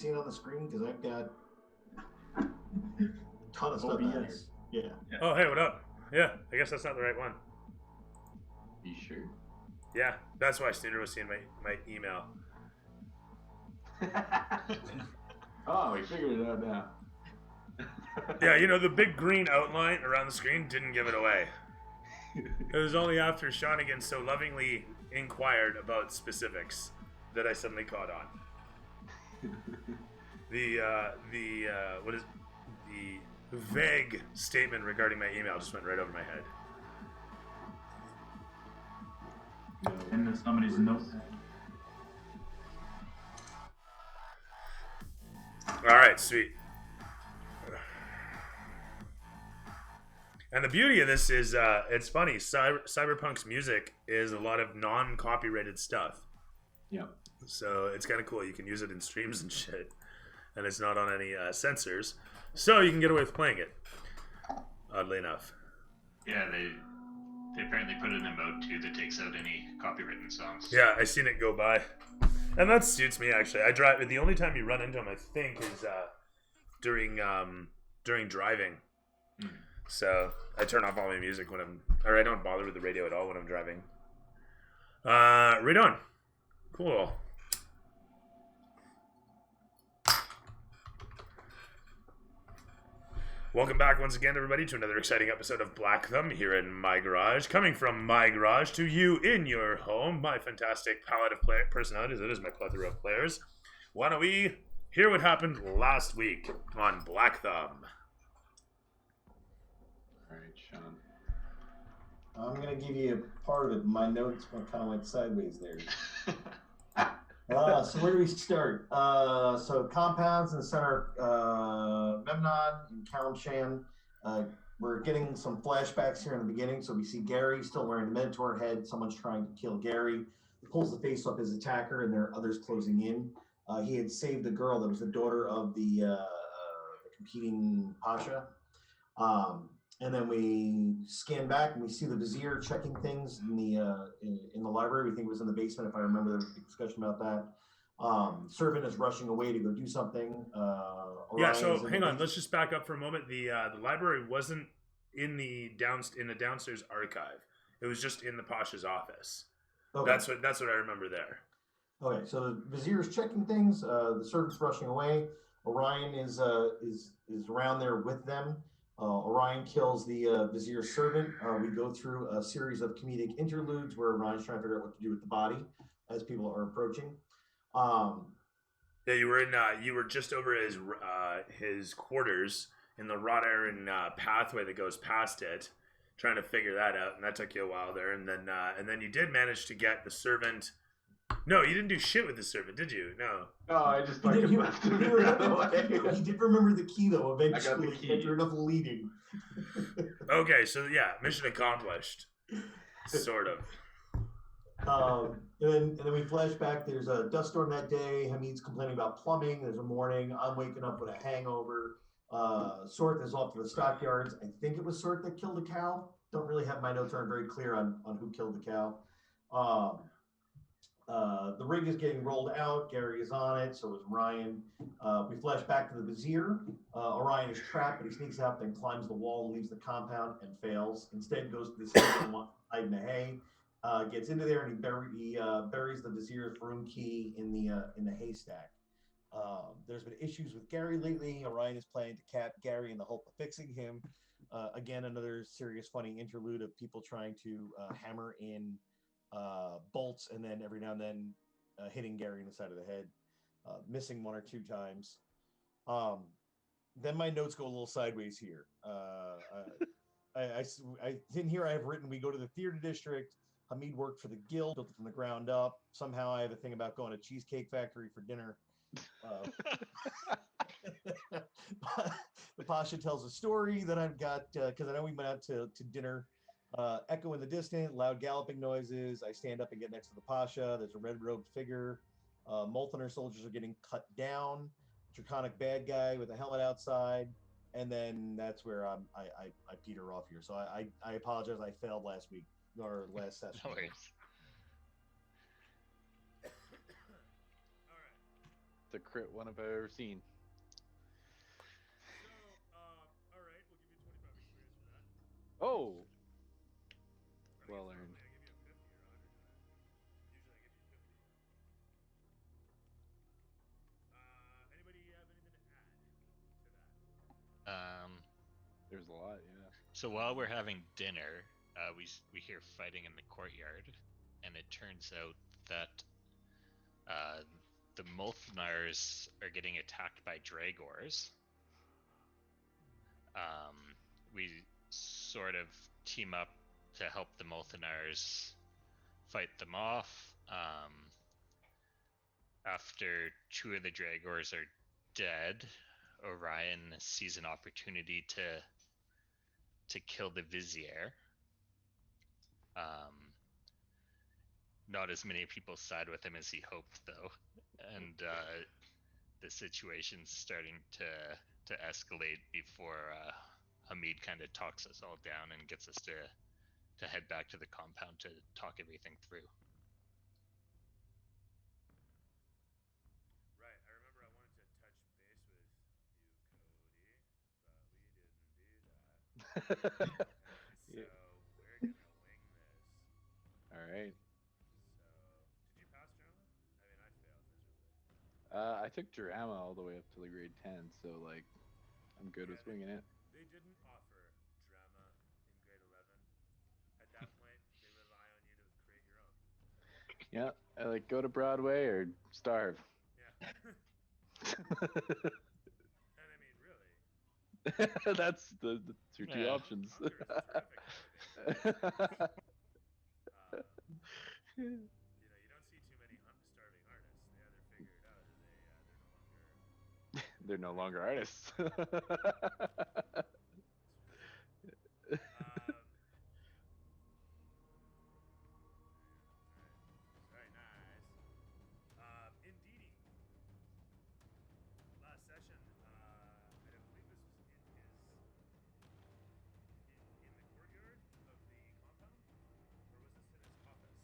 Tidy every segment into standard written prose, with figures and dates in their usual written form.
seen on the screen? Because I've got a ton of stuff on here. OBS. Yeah. Oh, hey, what up? Yeah, I guess that's not the right one. You sure? Yeah, that's why Snooter was seeing my email. Oh, we figured it out now. Yeah, you know, the big green outline around the screen didn't give it away. It was only after Shawnigan so lovingly inquired about specifics that I suddenly caught on. What is the vague statement regarding my email just went right over my head. Into somebody's notepad. All right, sweet. And the beauty of this is, it's funny. Cyberpunk's music is a lot of non-copyrighted stuff. Yeah. So it's kind of cool. You can use it in streams and shit, and it's not on any censors, so you can get away with playing it. Oddly enough. Yeah, they apparently put in a mode too that takes out any copywritten songs. Yeah, I seen it go by, and that suits me actually. I drive. The only time you run into them, I think, is during driving. Mm. So I turn off all my music or I don't bother with the radio at all when I'm driving. Right on. Cool. Welcome back once again, everybody, to another exciting episode of Black Thumb here in my garage. Coming from my garage to you in your home, my fantastic palette of personalities. It is my plethora of players. Why don't we hear what happened last week on Black Thumb? All right, Sean. I'm going to give you a part of it. My notes kind of went sideways there. So where do we start? So compounds in the center, Memnon and Kalimshan. We're getting some flashbacks here in the beginning. So we see Gary still wearing the Minotaur head. Someone's trying to kill Gary. He pulls the face off his attacker, and there are others closing in. He had saved the girl that was the daughter of the competing Pasha. And then we scan back and we see the Vizier checking things in the library. We think it was in the basement, if I remember the discussion about that. Servant is rushing away to go do something. Yeah, so hang on. Let's just back up for a moment. The library wasn't in the downstairs archive. It was just in the Pasha's office. Okay. That's what I remember there. Okay, so the Vizier is checking things. The servant's rushing away. Orion is around there with them. Orion kills the Vizier's servant. We go through a series of comedic interludes where Orion's trying to figure out what to do with the body as people are approaching. Yeah, you were just over his quarters in the wrought iron pathway that goes past it, trying to figure that out, and that took you a while there. And then you did manage to get the servant. No, you didn't do shit with the servant, did you? No. No, I just fucking left him. He did remember the key, though, eventually. I got the key. After enough leading. Okay, so yeah, mission accomplished. Sort of. And then we flash back. There's a dust storm that day. Hamid's complaining about plumbing. There's a morning. I'm waking up with a hangover. Sorth is off to the stockyards. I think it was Sorth that killed the cow. Don't really have my notes aren't very clear on who killed the cow. The rig is getting rolled out. Gary is on it. So is Ryan. We flash back to the Vizier. Orion is trapped, but he sneaks out, then climbs the wall and leaves the compound and fails. Instead, goes to the hay and hide in the hay. Gets into there and he buries the Vizier's room key in the haystack. There's been issues with Gary lately. Orion is planning to cap Gary in the hope of fixing him. Again, another serious, funny interlude of people trying to hammer in bolts and then every now and then hitting Gary in the side of the head, missing one or two times. Then my notes go a little sideways here. I in here I have written we go to the theater district. Hamid worked for the guild, built it from the ground up. Somehow I have a thing about going to Cheesecake Factory for dinner. The Pasha tells a story that I've got because I know we went out to dinner. Echo in the distance, loud galloping noises. I stand up and get next to the Pasha. There's a red-robed figure. Moltener soldiers are getting cut down. Draconic bad guy with a helmet outside. And then that's where I peter off here. So I apologize. I failed last week or last session. No worries. the crit one I've ever seen. So, all right, we'll give you 25 experience for that. Oh, I think well it's earned. normally I give you a 50 or 100 for that. Usually I give you 50. Anybody have anything to add to that? There's a lot, yeah. So while we're having dinner, we hear fighting in the courtyard, and it turns out that the Molthnars are getting attacked by Dragors. We sort of team up to help the Molthnars fight them off. After 2 of the Dragors are dead, Orion sees an opportunity to kill the Vizier. Not as many people side with him as he hoped, though, and the situation's starting to escalate before Hamid kind of talks us all down and gets us to head back to the compound to talk everything through. Right, I remember I wanted to touch base with you, Cody, but we didn't do that. So Yeah. we're gonna wing this. All right. So, did you pass drama? I mean, I failed miserably. I took drama all the way up to the grade 10, so like, I'm good with swinging it. They didn't offer drama in grade 11. At that point, they rely on you to create your own. Yeah, I like go to Broadway or starve. Yeah. And I mean, really. That's the your two Yeah. options. Hunger is a terrific motivator. You know, you don't see too many starving artists. They either figure it out or they're no longer. They're no longer artists. Very nice. Indeedy. Last session, I don't believe this was in the courtyard of the compound, or was this in his office?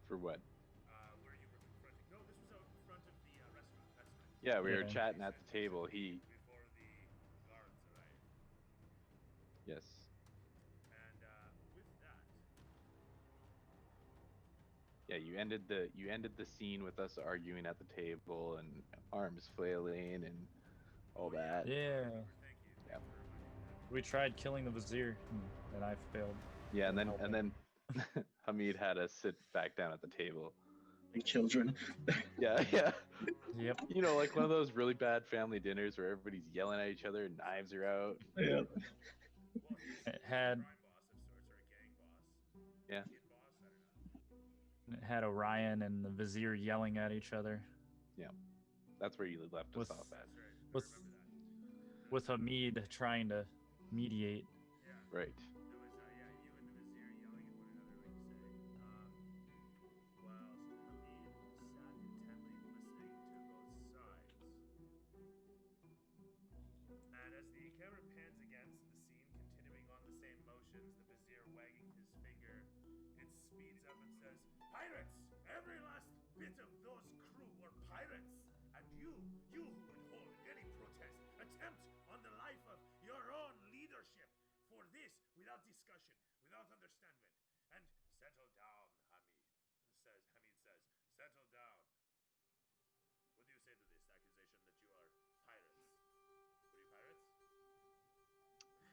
For what? Where you were confronting? No, this was out in front of the restaurant. That's right. Yeah, we were Yeah. chatting at the table. He, before the guards arrived, yes. and with that, Yeah, you ended the scene with us arguing at the table and arms flailing and all that. Yeah. Thank you. Yeah. For reminding me of that. We tried killing the Vizier, and I failed. Yeah, and Help then Hamid had us sit back down at the table. Like children. Yeah, yeah. Yep. You know, like one of those really bad family dinners where everybody's yelling at each other and knives are out. Yeah. Well, he's It had- a crime boss of sorts, or a gang boss. Yeah. Kid boss, I don't know. It had Orion and the Vizier yelling at each other, That's where you left us With- off at. That's right. I With- remember that. with Hamid trying to mediate. Yeah. Right. There was, you and the Vizier yelling at one another, like you say. Whilst Hamid sat intently listening to both sides. And as the camera pans against the scene, continuing on the same motions, the Vizier wagging his finger, it speeds up and says, "Pirates! Every last bit of those crew were pirates! And you who would hold any protest, attempt on the life of your own leadership, for this, without discussion, without understanding, and settle down, Hamid says, settle down. What do you say to this accusation that you are pirates? Were you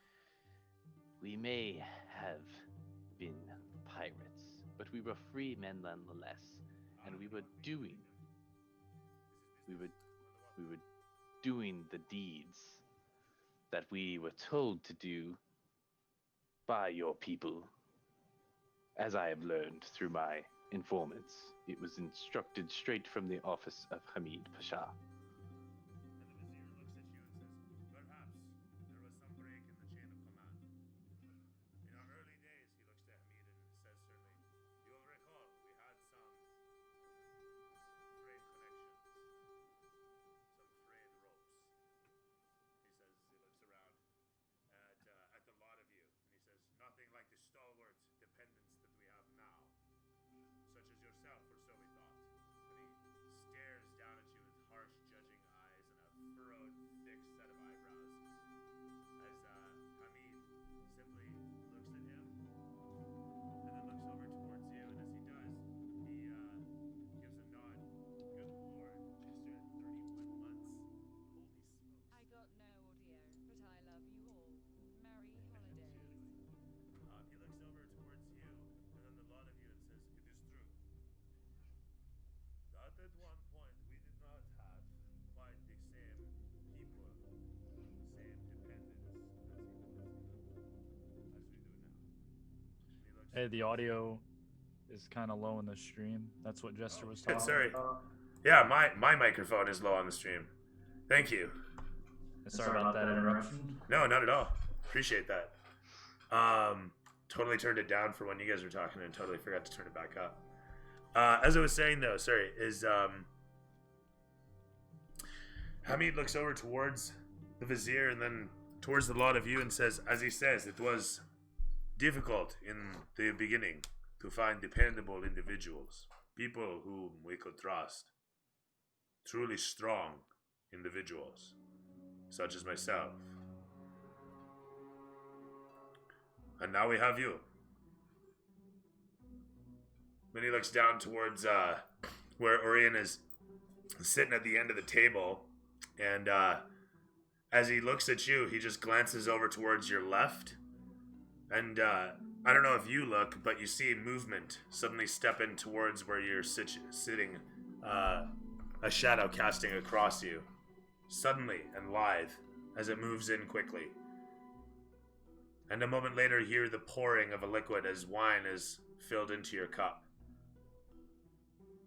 pirates? We may have been pirates, but we were free men nonetheless, and we were doing the deeds that we were told to do by your people. As I have learned through my informants, it was instructed straight from the office of Hamid Pasha. And the Vizier looks at you and says, perhaps there was some break in the chain of command. In our early days, he looks to Hamid and says, certainly, you'll recall we had some frayed connections, some frayed ropes. He says, he looks around at the lot of you, and he says, nothing like the stalwart dependents that we have now, such as yourself, or so we thought. And he Hey, the audio is kind of low in the stream. That's what Jester was talking Sorry. about. Yeah, my microphone is low on the stream. Thank you. Sorry about that interruption. No, not at all. Appreciate that. Totally turned it down for when you guys were talking and totally forgot to turn it back up. As I was saying though, sorry, is Hamid looks over towards the vizier and then towards the lot of you and says, as he says, it was difficult in the beginning to find dependable individuals, people whom we could trust, truly strong individuals, such as myself. And now we have you. Then he looks down towards where Orion is sitting at the end of the table, and as he looks at you, he just glances over towards your left, and I don't know if you look, but you see movement suddenly step in towards where you're sitting, a shadow casting across you, suddenly and lithe, as it moves in quickly. And a moment later, you hear the pouring of a liquid as wine is filled into your cup.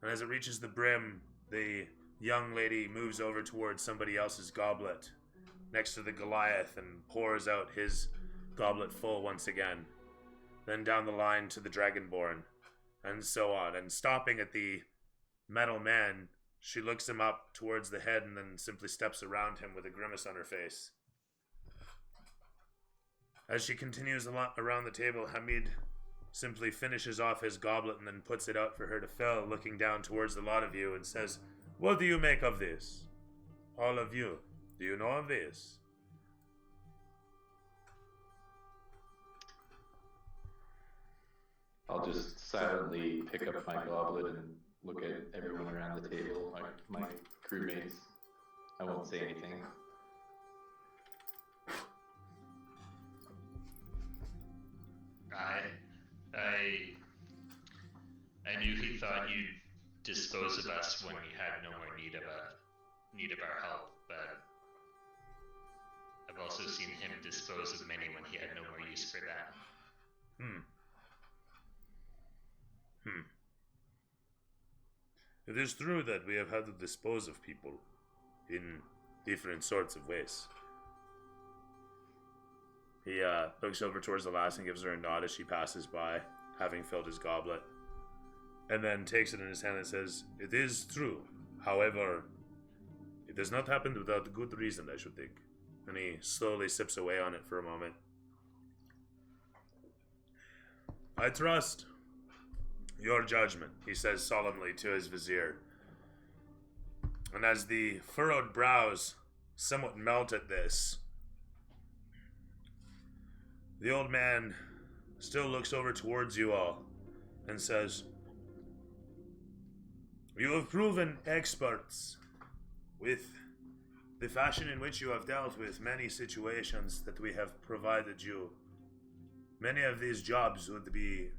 And as it reaches the brim, the young lady moves over towards somebody else's goblet next to the Goliath and pours out his goblet full once again. Then down the line to the Dragonborn, and so on. And stopping at the metal man, she looks him up towards the head and then simply steps around him with a grimace on her face. As she continues around the table, Hamid simply finishes off his goblet and then puts it out for her to fill, looking down towards the lot of you and says, "What do you make of this? All of you, do you know of this?" I'll just silently pick up my goblet and look at everyone around the table, like my crewmates. I won't say anything. I knew he thought you'd dispose of us when we had no more need of our help, but I've also seen him dispose of many when he had no more use for that. It is true that we have had to dispose of people in different sorts of ways. He looks over towards the lass and gives her a nod as she passes by, having filled his goblet, and then takes it in his hand and says, "It is true. However, it has not happened without good reason, I should think." And he slowly sips away on it for a moment. "I trust your judgment," he says solemnly to his vizier. And as the furrowed brows somewhat melt at this, the old man still looks over towards you all and says, "You have proven experts with the fashion in which you have dealt with many situations that we have provided you. Many of these jobs would be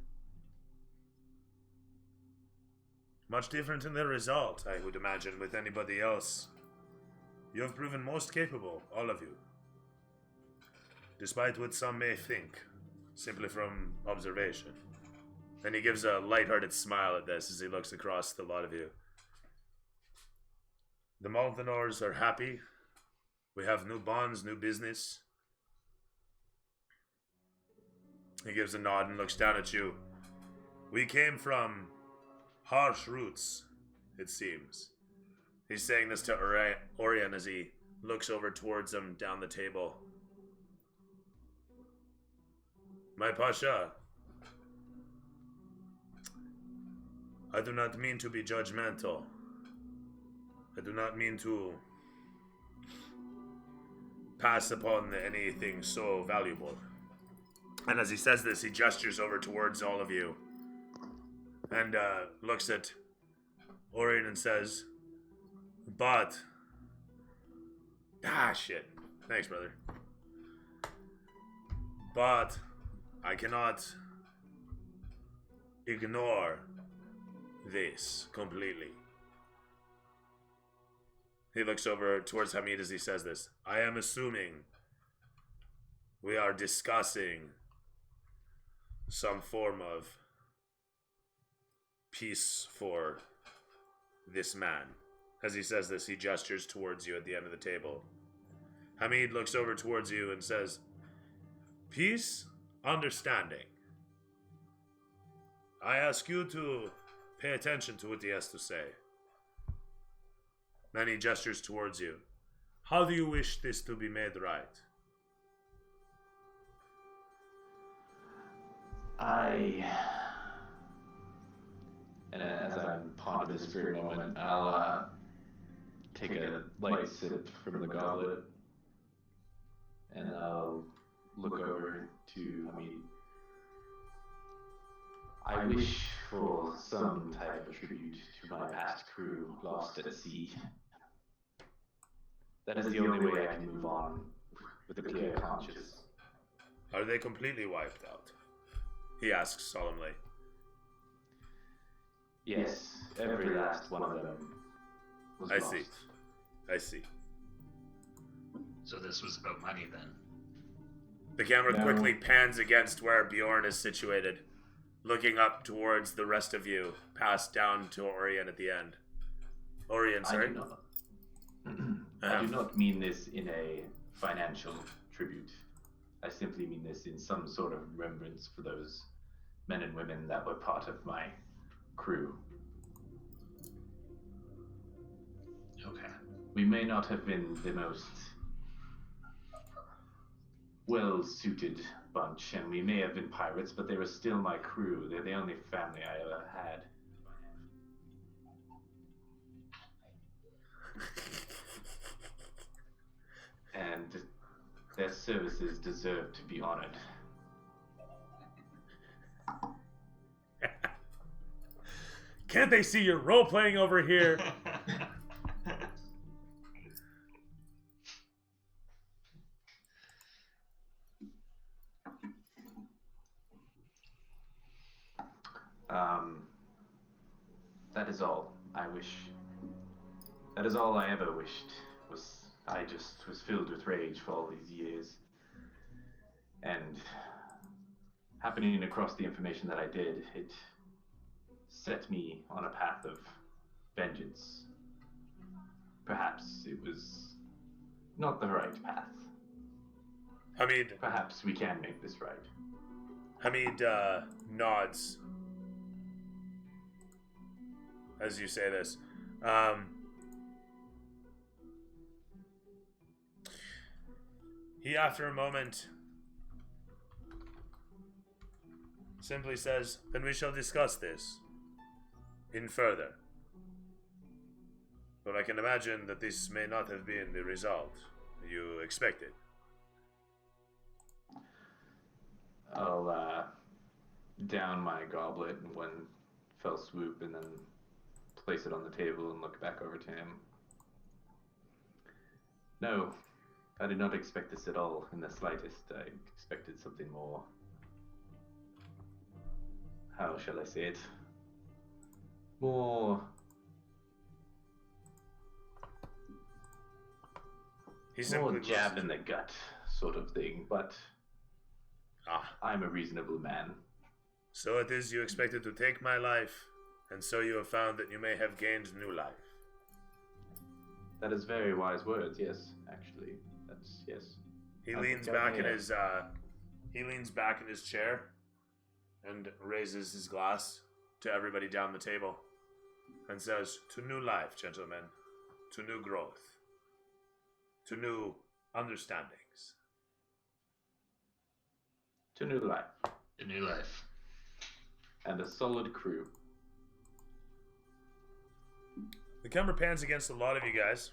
much different in their result, I would imagine, with anybody else. You have proven most capable, all of you. Despite what some may think, simply from observation." And he gives a lighthearted smile at this as he looks across the lot of you. "The Malthanors are happy. We have new bonds, new business." He gives a nod and looks down at you. "We came from harsh roots, it seems." He's saying this to Orion as he looks over towards him down the table. "My Pasha, I do not mean to be judgmental. I do not mean to pass upon anything so valuable." And as he says this, he gestures over towards all of you and looks at Orion and says, "But..." Shit. Thanks, brother. "But I cannot ignore this completely." He looks over towards Hamid as he says this. "I am assuming we are discussing some form of peace for this man. As he says this, he gestures towards you at the end of the table. Hamid looks over towards you and says, peace, understanding. I ask you to pay attention to what he has to say. Then he gestures towards you. How do you wish this to be made right? And as I'm pondering this for a moment, I'll take a light sip from the goblet, and I'll look over to Hamid. I wish for some type of tribute to my past crew lost at sea. That is the only way I can move on with a clear conscience. Are they completely wiped out? He asks solemnly. Yes, every last one of them was lost. I see. So this was about money then. The camera No. quickly pans against where Bjorn is situated, looking up towards the rest of you, past down to Orion at the end. Orion, sorry? I do not mean this in a financial tribute. I simply mean this in some sort of remembrance for those men and women that were part of my crew. Okay. We may not have been the most well-suited bunch, and we may have been pirates, but they were still my crew. They're the only family I ever had. And their services deserve to be honored. Can't they see your role playing over here? That is all I wish. That is all I ever wished. I just was filled with rage for all these years. And happening across the information that I did, it set me on a path of vengeance. Perhaps it was not the right path. Hamid Perhaps we can make this right. nods as you say this. He, after a moment, simply says, then we shall discuss this in further. But I can imagine that this may not have been the result you expected. I'll down my goblet in one fell swoop and then place it on the table and look back over to him. No, I did not expect this at all in the slightest. I expected something more. How shall I say it? More. He More simply jabbed in the gut, sort of thing, but I'm a reasonable man. So it is you expected to take my life, and so you have found that you may have gained new life. That is very wise words, yes, actually. That's, yes. He I leans think I back in may his he leans back in his chair and raises his glass to everybody down the table and says, to new life, gentlemen, to new growth, to new understandings. To new life. A new life. And a solid crew. The camera pans against a lot of you guys.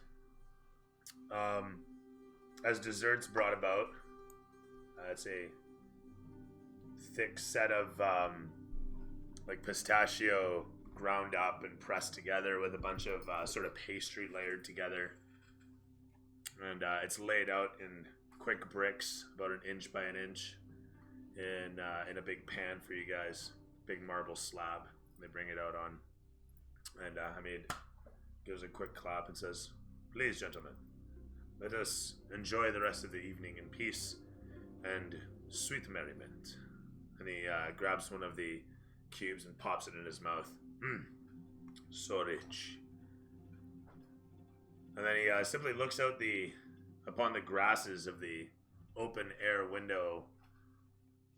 As desserts brought about, it's a thick set of like pistachio ground up and pressed together with a bunch of sort of pastry layered together, and it's laid out in quick bricks, about an inch by an inch, in a big pan for you guys, big marble slab. They bring it out on, and Hamid gives a quick clap and says, "Please, gentlemen, let us enjoy the rest of the evening in peace and sweet merriment." And he grabs one of the cubes and pops it in his mouth. So rich. And then he simply looks out upon the grasses of the open air window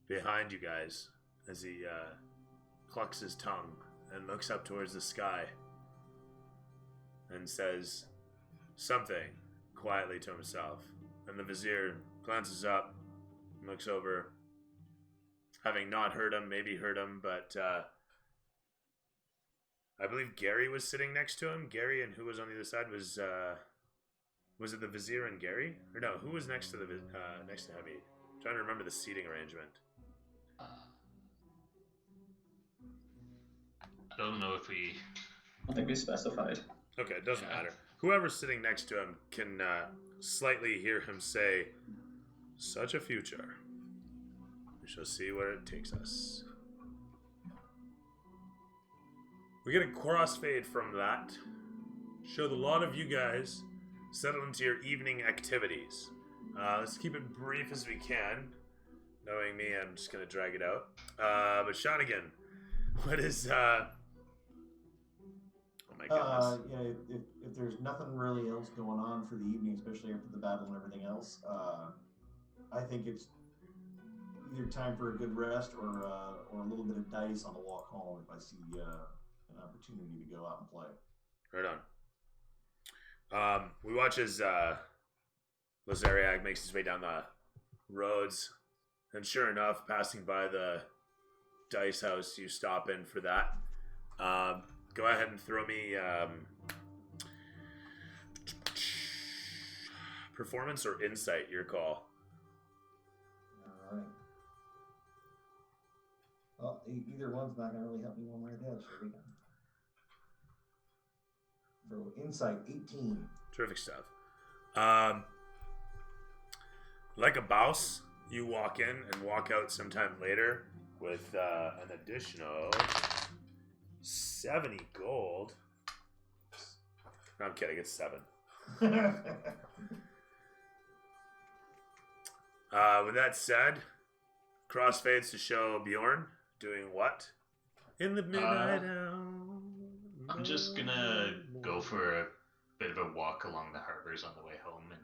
behind you guys as he clucks his tongue and looks up towards the sky and says something quietly to himself. And the vizier glances up and looks over, having not heard him, maybe heard him, but I believe Gary was sitting next to him. Gary, and who was on the other side was it the vizier and Gary? Or no, who was next to next to Hamid? I'm trying to remember the seating arrangement. I don't know if we. I think we specified. Okay, it doesn't matter. Whoever's sitting next to him can slightly hear him say, "Such a future. We shall see where it takes us." We get a crossfade from that. Show the lot of you guys settle into your evening activities. Let's keep it brief as we can. Knowing me, I'm just going to drag it out. But Shotgun, what is... oh my goodness. Yeah, if there's nothing really else going on for the evening, especially after the battle and everything else, I think it's either time for a good rest or a little bit of dice on the walk home if I see an opportunity to go out and play. Right on. We watch as Lazariak makes his way down the roads, and sure enough, passing by the dice house, you stop in for that. Go ahead and throw me performance or insight, your call. All right. Well, either one's not going to really help me one way or the other, so we can. So, insight 18. Terrific stuff. Like a boss, you walk in and walk out sometime later with an additional 70 gold. No, I'm kidding, it's 7. With that said, crossfades to show Bjorn doing what? In the midnight hour. I'm just gonna go for a bit of a walk along the harbors on the way home and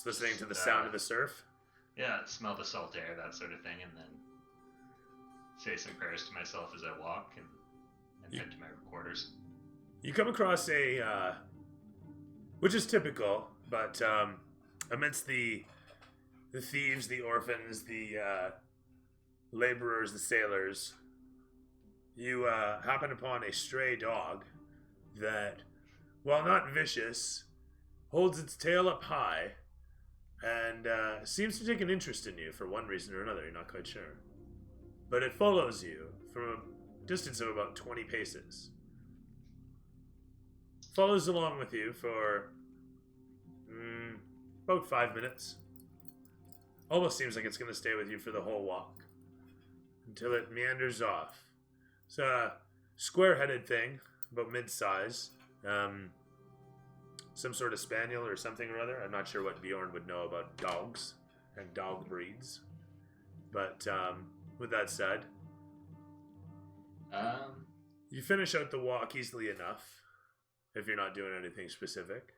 listening to the sound of the surf. Yeah, smell the salt air, that sort of thing, and then say some prayers to myself as I walk and head to my quarters. You come across a, which is typical, but amidst the thieves, the orphans, the laborers, the sailors, you happen upon a stray dog that, while not vicious, holds its tail up high and seems to take an interest in you for one reason or another. You're not quite sure. But it follows you from a distance of about 20 paces. Follows along with you for about 5 minutes. Almost seems like it's going to stay with you for the whole walk until it meanders off. It's a square-headed thing, about mid-size. Some sort of spaniel or something or other. I'm not sure what Bjorn would know about dogs and dog breeds. But with that said, you finish out the walk easily enough if you're not doing anything specific.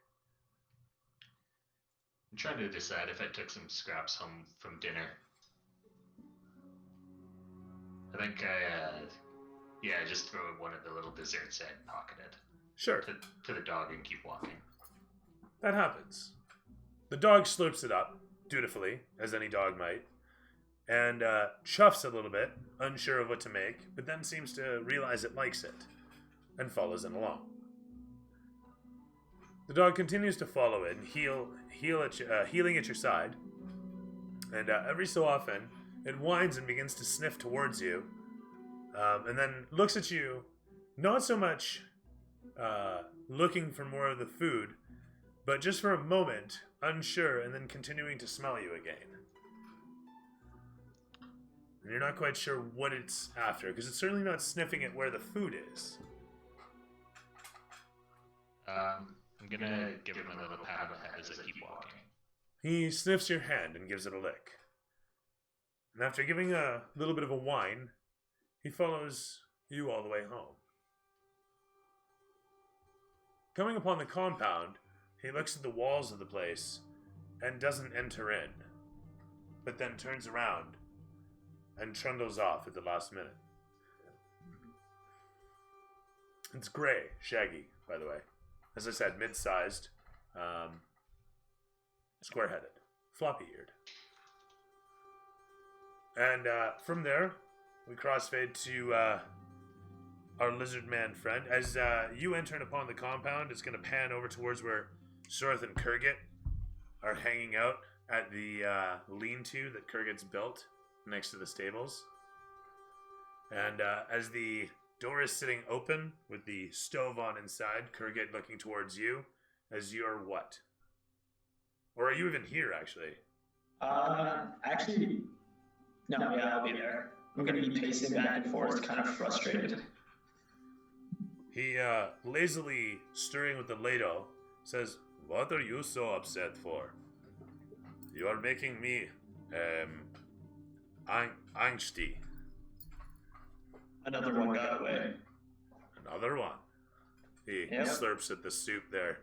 I'm trying to decide if I took some scraps home from dinner. I think I just throw one of the little desserts I had pocketed. Sure. To the dog and keep walking. That happens. The dog slurps it up, dutifully, as any dog might, and chuffs a little bit, unsure of what to make, but then seems to realize it likes it, and follows it along. The dog continues to follow it and healing at your side, and every so often it whines and begins to sniff towards you, and then looks at you, not so much looking for more of the food, but just for a moment, unsure, and then continuing to smell you again. And you're not quite sure what it's after, because it's certainly not sniffing at where the food is. I'm gonna give him a little pat on the head as I keep walking. He sniffs your hand and gives it a lick. And after giving a little bit of a whine, he follows you all the way home. Coming upon the compound, he looks at the walls of the place and doesn't enter in, but then turns around and trundles off at the last minute. It's gray, shaggy, by the way. As I said, mid-sized, square-headed, floppy-eared. And from there, we crossfade to our lizard man friend. As you enter upon the compound, it's going to pan over towards where Sorth and Kurgit are hanging out at the lean-to that Kurgit's built next to the stables. And as the door is sitting open with the stove on inside, Kurgit looking towards you, as you're what? Or are you even here, actually? Actually, no, yeah, I'll be there. I'm gonna be pacing back and forth, kind of frustrated. He, lazily stirring with the ladle, says, "What are you so upset for? You are making me, angsty." Another one got away. Another one. He Yep. slurps at the soup there.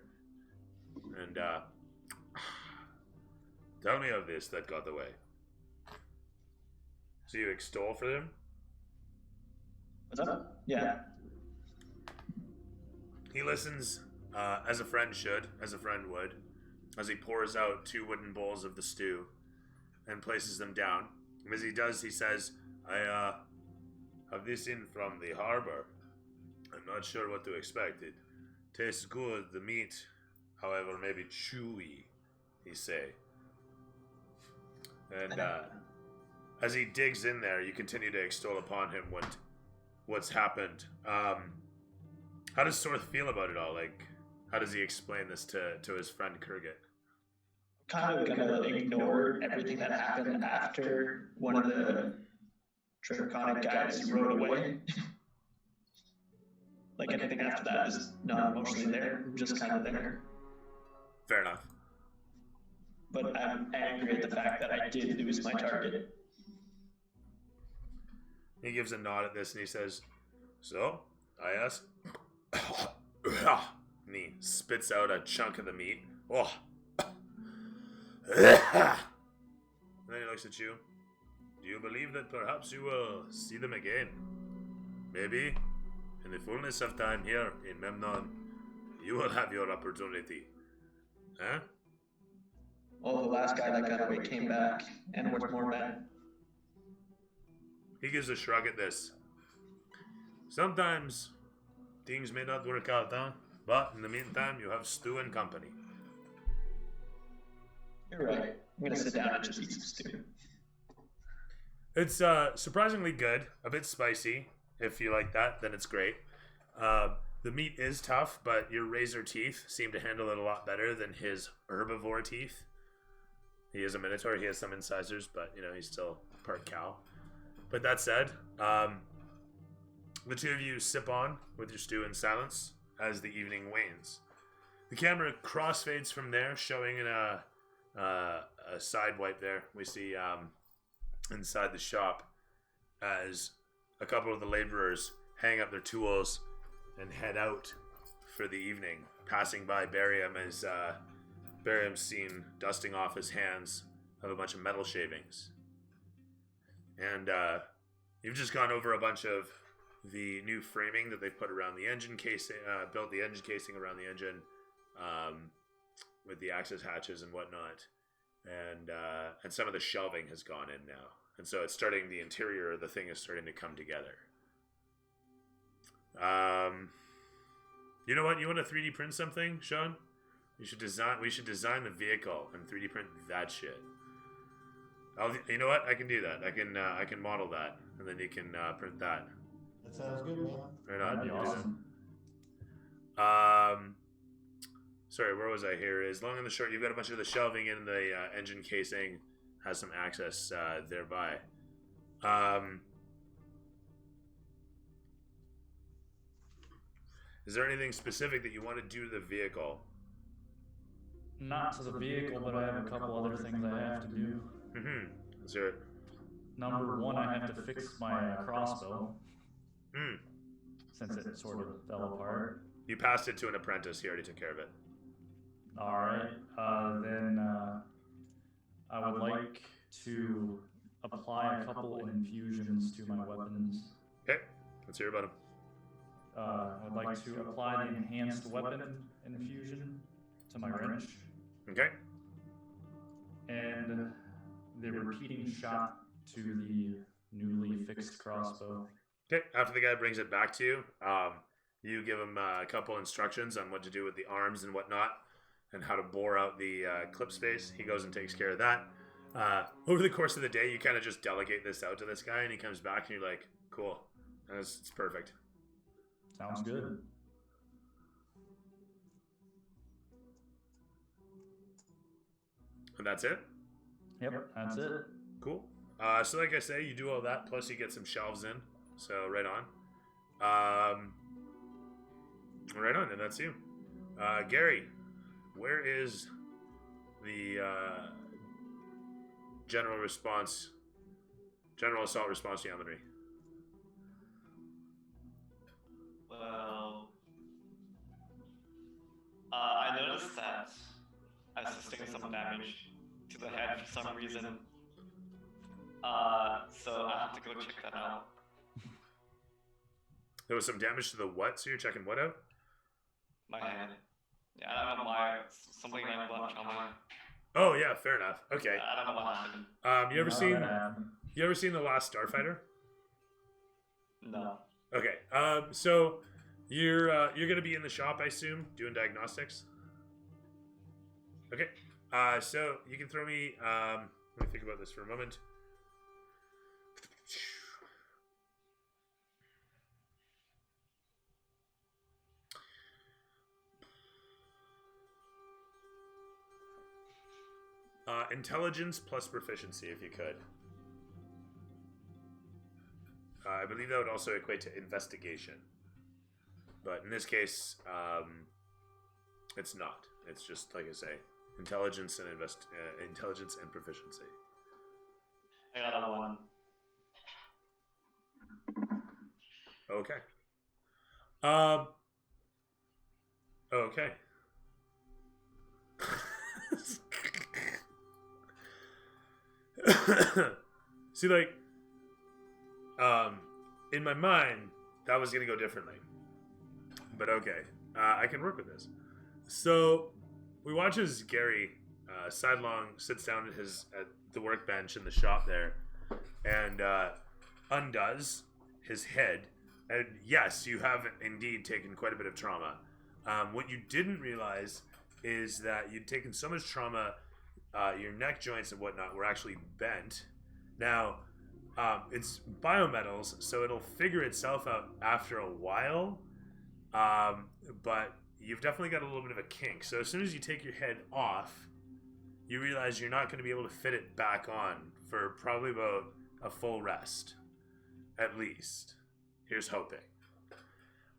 And, tell me of this that got away. So you extol for them? What's up? Yeah. He listens, as a friend should, as a friend would, as he pours out 2 wooden bowls of the stew and places them down. As he does, he says, I, have this in from the harbor. I'm not sure what to expect. It tastes good. The meat, however, may be chewy, he say. And, as he digs in there, you continue to extol upon him what's happened. How does Sorth feel about it all? Like, how does he explain this to his friend Kurgit? Kind of gonna ignore everything that happened after one of the Draconic guys rode away. Like anything after that is not emotionally there, just kind of there. Fair enough. But I'm angry at the fact that I did lose my target. He gives a nod at this and he says, "So, I ask." And he spits out a chunk of the meat. Oh. And then he looks at you. "Do you believe that perhaps you will see them again? Maybe, in the fullness of time here in Memnon, you will have your opportunity. Huh?" Well, the last guy that got away came back, and with more men. He gives a shrug at this. "Sometimes things may not work out, huh? But in the meantime, you have stew and company." You're right. I'm gonna sit down and just eat some stew. It's surprisingly good, a bit spicy. If you like that, then it's great. The meat is tough, but your razor teeth seem to handle it a lot better than his herbivore teeth. He is a minotaur, he has some incisors, but, you know, he's still part cow. But that said, the two of you sip on with your stew in silence as the evening wanes. The camera crossfades from there, showing in a side wipe there. We see inside the shop as a couple of the laborers hang up their tools and head out for the evening, passing by Barium as Barium's seen dusting off his hands of a bunch of metal shavings. And you've just gone over a bunch of the new framing that they've put around the engine casing, built the engine casing around the engine with the access hatches and whatnot. And some of the shelving has gone in now. And so it's starting, the interior of the thing is starting to come together. You know what? You want to 3D print something, Sean? We should design the vehicle and 3D print that shit. You know what? I can do that. I can model that, and then you can print that. That sounds good, man. Right on. That'd be you can do awesome. that. Sorry, where was I here? Is long and the short, you've got a bunch of the shelving in the engine casing, has some access thereby. Is there anything specific that you want to do to the vehicle? Not to the vehicle, but I have a couple other things I have to do. Mm-hmm. Is there number one, I have to fix my crossbow Hmm. since it sort of fell apart. You passed it to an apprentice. He already took care of it. All right. Then I would like to apply a couple infusions to my weapons. Okay. Let's hear about him. I would like to apply the enhanced weapon infusion to my wrench Okay. and the repeating shot to the newly fixed crossbow. Okay. After the guy brings it back to you, you give him a couple instructions on what to do with the arms and whatnot, and how to bore out the clip space. He goes and takes care of that. Over the course of the day, you kind of just delegate this out to this guy, and he comes back, and you're like, "Cool, it's perfect." Sounds good. And that's it. Yep, that's it. Cool. So like I say, you do all that, plus you get some shelves in. So right on. Right on, and that's you. Gary, where is the general assault response geometry? Well, I noticed that I sustained some damage to the head for some reason. So I have to go check that out. There was some damage to the what? So you're checking what out? My head. Yeah, I don't know why. Something like blood trauma. Oh yeah, fair enough. Okay. I don't know what happened. You ever seen The Last Starfighter? No. Okay. So you're gonna be in the shop, I assume, doing diagnostics. Okay. So you can throw me. Let me think about this for a moment. Intelligence plus proficiency, if you could. I believe that would also equate to investigation. But in this case, it's not. It's just, like I say, intelligence and intelligence and proficiency. I got a 1. Okay. Okay. See, like, in my mind, that was gonna go differently. But okay, I can work with this. So we watch as Gary sidelong sits down at the workbench in the shop there, and undoes his head. And yes, you have indeed taken quite a bit of trauma. What you didn't realize is that you'd taken so much trauma, your neck joints and whatnot were actually bent. Now, it's biometals, so it'll figure itself out after a while. But you've definitely got a little bit of a kink. So as soon as you take your head off, you realize you're not going to be able to fit it back on for probably about a full rest, at least. Here's hoping.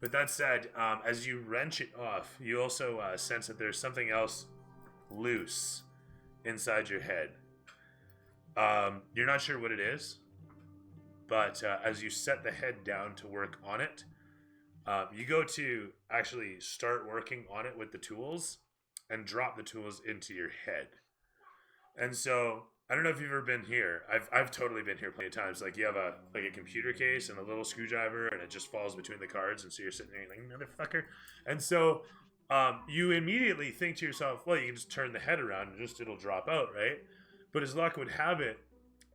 But that said, as you wrench it off, you also sense that there's something else loose inside your head. You're not sure what it is, but as you set the head down to work on it, you go to actually start working on it with the tools and drop the tools into your head. And so, I don't know if you've ever been here. I've totally been here plenty of times. Like, you have a computer case and a little screwdriver, and it just falls between the cards, and so you're sitting there like, motherfucker. And so, you immediately think to yourself, well, you can just turn the head around and it'll drop out, right? But as luck would have it,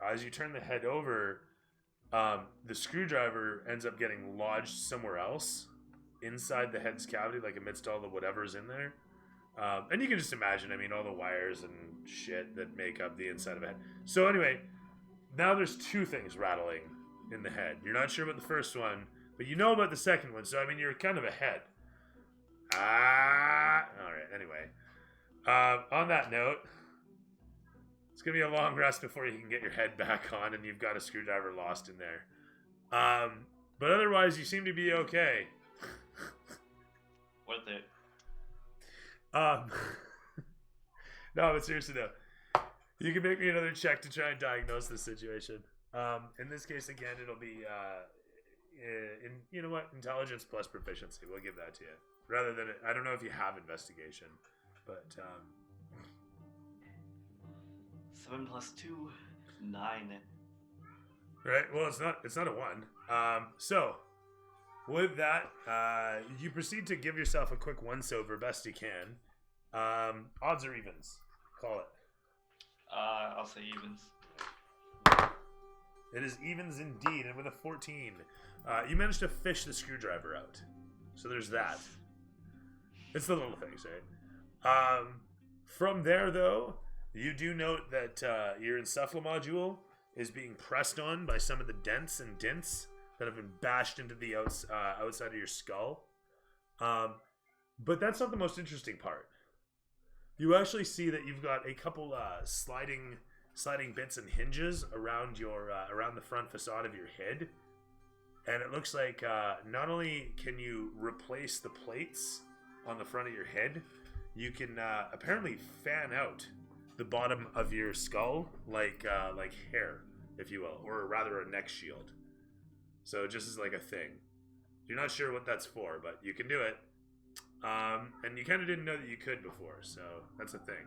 as you turn the head over, the screwdriver ends up getting lodged somewhere else inside the head's cavity, like amidst all the whatever's in there. And you can just imagine, I mean, all the wires and shit that make up the inside of a head. So anyway, now there's two things rattling in the head. You're not sure about the first one, but you know about the second one. So, I mean, you're kind of ahead. All right, anyway. On that note, it's going to be a long rest before you can get your head back on, and you've got a screwdriver lost in there. But otherwise, you seem to be okay. Worth it. No, but seriously though, you can make me another check to try and diagnose this situation. In this case, again, it'll be you know what, intelligence plus proficiency. We'll give that to you. Rather than I don't know if you have investigation, but 7 plus 2, 9. right. Well, it's not a 1. So with that, you proceed to give yourself a quick once-over best you can. Odds or evens? Call it. I'll say evens. It is evens indeed, and with a 14, you managed to fish the screwdriver out. So there's that. It's the little things, right? From there, though, you do note that your encephalomodule is being pressed on by some of the dents and dints that have been bashed into the outside of your skull. But that's not the most interesting part. You actually see that you've got a couple sliding bits and hinges around around the front facade of your head, and it looks like not only can you replace the plates on the front of your head, you can apparently fan out the bottom of your skull like hair, if you will, or rather a neck shield. So just as like a thing. You're not sure what that's for, but you can do it. And you kind of didn't know that you could before, so that's a thing.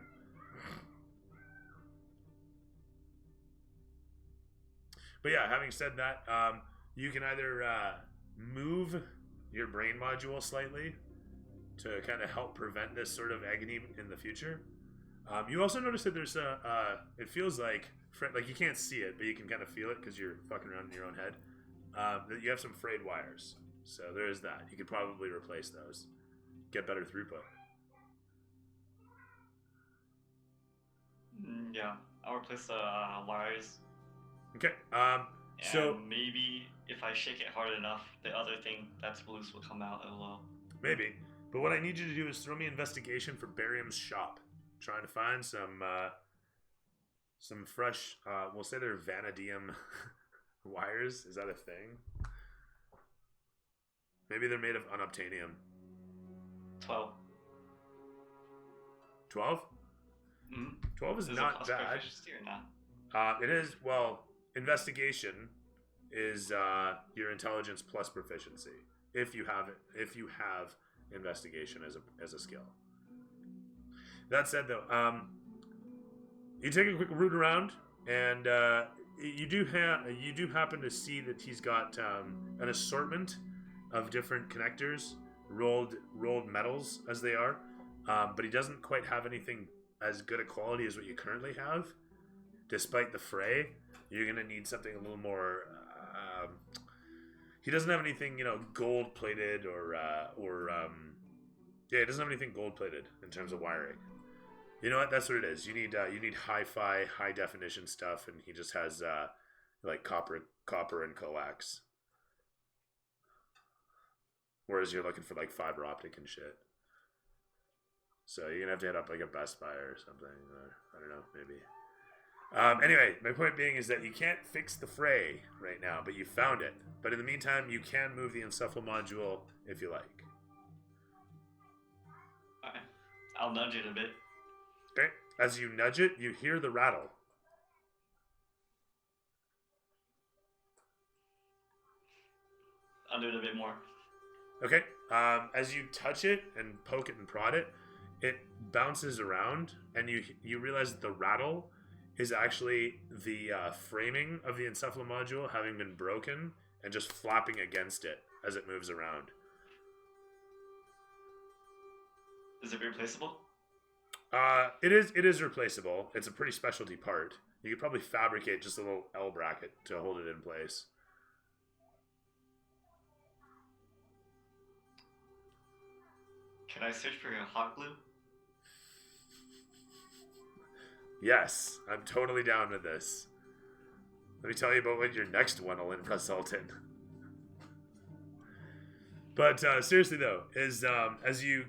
But yeah, having said that, you can either move your brain module slightly to kind of help prevent this sort of agony in the future. You also notice that there's it feels like you can't see it, but you can kind of feel it because you're fucking around in your own head. That you have some frayed wires. So there is that. You could probably replace those. Get better throughput. Yeah, I'll replace the wires. Okay. And So maybe if I shake it hard enough, the other thing that's loose will come out as well. maybe. But what I need you to do is throw me investigation for barium's shop. Trying to find some fresh. We'll say they're vanadium wires. Is that a thing? Maybe they're made of unobtainium. 12. 12? 12 is not plus bad. proficiency or not? It is, well, investigation is your intelligence plus proficiency. If you have investigation as a skill. That said, though, you take a quick route around, and you do happen to see that he's got an assortment of different connectors, rolled metals as they are, but he doesn't quite have anything as good a quality as what you currently have. Despite the fray, you're gonna need something a little more. He doesn't have anything, gold plated or he doesn't have anything gold plated in terms of wiring. You know what? That's what it is. You need hi-fi, high definition stuff, and he just has like copper and coax. Whereas you're looking for like fiber optic and shit. So you're gonna have to hit up like a Best Buy or something, or I don't know, maybe. Anyway, my point being is that you can't fix the fray right now, but you found it. But in the meantime, you can move the encephalomodule if you like. Okay. I'll nudge it a bit. Okay. As you nudge it, you hear the rattle. I'll do it a bit more. Okay. As you touch it and poke it and prod it, it bounces around, and you realize that the rattle is actually the framing of the encephalomodule having been broken and just flapping against it as it moves around. Is it replaceable? It is replaceable. It's a pretty specialty part. You could probably fabricate just a little L bracket to hold it in place. Can I search for a hot glue? Yes, I'm totally down with this. Let me tell you about what your next one will result in. But seriously though, as you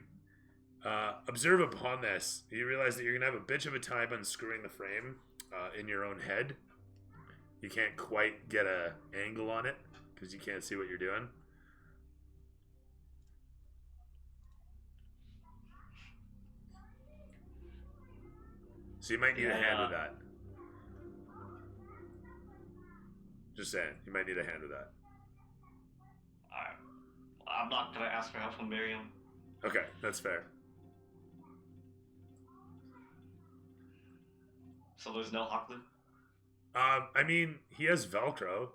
observe upon this, you realize that you're gonna have a bitch of a time unscrewing the frame in your own head. You can't quite get a angle on it because you can't see what you're doing. So you might need a hand with that. Just saying, you might need a hand with that. I'm not gonna ask for help from Miriam. Okay, that's fair. So there's no hot glue? I mean, he has Velcro,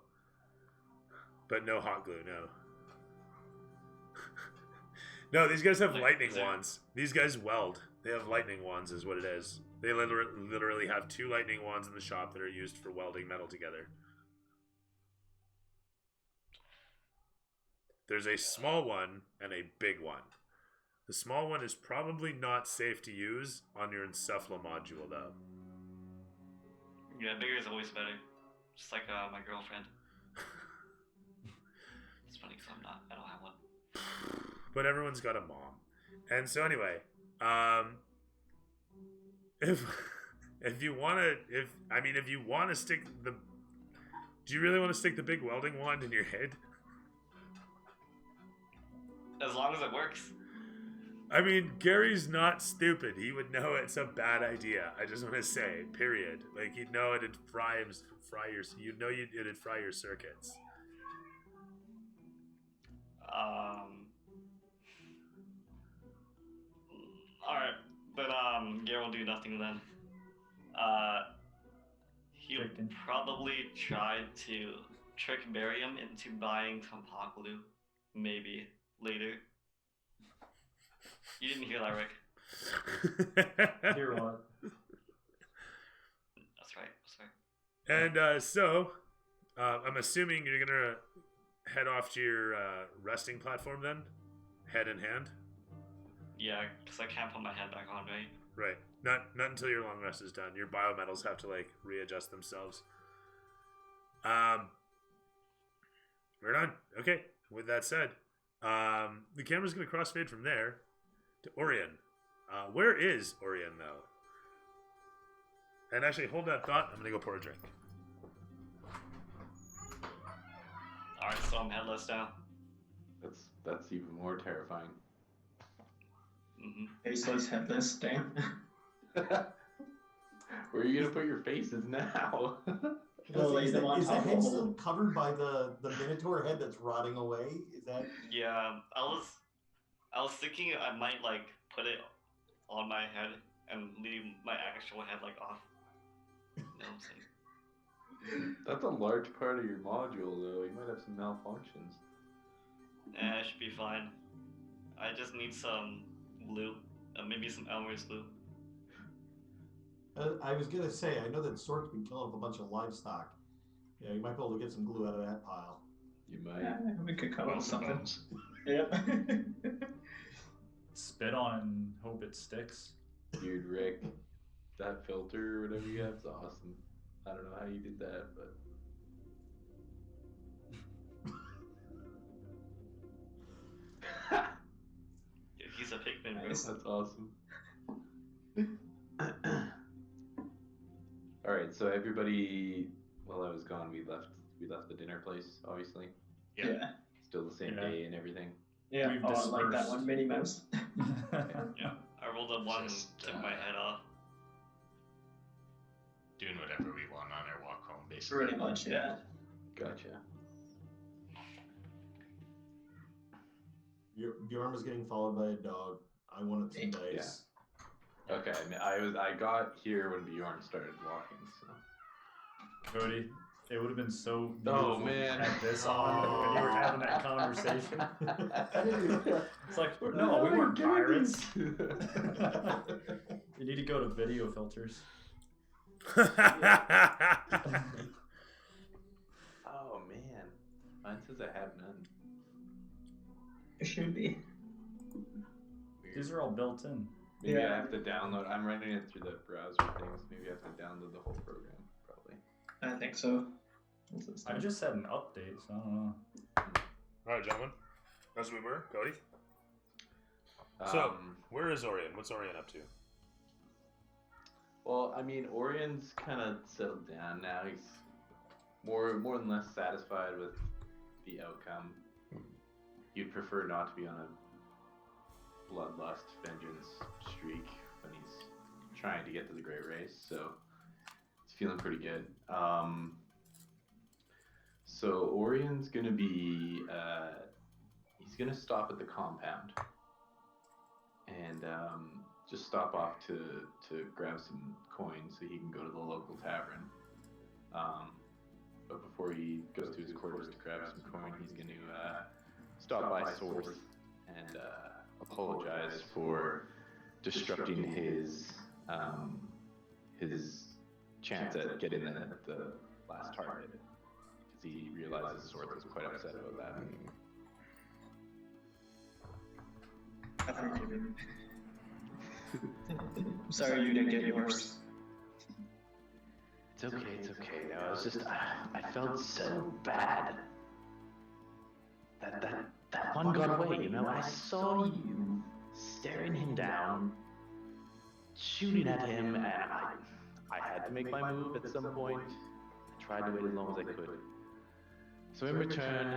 but no hot glue, no. No, these guys have Like, lightning is there- wands. These guys weld. They have lightning wands is what it is. They literally have 2 lightning wands in the shop that are used for welding metal together. There's a small one and a big one. The small one is probably not safe to use on your Encephalo module, though. Yeah, bigger is always better. Just like my girlfriend. It's funny because I don't have one. But everyone's got a mom. And so anyway, if you want to stick the, do you really want to stick the big welding wand in your head? As long as it works. I mean, Gary's not stupid. He would know it's a bad idea. I just want to say, period. Like, you'd know it'd fry your circuits. Alright, but Gare will do nothing then. He'll Chicken. probably try to trick Miriam into buying some hot glue. Maybe later. You didn't hear that, Rick. Hear what? That's right. And so, I'm assuming you're gonna head off to your resting platform then, head in hand. Yeah, because I can't put my head back on, right? Right. Not until your long rest is done. Your biometals have to like readjust themselves. We're done. Okay. With that said, the camera's gonna crossfade from there to Orion. Where is Orion though? And actually, hold that thought. I'm gonna go pour a drink. Alright, so I'm headless now. That's even more terrifying. Mm-hmm. Faceless, headless, damn. Where are you gonna put your faces now? We'll lay Is them on that top head of still covered by the Minotaur head that's rotting away? Is that? Yeah, I was thinking I might like put it on my head and leave my actual head like off. You know what I'm saying? That's a large part of your module, though. You might have some malfunctions. It should be fine. I just need some glue, maybe some Elmer's glue. I was gonna say, I know that Sork's been killing up a bunch of livestock. Yeah, you might be able to get some glue out of that pile. You might. Yeah, we could come up with something. Bones. Yep. Spit on it and hope it sticks. Dude, Rick, that filter or whatever you have is awesome. I don't know how you did that, but Dude, he's a pigman, bro. Nice. that's awesome. All right, so everybody, while I was gone, we left the dinner place, obviously. Yeah. Yeah. Still the same Yeah. day and everything. Yeah. We've Oh, I like that dispersed. one, Minnie Mouse. Yeah, I rolled a 1 and Just, took my head off. Doing whatever we want on our walk home, basically. Pretty much, yeah. Gotcha. Bjorn was getting followed by a dog. I wanted some Yeah. dice. Okay, I got here when Bjorn started walking, so. Cody, it would have been so Oh, beautiful man. to have this on when you were having that conversation. It's like, no, we weren't pirates. You need to go to video filters. Oh man, mine says I have none. It should be. Weird. These are all built in. Maybe Yeah. I have to download. I'm running it through the browser things. Maybe I have to download the whole program. Probably. I think so. What's this I thing? just had an update, so I don't know. All right, gentlemen. As we were, Cody. So, Um, where is Orion? What's Orion up to? well, I mean, Orion's kind of settled down now. He's more than less satisfied with the outcome. He'd prefer not to be on a bloodlust vengeance streak when he's trying to get to the Great Race. So he's feeling pretty good. So Orion's gonna be he's gonna stop at the compound and just stop off to grab some coins so he can go to the local tavern. But before he goes to his quarters to grab some coin, he's gonna stop by Source and apologize for disrupting his chance at getting in at the last target. He realizes Source was quite upset about that. I forgive him. I'm sorry you didn't get yours. It's okay, it's okay. No, I was just, I felt so bad. That one got away, you know? I saw you staring him down, shooting at him, and I had to make my move at some point. I tried to wait as long as I could. So in return,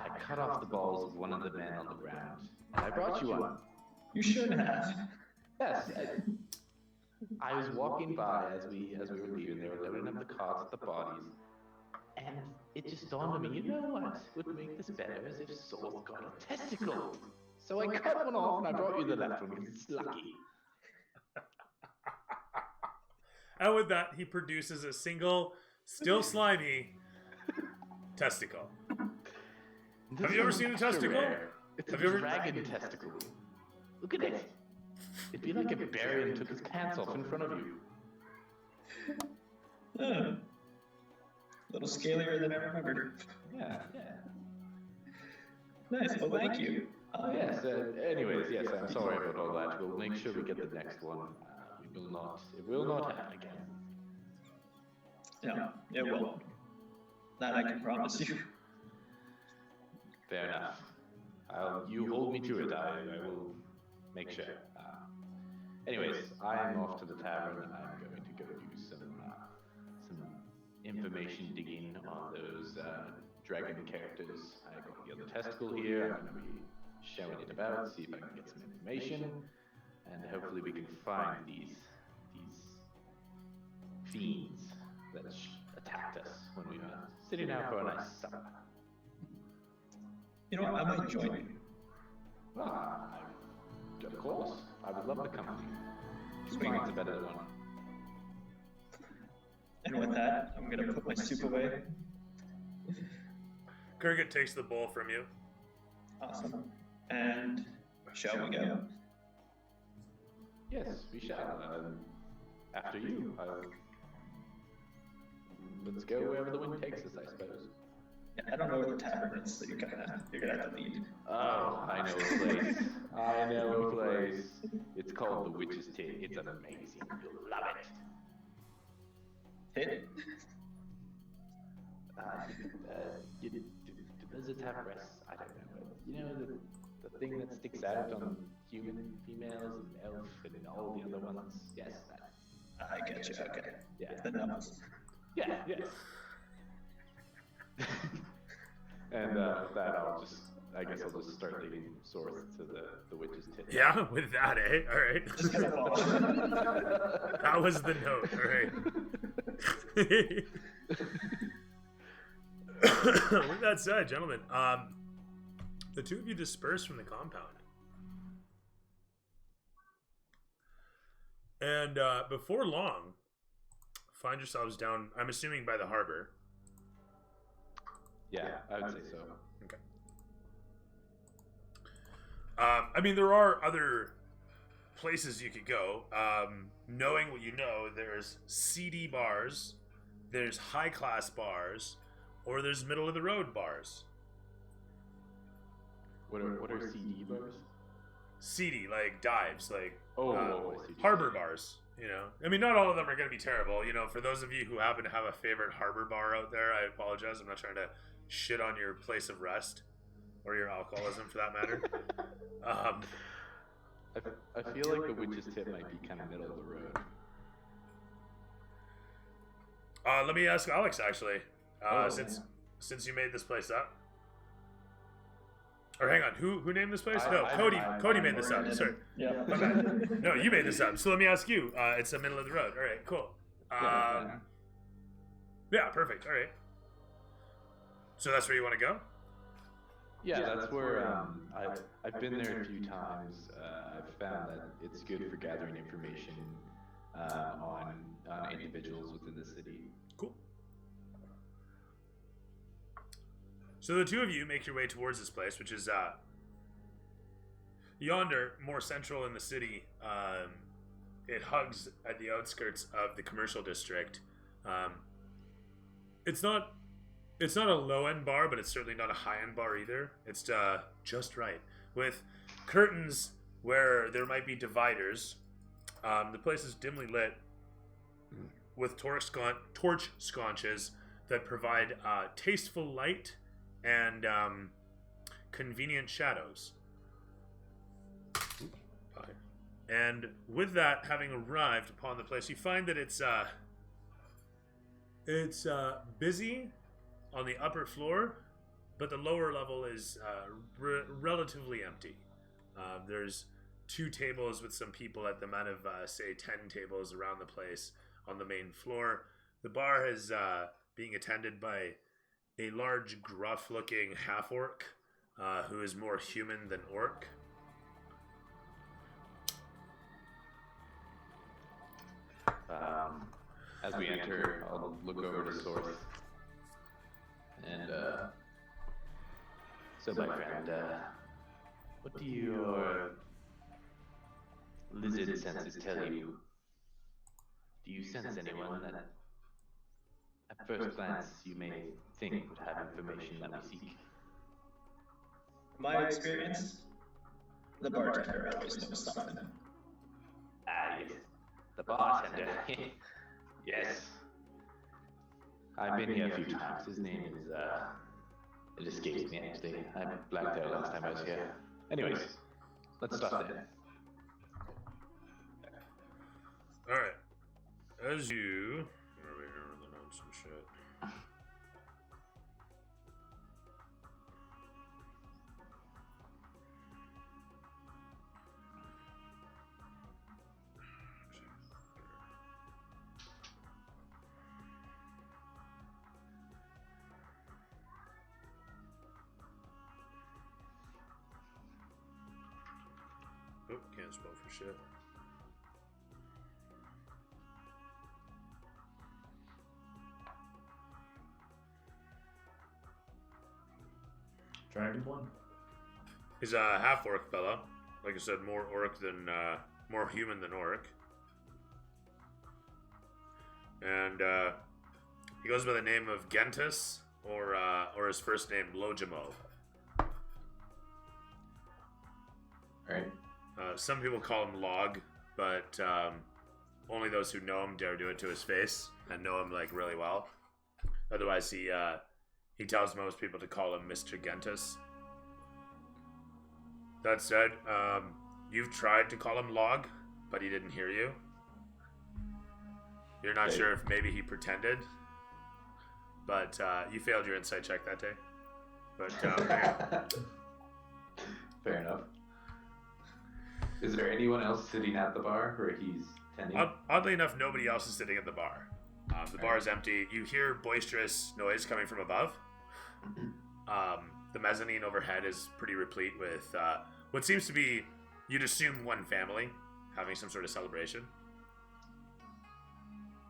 I cut off the balls of one of the men on the ground. And I brought you one. You should have. Yes. I was walking by as we were leaving. They were loading up the carts with the bodies. And it just dawned on me, you know what would make this better is if Source got a testicle. So I cut one off and I brought you the left one because it's lucky. And with that, he produces a single, still slimy, testicle. Have you ever seen a testicle? It's Have a you ever- dragon testicle. Look at it. It'd be like if Barian took his pants off in front of you. A little scalier than I remembered. Yeah. Nice. Well, thank you. Yes. Anyways, yes. I'm sorry about all that. We'll make sure we get the next one. It will not happen again. No, it won't. That I can promise you. Fair enough. You hold me to it. I will make sure. Anyways, I am off to the tavern. I'm going to go do some information digging on those dragon characters. I got the other testicle here. I'm going to be showing it about, see if I can get some information, and hopefully we can find these fiends that attacked us when we were sitting out for a nice supper. You know what? I might join you. Well, of course, I would love the company. Two minds are better than one. And with that, I'm gonna put my soup away. Kurgan takes the bowl from you. Awesome. And shall we go? Yes, we shall. After you. Let's go wherever the wind takes us, I suppose. Yeah, I don't know where the tavern is, so you're gonna have to lead. Oh, I know a place. I know a place. It's called the Witch's Tit. It's amazing. You'll love it. Hit? Does it have breasts? I don't know. You know, the thing that sticks out on human females and elf and all the other ones? Yes, that. I get you, okay. Yeah. The numbers. Yeah, yes. And with that, I guess I'll just start leading Source to the Witch's Tit. Yeah, with that, eh? All right. Just gonna follow. That was the note. All right. With that said, gentlemen, the two of you disperse from the compound. And before long, find yourselves down, I'm assuming by the harbor. Yeah, I would say so. Okay. I mean, there are other places you could go. Knowing what you know, there's seedy bars, there's high-class bars, or there's middle-of-the-road bars. What are CD bars? Seedy, like dives, like I see. harbor bars. You know, I mean, not all of them are going to be terrible. You know, for those of you who happen to have a favorite harbor bar out there, I apologize. I'm not trying to shit on your place of rest or your alcoholism, for that matter. I feel like the Witch's Tit might be kind of middle of the road. Let me ask Alex, actually, Oh, since you made this place up. Or hang on, who named this place? No, I- Cody. I- Cody I- made this up. Sorry. Yeah. My bad. No, you made this up. So let me ask you. It's the middle of the road. All right, cool. Yeah, perfect. All right. So that's where you want to go? Yeah, that's where I've been there a few times. I've found that it's good for gathering information on individuals within the city. Cool. So the two of you make your way towards this place, which is yonder, more central in the city. It hugs at the outskirts of the commercial district. It's not a low-end bar, but it's certainly not a high-end bar either. It's just right, with curtains where there might be dividers. The place is dimly lit with torch sconces that provide tasteful light and convenient shadows. And with that having arrived upon the place, you find that it's busy on the upper floor, but the lower level is relatively empty. There's 2 tables with some people at them out of, say, 10 tables around the place on the main floor. The bar is being attended by a large, gruff-looking half-orc who is more human than orc. As we enter, I'll look over to Sorth. And, so my friend, what do your lizard senses tell you? Do you sense anyone that, at first glance, you may think would have information that we seek? From my experience, the bartender always knows something. Ah, yes. The bartender. Yes. I've been here a few times. His name is, it escapes me actually. I blacked out last time I was here. Anyways, let's stop there. Alright. As you... Where are we here with the notes and shit? Oh, can't spell for shit. Dragonborn? He's a half-orc fella. Like I said, more orc than, more human than orc. And, he goes by the name of Gentis, or his first name, Lojimo. Alright. Some people call him Log, but only those who know him dare do it to his face and know him like really well. Otherwise, he tells most people to call him Mr. Gentis. That said, you've tried to call him Log, but he didn't hear you. You're not sure if maybe he pretended, but you failed your insight check that day. But fair enough. Is there anyone else sitting at the bar where he's tending? Oddly enough, nobody else is sitting at the bar. The bar is empty. You hear boisterous noise coming from above. The mezzanine overhead is pretty replete with what seems to be, you'd assume, one family having some sort of celebration.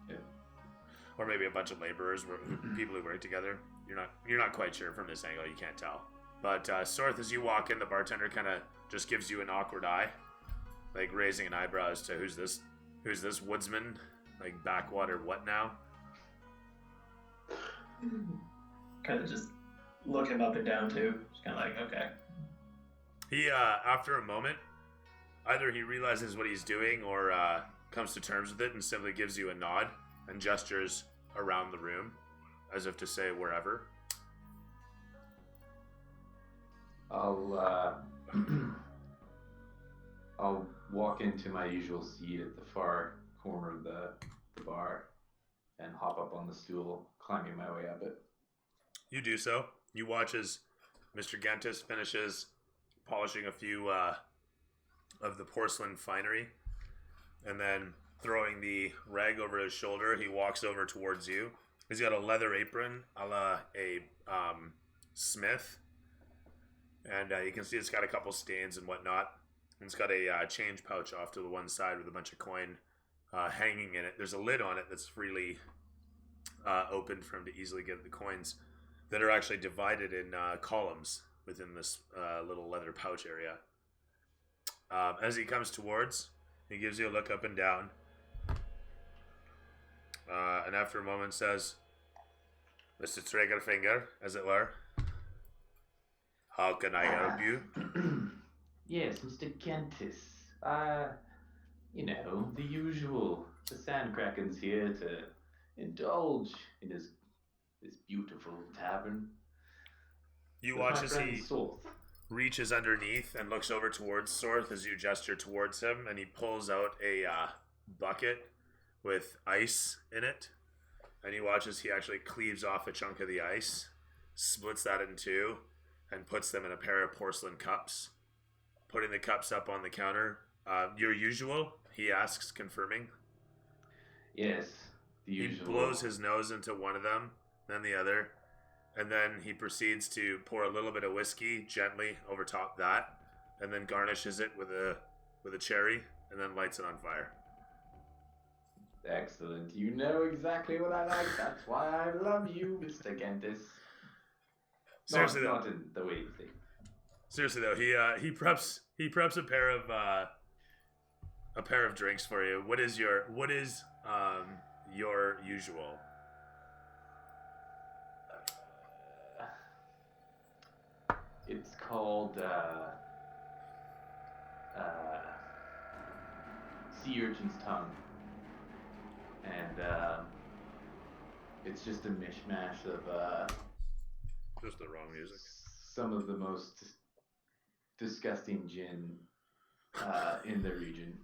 Yeah. Or maybe a bunch of laborers, people who work together. You're not quite sure from this angle. You can't tell. But Sorth, as you walk in, the bartender kind of just gives you an awkward eye, like raising an eyebrow as to who's this woodsman, like backwater what now? Kind of just look him up and down too. Just kind of like, okay. He after a moment, either he realizes what he's doing or comes to terms with it and simply gives you a nod and gestures around the room as if to say wherever. I'll walk into my usual seat at the far corner of the bar and hop up on the stool, climbing my way up it. You do so. You watch as Mr. Gentis finishes polishing a few of the porcelain finery, and then throwing the rag over his shoulder, he walks over towards you He's got a leather apron, a la a smith, and you can see it's got a couple stains and whatnot. And it's got a change pouch off to the one side with a bunch of coin hanging in it. There's a lid on it that's freely opened for him to easily get the coins that are actually divided in columns within this little leather pouch area. As he comes towards, he gives you a look up and down. And after a moment says, Mr. Triggerfinger, as it were, how can I help you? Yes, Mr. Kentis. You know, the usual. The Sandkraken's here to indulge in this beautiful tavern. You With watch my as friend he Sorth. reaches underneath and looks over towards Sorth as you gesture towards him, and he pulls out a bucket with ice in it. And you watch as he actually cleaves off a chunk of the ice, splits that in two, and puts them in a pair of porcelain cups. Putting the cups up on the counter. Your usual? He asks, confirming. Yes, the usual. He blows his nose into one of them, then the other, and then he proceeds to pour a little bit of whiskey gently over top that, and then garnishes it with a cherry, and then lights it on fire. Excellent. You know exactly what I like. That's why I love you, Mr. Kentis. Seriously, not in the way you think. Seriously though, he preps a pair of drinks for you. What is your usual? It's called sea urchin's tongue, and it's just a mishmash of Just the wrong music. some of the most disgusting gin in the region,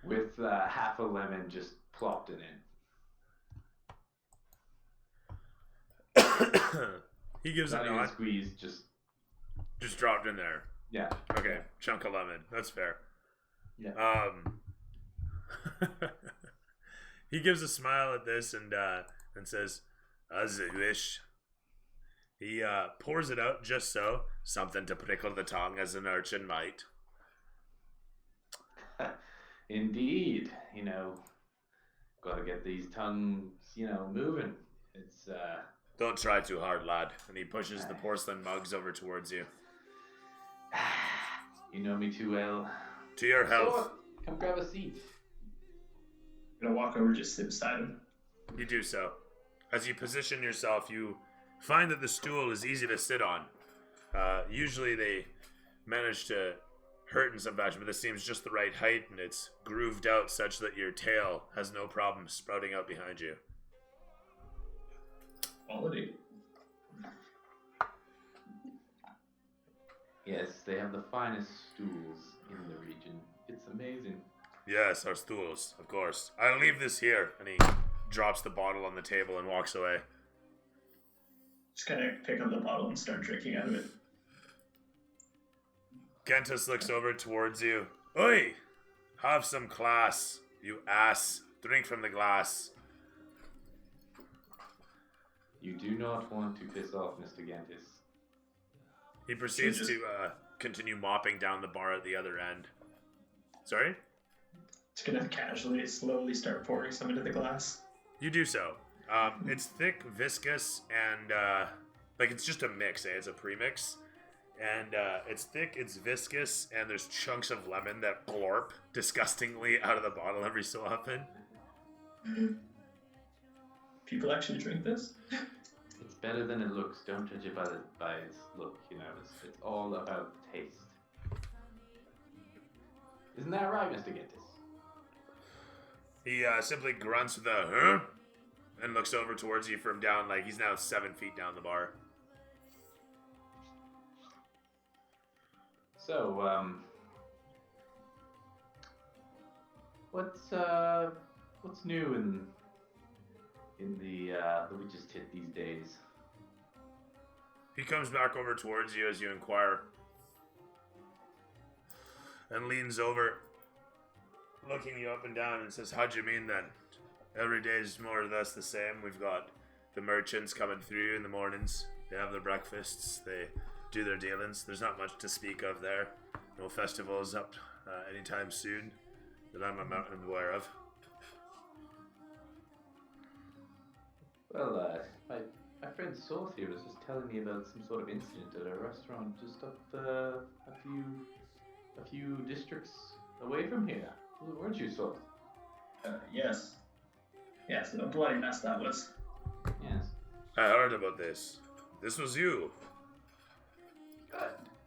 with half a lemon just plopped in it. He gives a Not even nod. squeezed, Just dropped in there. yeah. Okay, chunk of lemon. That's fair. Yeah. He gives a smile at this and says, "As you wish." He pours it out just so, something to prickle the tongue as an urchin might. Indeed, you know, gotta get these tongues, moving. It's Don't try too hard, lad. And he pushes the porcelain mugs over towards you. you know me too well. To your health. So, come grab a seat. I'm gonna walk over, just sit beside him. You do so. As you position yourself, you find that the stool is easy to sit on. Usually they manage to hurt in some fashion, but this seems just the right height, and it's grooved out such that your tail has no problem sprouting out behind you. Quality. Yes, they have the finest stools in the region. It's amazing. Yes, our stools, of course. I'll leave this here. And he drops the bottle on the table and walks away. Just kind of pick up the bottle and start drinking out of it. Kentis looks over towards you. Oi! Have some class, you ass. Drink from the glass. You do not want to piss off Mr. Gentis. He proceeds to continue mopping down the bar at the other end. Sorry? Just gonna casually, slowly start pouring some into the glass. You do so. It's thick, viscous, and it's just a mix. It's a premix, and it's thick, it's viscous, and there's chunks of lemon that glorp disgustingly out of the bottle every so often. People actually drink this? It's better than it looks. Don't judge it by its look. It's all about taste. Isn't that right, Mr. Gentis? He simply grunts with a huh? And looks over towards you from down, like he's now 7 feet down the bar. So, what's new in the witch's tit these days? He comes back over towards you as you inquire. And leans over, looking you up and down, and says, "How'd you mean then? Every day is more or less the same. We've got the merchants coming through in the mornings. They have their breakfasts. They do their dealings. There's not much to speak of there. No festivals up anytime soon that I'm aware of. Well, my friend Sorth here was just telling me about some sort of incident at a restaurant just up a few districts away from here. Weren't you, Sorth? Yes. Yes, a bloody mess that was. Yes. I heard about this. This was you.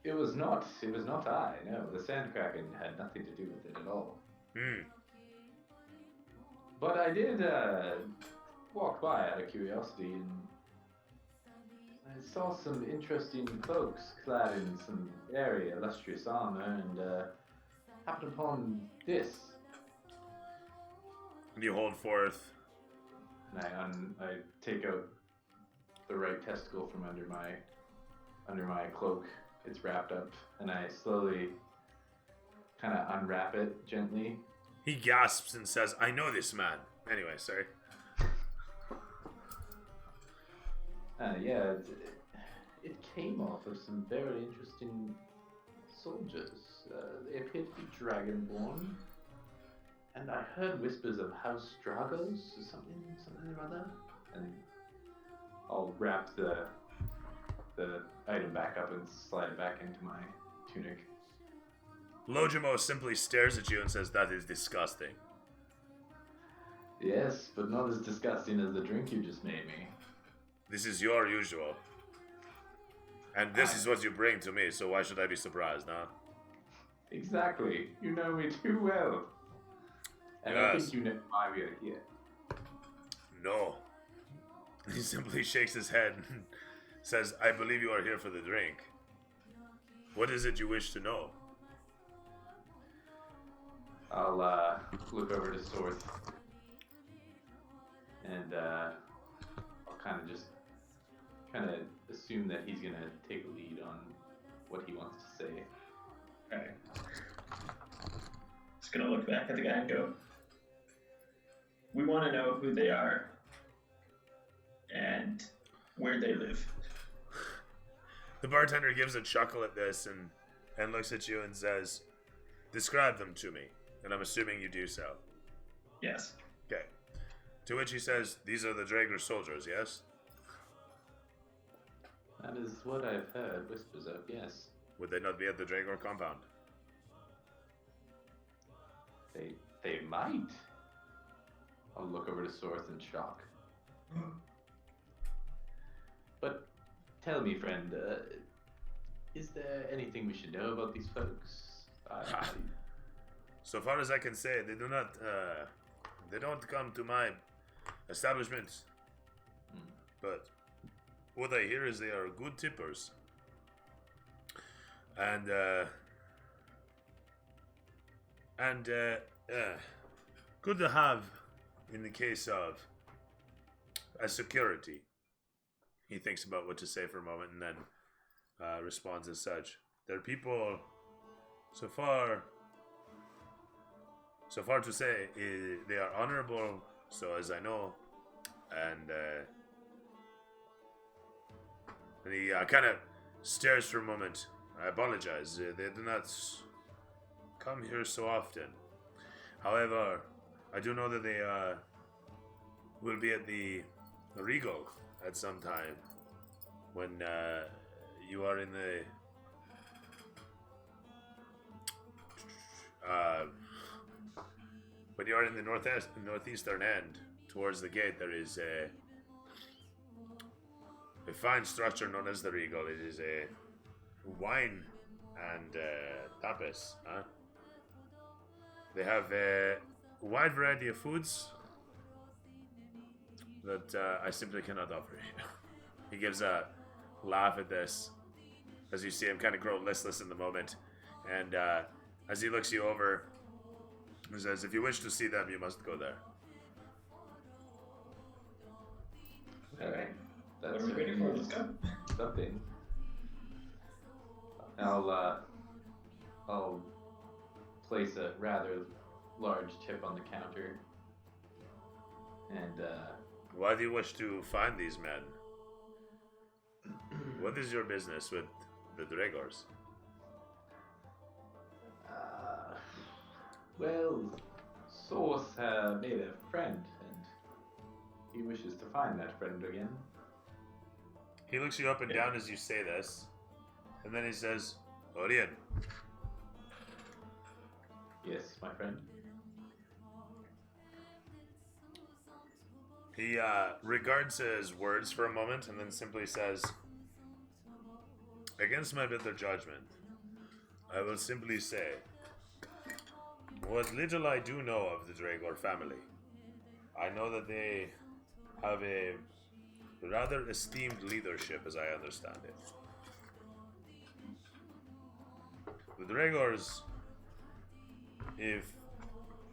It was not I. No, the Sandkraken had nothing to do with it at all. But I did walk by out of curiosity, and I saw some interesting folks clad in some very illustrious armor, and happened upon this. You hold forth. And I take out the right testicle from under my cloak. It's wrapped up, and I slowly kind of unwrap it gently. He gasps and says, I know this man. Anyway, sorry. Yeah, it came off of some very interesting soldiers. They appear to be dragonborn. And I heard whispers of House Dragos or something or other. And I'll wrap the item back up and slide it back into my tunic. Lojimo simply stares at you and says, that is disgusting. Yes, but not as disgusting as the drink you just made me. This is your usual. And this is what you bring to me, so why should I be surprised, huh? Exactly. You know me too well. And I Yes. think you know why we are here. No. He simply shakes his head and says, I believe you are here for the drink. What is it you wish to know? I'll look over to Sorth. And I'll kind of assume that he's gonna take a lead on what he wants to say. Okay. Just gonna look back at the guy and go, we want to know who they are and where they live. The bartender gives a chuckle at this and looks at you and says, describe them to me. And I'm assuming you do so. Yes. Okay. To which he says, these are the Draegr soldiers, yes? That is what I've heard whispers of, yes. Would they not be at the Draegr compound? They might. I'll look over to Sorth in shock. But tell me, friend, is there anything we should know about these folks? So far as I can say, they don't come to my establishment. But what I hear is they are good tippers. And good to have in the case of as security. He thinks about what to say for a moment and then responds as such. They're people, so far to say, they are honorable, so as I know, and he kind of stares for a moment. I apologize, they do not come here so often. However, I do know that they will be at the Regal at some time when you are in the when you are in the northeastern end towards the gate. There is a fine structure known as the Regal. It is a wine and tapas. They have a wide variety of foods that I simply cannot offer you. He gives a laugh at this as you see him kind of grow listless in the moment, and as he looks you over, he says, if you wish to see them, you must go there. Alright. That's What are we waiting for? Let's go. something. I'll place a rather large tip on the counter. And Why do you wish to find these men? What is your business with the Dregors? well, Source made a friend, and he wishes to find that friend again. He looks you up and down as you say this, and then he says, Orion. Yes, my friend. He regards his words for a moment and then simply says, against my better judgment, I will simply say, what little I do know of the Dragor family, I know that they have a rather esteemed leadership as I understand it. The Dragors, if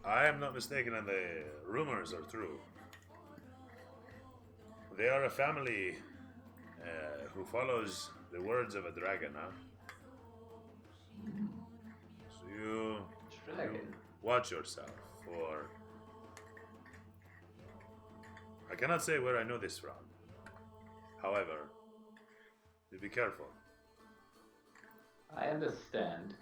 I am not mistaken and the rumors are true, they are a family who follows the words of a dragon, huh? So you watch yourself, for I cannot say where I know this from. However, you be careful. I understand.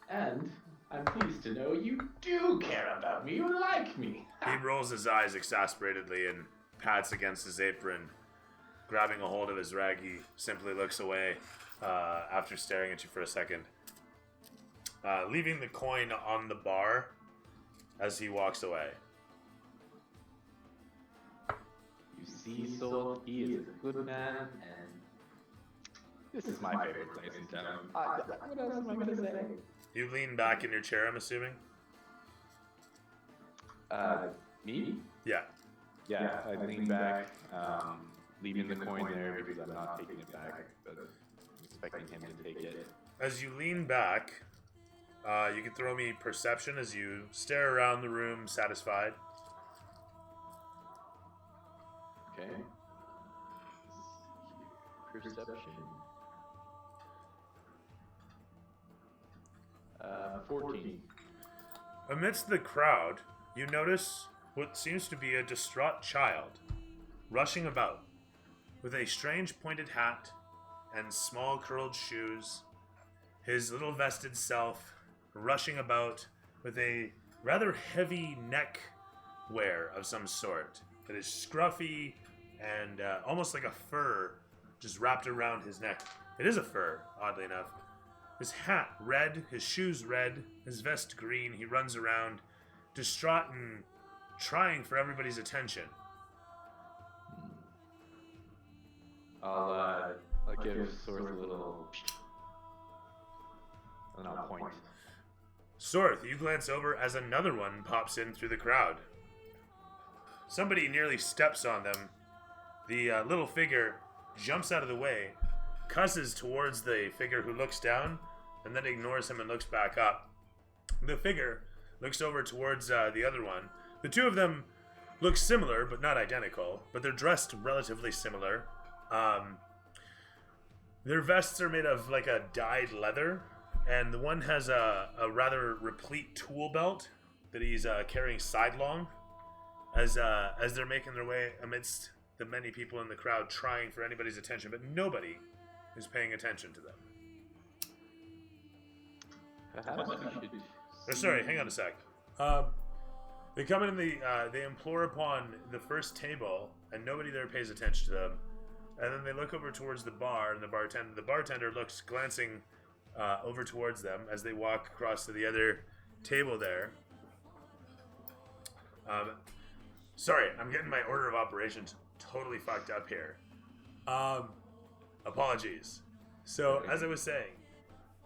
And I'm pleased to know you do care about me. You like me. He rolls his eyes exasperatedly and pats against his apron, grabbing a hold of his rag. He simply looks away after staring at you for a second, leaving the coin on the bar as he walks away. You see, Soul, he is a good man, and this is my favorite place in town. What else am I going to say? You lean back in your chair, I'm assuming? Me? Yeah. Yeah, I lean back, leaving the coin there because I'm not taking it back, but I'm expecting him to take it. As you lean back, you can throw me perception as you stare around the room, satisfied. Okay. Perception. 14. Amidst the crowd, you notice what seems to be a distraught child rushing about with a strange pointed hat and small curled shoes, his little vested self rushing about with a rather heavy neck wear of some sort that is scruffy and almost like a fur just wrapped around his neck. It is a fur, oddly enough. His hat red, his shoes red, his vest green. He runs around distraught and trying for everybody's attention. I'll give Sorth a little, and I'll point. Sorth, you glance over as another one pops in through the crowd. Somebody nearly steps on them. The little figure jumps out of the way, cusses towards the figure who looks down, and then ignores him and looks back up. The figure looks over towards the other one. The two of them look similar, but not identical, but they're dressed relatively similar. Their vests are made of like a dyed leather, and the one has a rather replete tool belt that he's carrying sidelong as they're making their way amidst the many people in the crowd trying for anybody's attention, but nobody is paying attention to them. Sorry, hang on a sec. They come in and they implore upon the first table, and nobody there pays attention to them. And then they look over towards the bar, and the bartender looks glancing over towards them as they walk across to the other table there. Sorry, I'm getting my order of operations totally fucked up here. Apologies. So, as I was saying,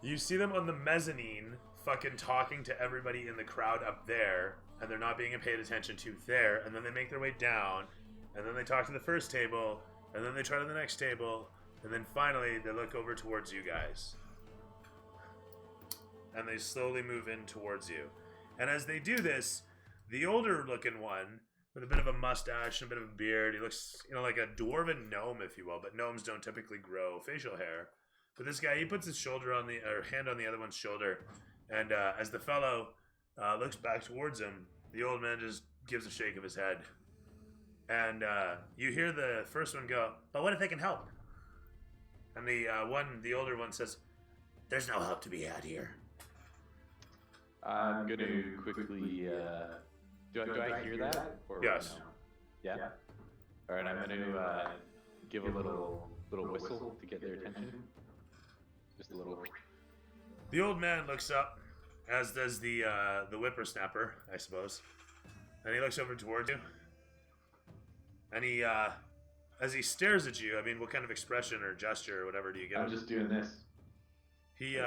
you see them on the mezzanine fucking talking to everybody in the crowd up there, and they're not being paid attention to there, and then they make their way down, and then they talk to the first table, and then they try to the next table, and then finally they look over towards you guys. And they slowly move in towards you. And as they do this, the older looking one, with a bit of a mustache and a bit of a beard, he looks, like a dwarven gnome, if you will, but gnomes don't typically grow facial hair. But this guy, he puts his hand on the other one's shoulder, and as the fellow looks back towards him, the old man just gives a shake of his head. And you hear the first one go, "But what if they can help?" And the older one says, "There's no help to be had here." I'm going to quickly. Do I hear that? Or Yes. No? Yeah. All right. I'm going to give a little whistle to get their attention. Just a little. The old man looks up, as does the whippersnapper, I suppose. And he looks over towards you. And he, as he stares at you, I mean, what kind of expression or gesture or whatever do you give I'm him? just doing this. He, Come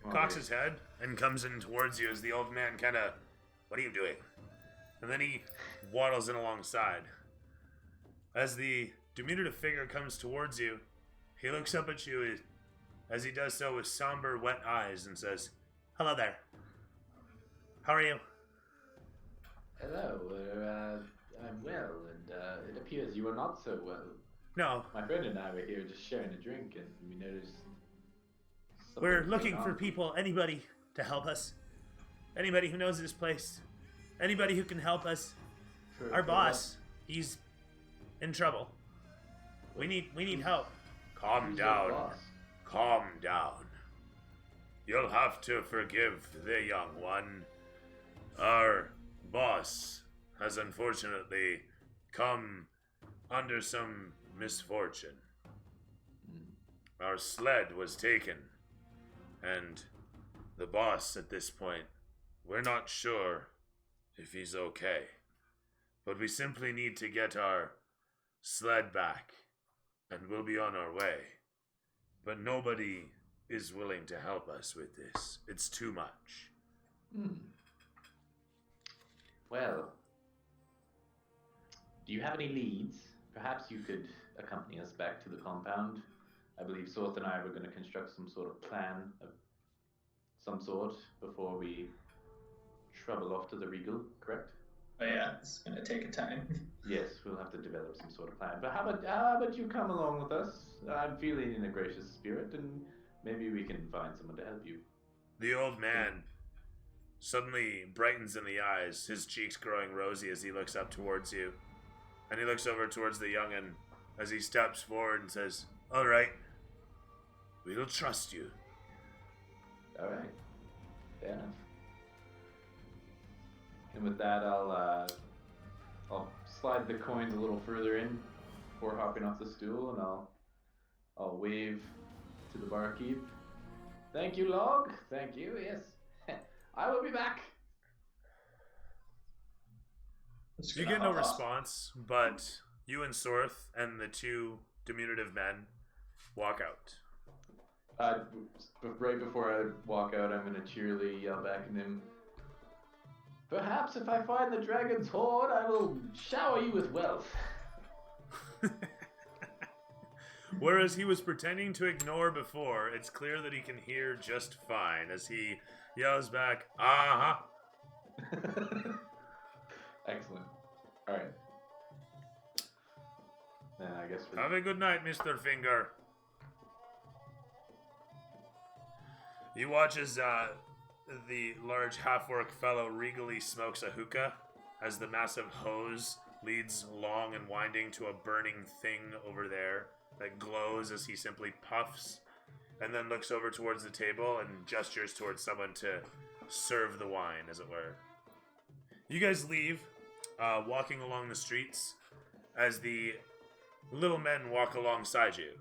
on, cocks Dave. his head and comes in towards you as the old man kind of, "What are you doing?" And then he waddles in alongside. As the diminutive figure comes towards you, he looks up at you as he does so with somber, wet eyes and says, "Hello there. How are you?" Hello. I'm well, and it appears you are not so well. "No, My friend and I were here just sharing a drink, and we noticed. we're something's looking going for on. people, anybody to help us. Anybody who knows this place. Anybody who can help us. Our boss, he's in trouble. We need help." "Calm Who's your down. boss? Calm down. You'll have to forgive the young one. Our boss has unfortunately come under some misfortune. Our sled was taken, and the boss at this point, we're not sure if he's okay. But we simply need to get our sled back, and we'll be on our way. But nobody is willing to help us with this. It's too much." Well, do you have any leads? Perhaps you could accompany us back to the compound. I believe Sorth and I were going to construct some sort of plan of some sort before we trouble off to the Regal, correct? Oh yeah, it's gonna take a time. Yes, we'll have to develop some sort of plan. But how about you come along with us? I'm feeling in a gracious spirit, and maybe we can find someone to help you. The old man suddenly brightens in the eyes, his cheeks growing rosy as he looks up towards you. And he looks over towards the young'un as he steps forward and says, "All right, we'll trust you." All right, fair enough. And with that, I'll slide the coins a little further in before hopping off the stool, and I'll wave to the barkeep. "Thank you, Log. Thank you. Yes, I will be back." Just You gonna get no hop off. response, but you and Sorth and the two diminutive men walk out. Right before I walk out, I'm gonna cheerily yell back at him. "Perhaps if I find the dragon's hoard, I will shower you with wealth." Whereas he was pretending to ignore before, it's clear that he can hear just fine as he yells back, "Uh-huh." Excellent. All right. Then I guess Have a good night, Mr. Finger. You watch as the large half-orc fellow regally smokes a hookah as the massive hose leads long and winding to a burning thing over there that glows as he simply puffs and then looks over towards the table and gestures towards someone to serve the wine, as it were. You guys leave, walking along the streets as the little men walk alongside you.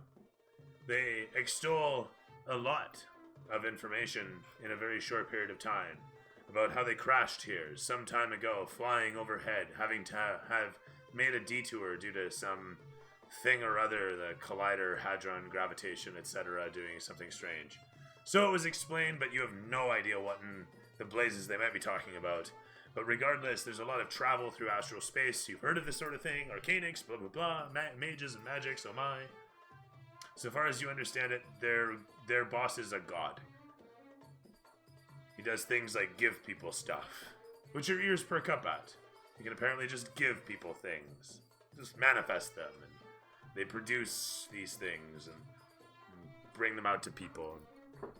They extol a lot of information in a very short period of time about how they crashed here some time ago, flying overhead, having to have made a detour due to some thing or other, the collider, hadron, gravitation, etc., doing something strange. So it was explained, but you have no idea what in the blazes they might be talking about. But regardless, there's a lot of travel through astral space. You've heard of this sort of thing. Arcanics, blah, blah, blah. Mages and magics, oh my. So far as you understand it, their boss is a god. He does things like give people stuff, which your ears perk up at. He can apparently just give people things. Just manifest them, and they produce these things and bring them out to people.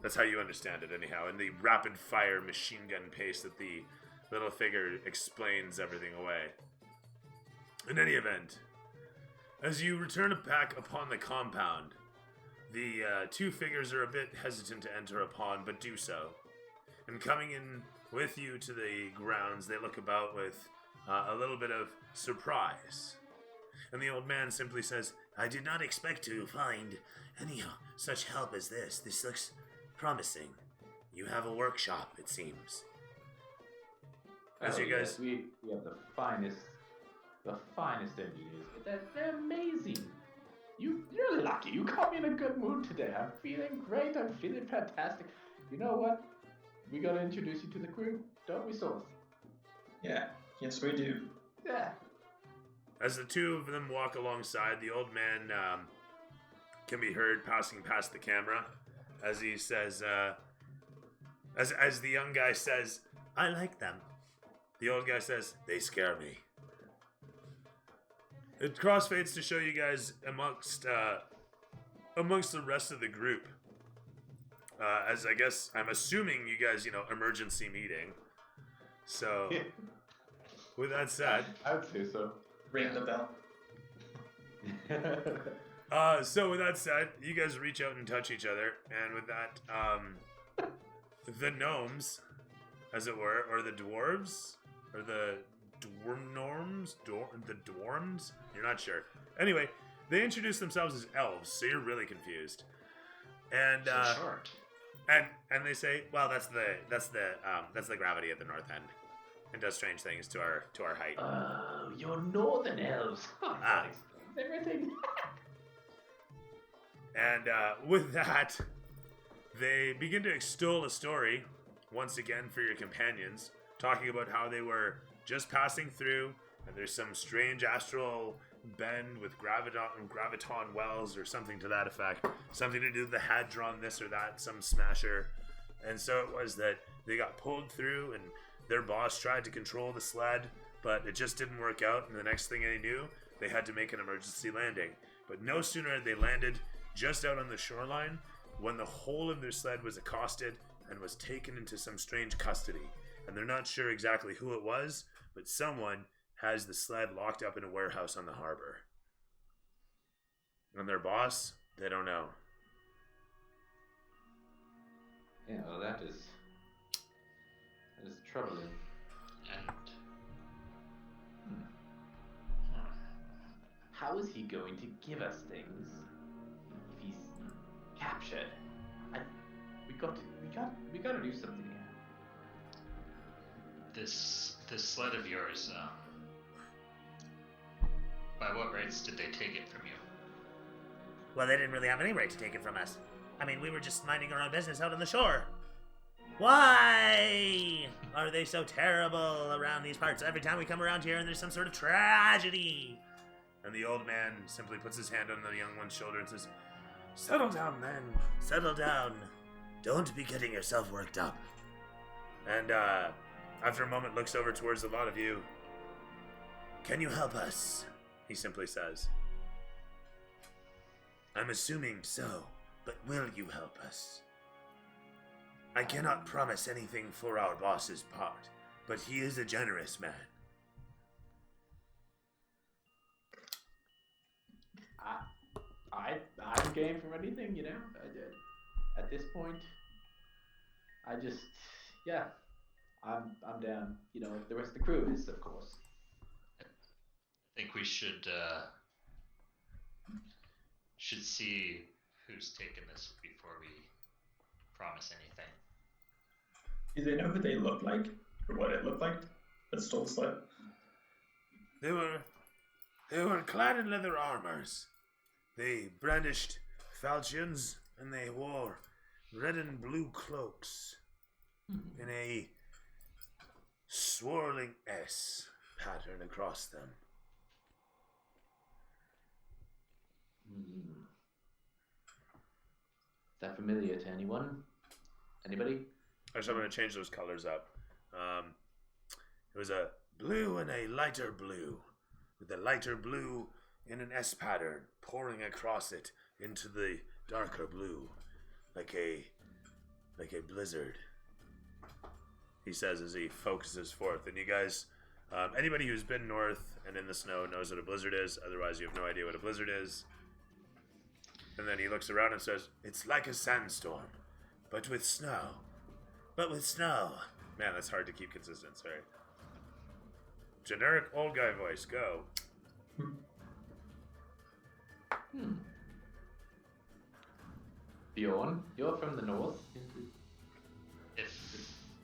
That's how you understand it anyhow. In the rapid fire machine gun pace that the little figure explains everything away. In any event, as you return back upon the compound, the two figures are a bit hesitant to enter upon, but do so. And coming in with you to the grounds, they look about with a little bit of surprise. And the old man simply says, I did not expect to find any such help as this. This looks promising. You have a workshop, it seems. As you guys... Yes, we have the finest engineers. They're amazing. You're lucky. You caught me in a good mood today. I'm feeling great. I'm feeling fantastic. You know what? We gotta introduce you to the crew, don't we, Source? Yeah, yes we do. Yeah. As the two of them walk alongside, the old man can be heard passing past the camera as he says, as the young guy says, I like them. The old guy says, they scare me. It crossfades to show you guys amongst the rest of the group. As I guess, I'm assuming you guys, emergency meeting. So, with that said... I would say so. Ring the bell. So with that said, you guys reach out and touch each other, and with that, the gnomes, as it were, or the dwarves, or the dwarms, the dwarms? You're not sure. Anyway, they introduce themselves as elves, so you're really confused. And Short. and they say, well, that's the gravity at the north end, and does strange things to our height. Oh, you're northern elves. Ah. Everything. And with that, they begin to extol a story, once again for your companions, talking about how they were just passing through, and there's some strange astral bend with graviton wells or something to that effect. Something to do with the hadron, this or that, some smasher. And so it was that they got pulled through, and their boss tried to control the sled, but it just didn't work out, and the next thing they knew, they had to make an emergency landing. But no sooner had they landed just out on the shoreline when the whole of their sled was accosted and was taken into some strange custody. And they're not sure exactly who it was, but someone has the sled locked up in a warehouse on the harbor. And their boss, they don't know. Yeah, well, that is troubling. And How is he going to give us things if he's captured? We got to do something here. this sled of yours, by what rights did they take it from you? Well, they didn't really have any right to take it from us. I mean, we were just minding our own business out on the shore. Why are they so terrible around these parts? Every time we come around here and there's some sort of tragedy. And the old man simply puts his hand on the young one's shoulder and says, settle down, man. Settle down. Don't be getting yourself worked up. And after a moment looks over towards a lot of you. Can you help us? He simply says, I'm assuming so, but will you help us? I cannot promise anything for our boss's part, but he is a generous man. I'm game for anything, at this point, I'm down. The rest of the crew is, of course. I think we should see who's taken this before we promise anything. Do they know who they look like? Or what it looked like? That stole the sled? They were clad in leather armors. They brandished falchions, and they wore red and blue cloaks in a swirling S pattern across them. Is that familiar to anyone? Anybody? Actually, I'm going to change those colors up. It was a blue and a lighter blue, with the lighter blue in an S pattern pouring across it into the darker blue, like a blizzard. He says as he focuses forth, and you guys Anybody who's been north and in the snow knows what a blizzard is. Otherwise, you have no idea what a blizzard is. And then he looks around and says, "It's like a sandstorm, but with snow. But with snow." Man, that's hard to keep consistent. Sorry. Generic old guy voice. Go. Bjorn, you're from the north.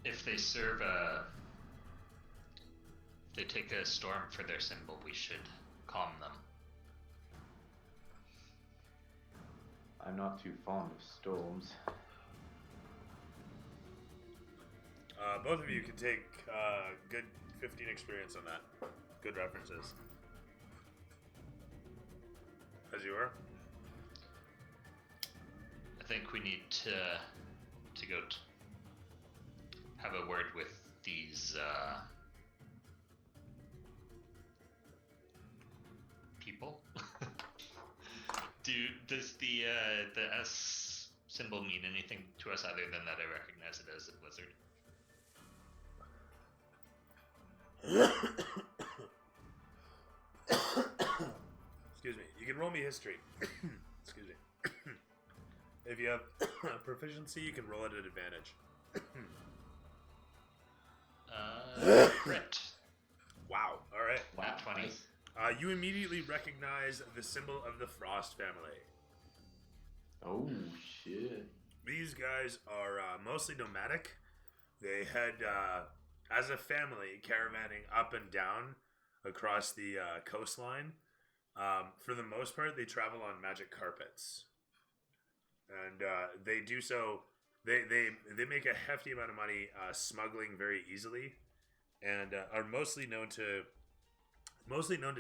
If they serve if they take a storm for their symbol, we should calm them. I'm not too fond of storms. Both of you can take good 15 experience on that. Good references. As you are. I think we need to go have a word with these people. Does the S symbol mean anything to us other than that I recognize it as a blizzard? Excuse me. You can roll me history. Excuse me. If you have proficiency, you can roll it at advantage. Crit. Wow. All right. Nat 20. You immediately recognize the symbol of the Frost family. Oh, shit. These guys are mostly nomadic. They head, as a family, caravanning up and down across the coastline. For the most part, they travel on magic carpets. And they do so... They make a hefty amount of money smuggling very easily, and are mostly known to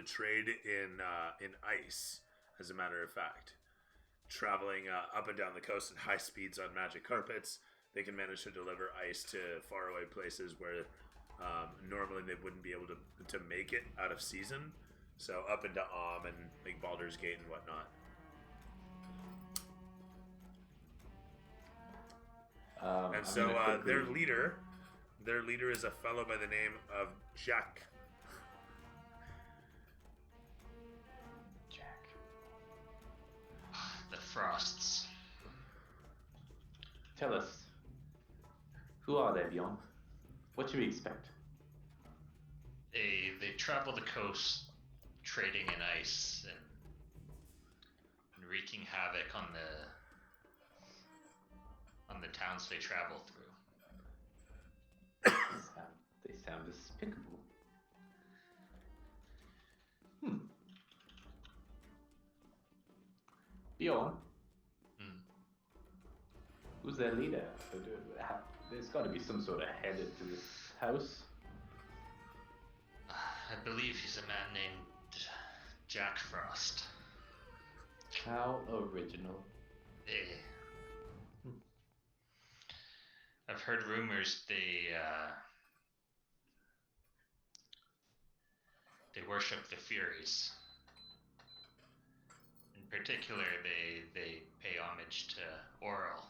trade in ice. As a matter of fact, traveling up and down the coast at high speeds on magic carpets, they can manage to deliver ice to faraway places where normally they wouldn't be able to make it out of season. So up into and like Baldur's Gate and whatnot. And so their leader is a fellow by the name of Jack. The Frosts. Tell us, who are they, Bjorn? What do we expect? They travel the coast, trading in ice and wreaking havoc on the towns they travel through. They sound despicable. Bjorn? Who's their leader? There's got to be some sort of head to this house. I believe he's a man named Jack Frost. How original. I've heard rumors they worship the Furies. In particular, they pay homage to Oral.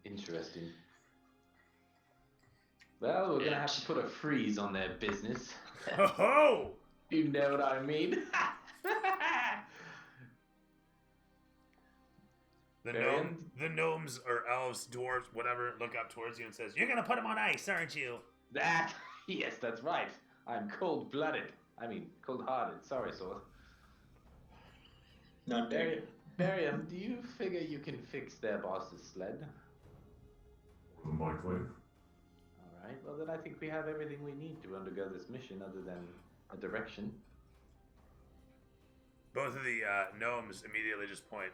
Interesting. Well, we're gonna have to put a freeze on their business. Oh! You know what I mean? The gnomes or elves, dwarves, whatever, look up towards you and says, "You're gonna put them on ice, aren't you?" Yes, that's right. I'm cold-blooded. I mean, cold-hearted. Sorry, Sword. Not there. Barium, do you figure you can fix their boss's sled? Unlikely. Alright, well then I think we have everything we need to undergo this mission other than a direction. Both of the gnomes immediately just point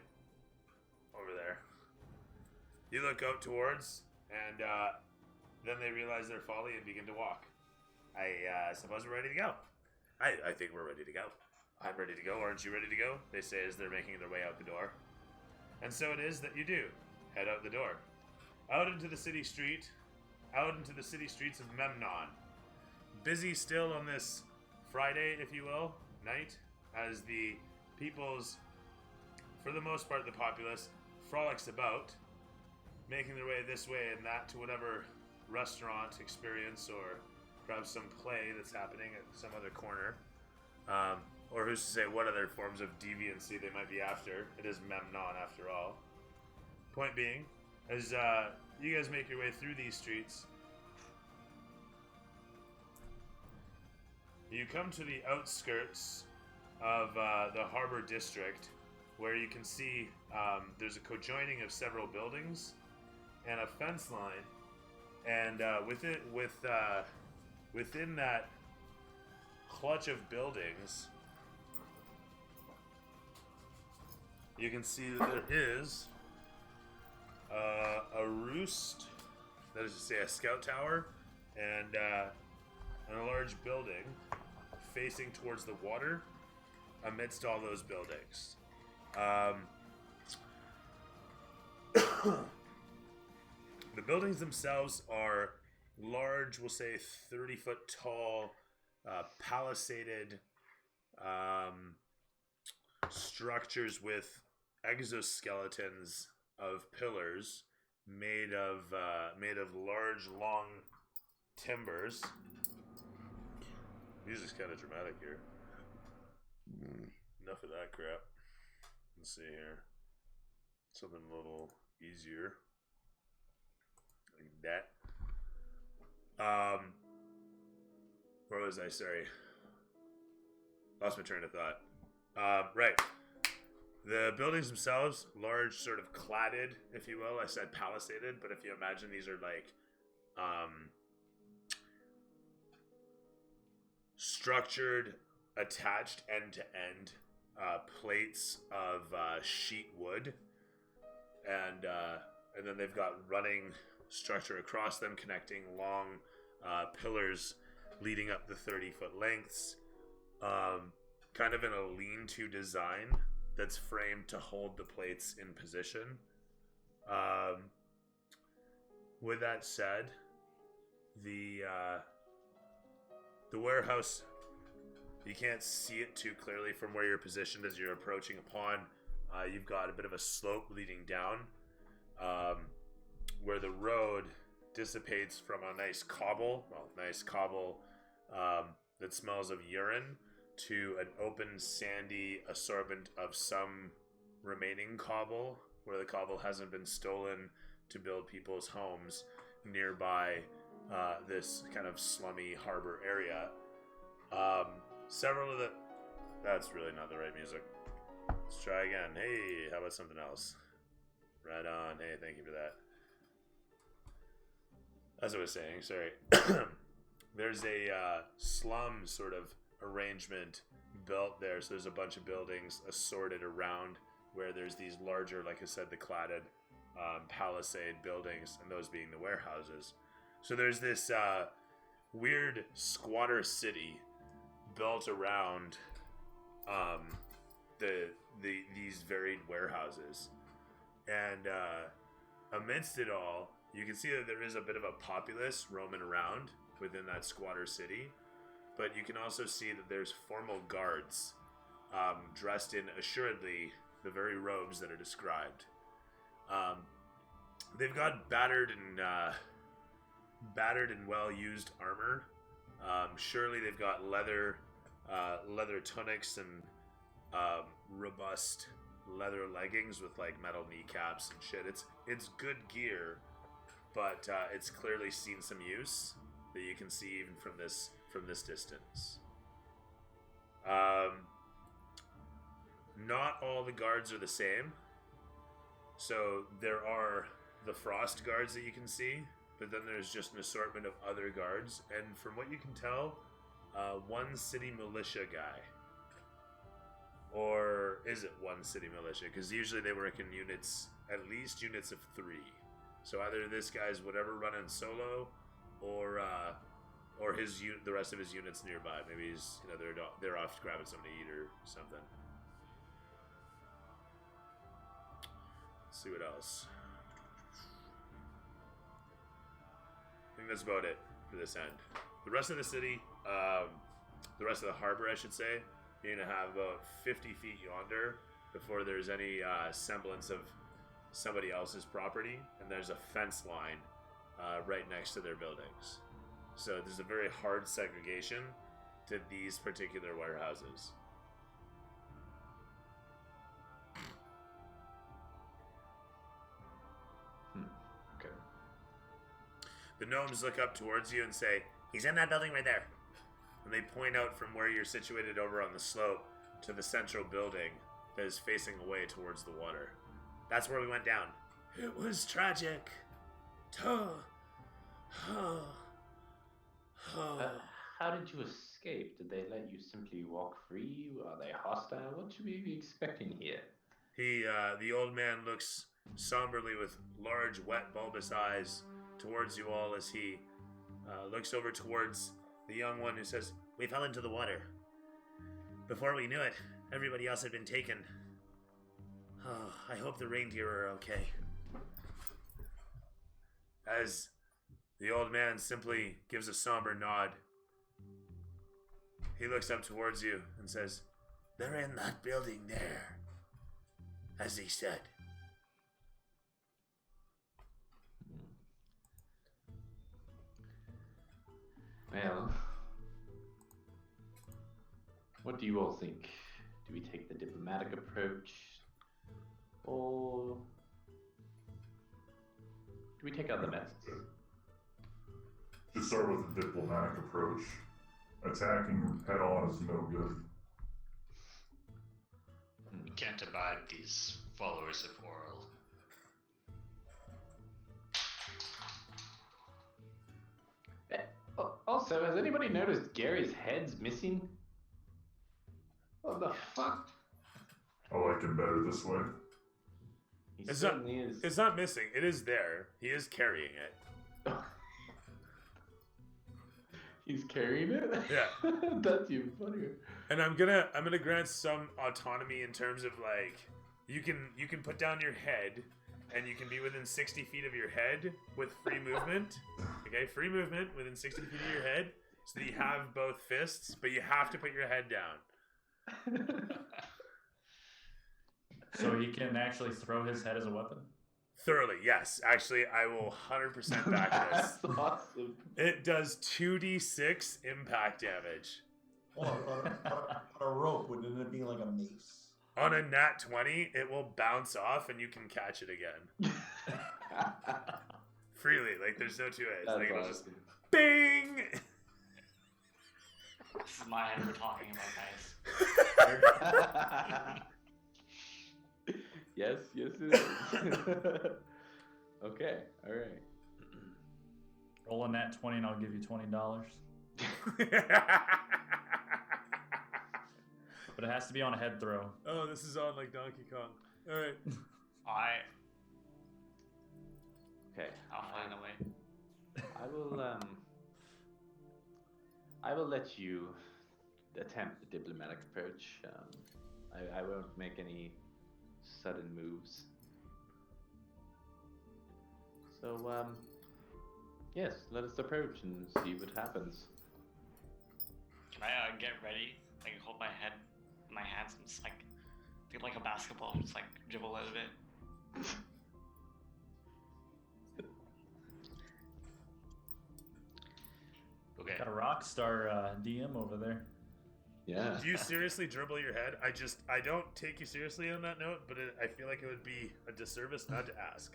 over there. You look out towards, and then they realize their folly and begin to walk. I suppose we're ready to go. I think we're ready to go. I'm ready to go. Aren't you ready to go? They say as they're making their way out the door. And so it is that you do. Head out the door. Out into the city street. Out into the city streets of Memnon. Busy still on this Friday, if you will, night, as the people's, for the most part the populace, frolics about. making their way this way and that to whatever restaurant experience or perhaps some play that's happening at some other corner. Or who's to say what other forms of deviancy they might be after. It is Memnon after all. Point being, as you guys make your way through these streets, you come to the outskirts of the Harbor District, where you can see there's a cojoining of several buildings and a fence line, and within that clutch of buildings, you can see that there is a roost, that is to say a scout tower, and a large building facing towards the water amidst all those buildings. The buildings themselves are large, we'll say 30-foot tall, palisaded structures with exoskeletons of pillars made of large, long timbers. Music's kind of dramatic here. Enough of that crap. Let's see here. Something a little easier. Like that. Where was I? Sorry. Lost my train of thought. Right. The buildings themselves, large, sort of cladded, if you will. I said palisaded, but if you imagine these are like structured, attached end to end plates of sheet wood, and then they've got running structure across them, connecting long pillars leading up the 30-foot lengths, kind of in a lean-to design that's framed to hold the plates in position. With that said, the warehouse, you can't see it too clearly from where you're positioned as you're approaching upon. You've got a bit of a slope leading down, where the road dissipates from a nice cobble that smells of urine, to an open sandy assorbent of some remaining cobble, where the cobble hasn't been stolen to build people's homes nearby this kind of slummy harbor area. Several of the... That's really not the right music. Let's try again. Hey, how about something else? Right on. Hey, thank you for that. As I was saying, sorry. There's a slum sort of arrangement built there, so there's a bunch of buildings assorted around where there's these larger, like I said, the cladded palisade buildings, and those being the warehouses. So there's this weird squatter city built around these varied warehouses, and amidst it all, you can see that there is a bit of a populace roaming around within that squatter city, but you can also see that there's formal guards dressed in, assuredly, the very robes that are described. They've got battered and well-used armor. Surely they've got leather tunics and robust leather leggings with like metal kneecaps and shit. It's good gear, but it's clearly seen some use that you can see even from this distance. Not all the guards are the same. So there are the frost guards that you can see, but then there's just an assortment of other guards, and from what you can tell, one city militia guy. Or is it one city militia? Because usually they work in units, at least units of 3. So either this guy's whatever running solo, or the rest of his units nearby. Maybe he's, they're off grabbing something to eat or something. Let's see what else. I think that's about it for this end. The rest of the city, the rest of the harbor, I should say, you're going to have about 50 feet yonder before there's any semblance of somebody else's property, and there's a fence line right next to their buildings. So there's a very hard segregation to these particular warehouses. Okay. The gnomes look up towards you and say, "He's in that building right there." And they point out from where you're situated over on the slope to the central building that is facing away towards the water. That's where we went down. It was tragic. How did you escape? Did they let you simply walk free? Are they hostile? What should we be expecting here? The old man looks somberly with large, wet, bulbous eyes towards you all as he looks over towards the young one who says, "We fell into the water. Before we knew it, everybody else had been taken. Oh, I hope the reindeer are okay." As the old man simply gives a somber nod, he looks up towards you and says, "They're in that building there, as he said." Well, what do you all think? Do we take the diplomatic approach, or do we take other methods? Should start with the diplomatic approach. Attacking head on is no good. We can't abide these followers of Oral. Also, has anybody noticed Gary's head's missing? What the fuck? I like it better this way. He It's not, certainly is. it's not missing. It is there. He is carrying it. He's carrying it? Yeah. That's even funnier. And I'm gonna grant some autonomy in terms of like you can put down your head and you can be within 60 feet of your head with free movement. Okay, free movement within 60 feet of your head, so that you have both fists, but you have to put your head down. So he can actually throw his head as a weapon? Thoroughly, yes. Actually, I will 100% back this. That's awesome. It does 2d6 impact damage. On a rope, wouldn't it be like a mace? On a nat 20, it will bounce off and you can catch it again. Freely, like there's no two ways. That's Like it'll just awesome. bing! This is my head we're talking about, guys. Yes, it is. Okay, alright. Roll a nat 20 and I'll give you $20. But it has to be on a head throw. Oh, this is on like Donkey Kong. Alright. Okay. I'll find a way. I will let you attempt the diplomatic approach. I won't make any sudden moves. So, yes, let us approach and see what happens. Can I get ready? Like hold my head in my hands and just like do like a basketball, just like dribble a little bit. Okay. Got a rock star DM over there. Yeah. Do you seriously dribble your head? I don't take you seriously on that note, but I feel like it would be a disservice not to ask.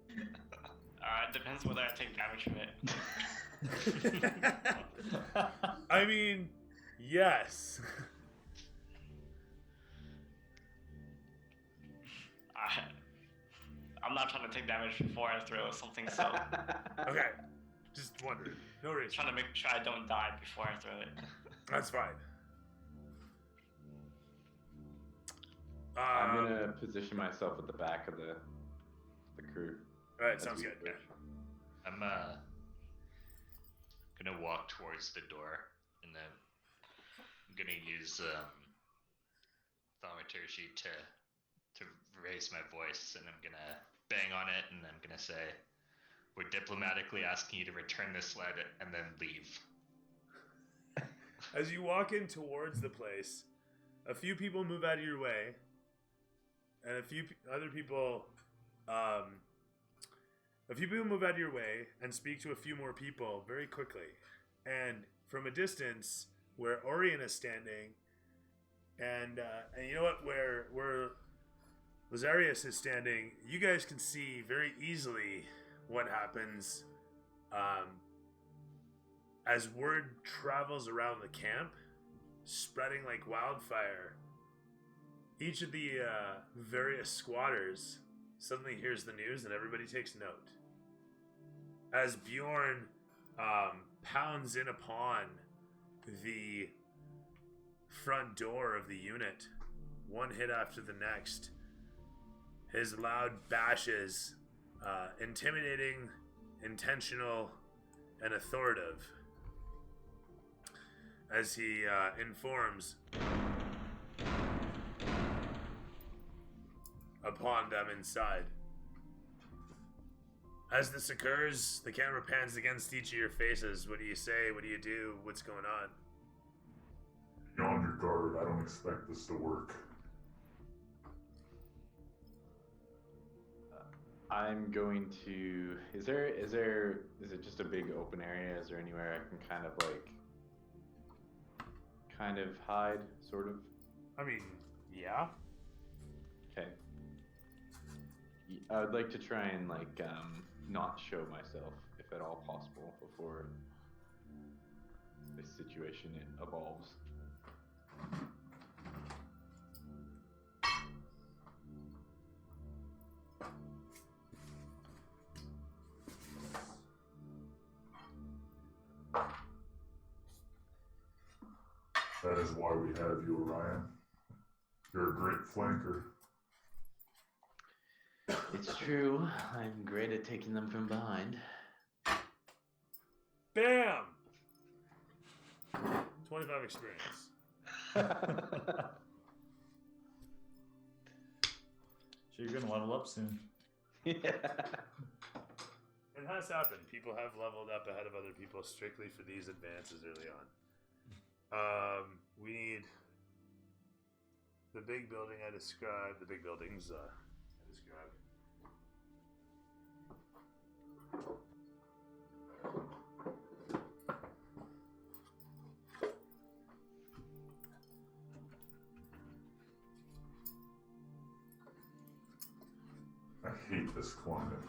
It depends whether I take damage from it. I mean, yes. I'm not trying to take damage before I throw something, so Okay. Just wondering. No reason. trying to make sure I don't die before I throw it. That's fine. I'm gonna position myself at the back of the crew. Alright, as sounds we good. approach. I'm gonna walk towards the door, and then I'm gonna use thaumaturgy to raise my voice, and I'm gonna bang on it, and I'm gonna say, "We're diplomatically asking you to return this sled and then leave." As you walk in towards the place, a few people move out of your way, and a few other people A few people move out of your way and speak to a few more people very quickly. And from a distance, where Orion is standing, and you know what, where Lazarius is standing, you guys can see very easily what happens as word travels around the camp, spreading like wildfire. Each of the various squatters suddenly hears the news and everybody takes note. As Bjorn pounds in upon the front door of the unit, one hit after the next, his loud bashes, intimidating, intentional, and authoritative, as he informs upon them inside. As this occurs, the camera pans against each of your faces. What do you say? What do you do? What's going on? Be on your guard. I don't expect this to work. I'm going to. Is it just a big open area? Is there anywhere I can kind of hide, sort of? I mean, yeah. Okay. I would like to try and not show myself, if at all possible, before this situation evolves. That is why we have you, Orion. You're a great flanker. It's true. I'm great at taking them from behind. Bam! 25 experience. So you're gonna level up soon. Yeah. It has happened. People have leveled up ahead of other people strictly for these advances early on. We need the big building I described. The big buildings I described. I hate this climate.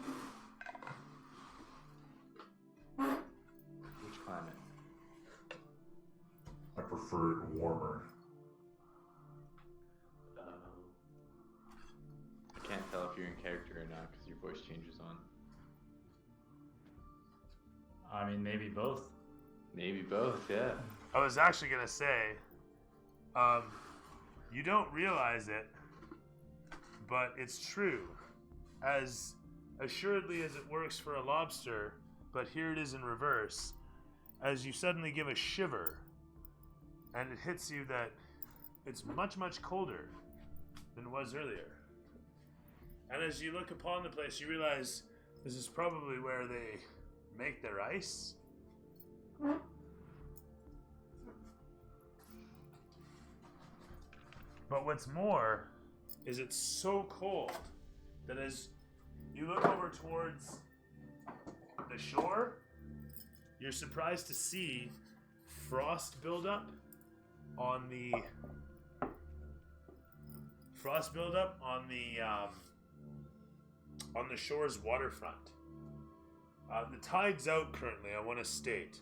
Which climate? I prefer it warmer. I can't tell if you're in character or not because your voice changes on. I mean, maybe both. Maybe both, yeah. I was actually gonna say, you don't realize it, but it's true. As assuredly as it works for a lobster, but here it is in reverse. As you suddenly give a shiver, and it hits you that it's much, much colder than it was earlier. And as you look upon the place, you realize this is probably where they make their ice. But what's more is it's so cold that as you look over towards the shore, you're surprised to see frost buildup on the shore's waterfront. The tide's out currently, I want to state.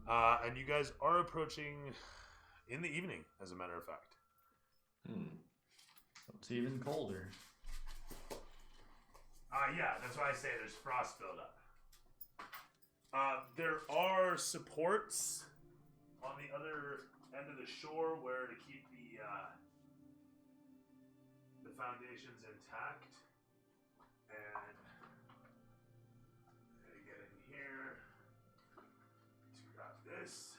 And you guys are approaching in the evening, as a matter of fact. So it's even colder. Yeah, that's why I say there's frost buildup. There are supports on the other end of the shore where to keep the foundations intact. And I'm gonna get in here to grab this.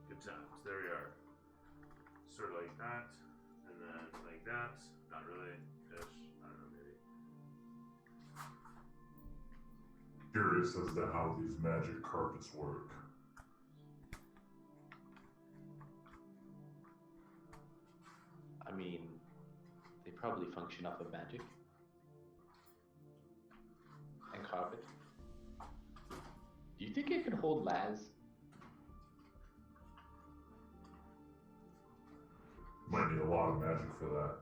Good times. There we are. Sort of like that, and then like that. Not really. Ish. I don't know, maybe. curious as to how these magic carpets work. I mean, they probably function off of magic and carpet. Do you think it could hold Laz? Might need a lot of magic for that.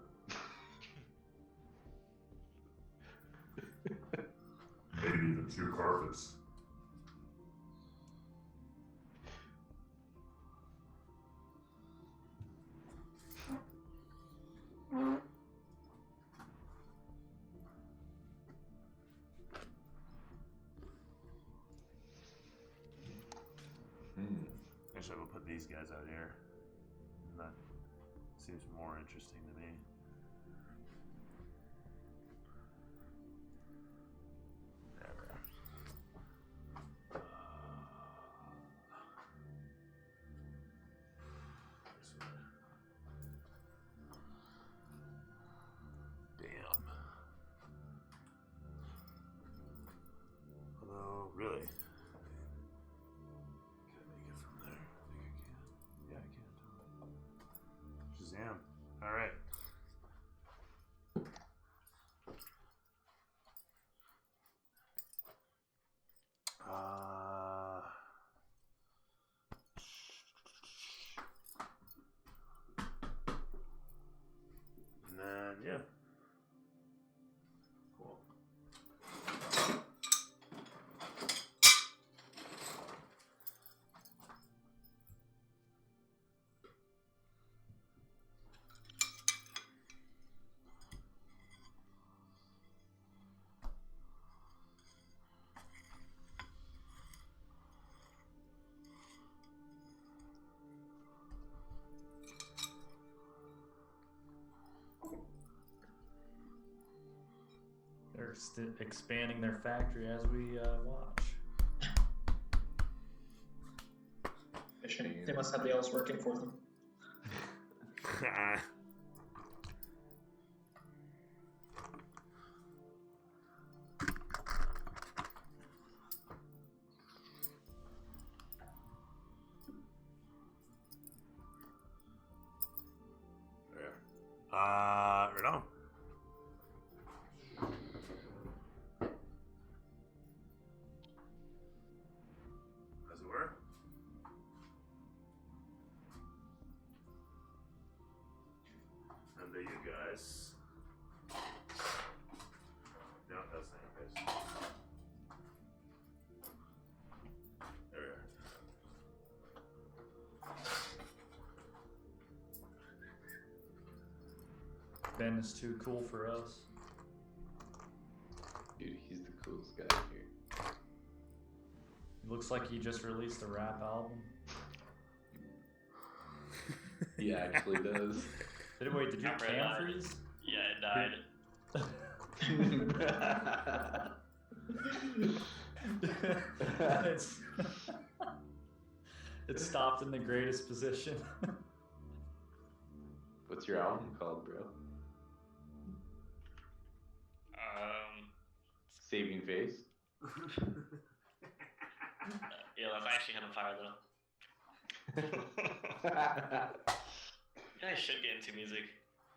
Maybe even 2 carpets. Actually, we'll put these guys out here. That seems more interesting to me. Damn. Although, really? Can I make it from there? I think I can. Yeah, I can. Shazam. Alright. And then, yeah. Cool. They're expanding their factory as we watch. They must have the elves working for them. Right on. As it were. And there you guys. No, that's not you guys. There we are. Ben is too cool for us. Dude, he's the coolest guy here. It looks like he just released a rap album. He actually does. Did your Camera cam died. freeze? Yeah, it died. It stopped in the greatest position. What's your album called, bro? Saving Face? Yeah, that's actually kind of fire though. Yeah, I should get into music.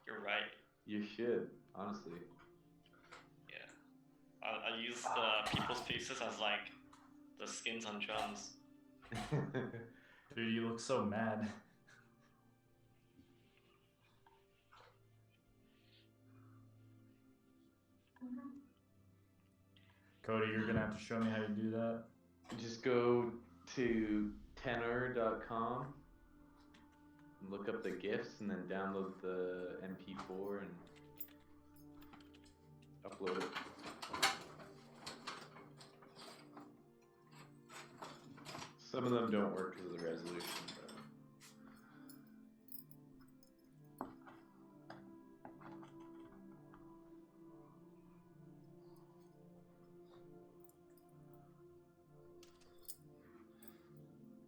You're right. You should, honestly. Yeah. I use people's faces as like the skins on drums. Dude, you look so mad. Cody, you're gonna have to show me how you do that. Just go to tenor.com, look up the GIFs, and then download the MP4 and upload it. Some of them don't work because of the resolution, but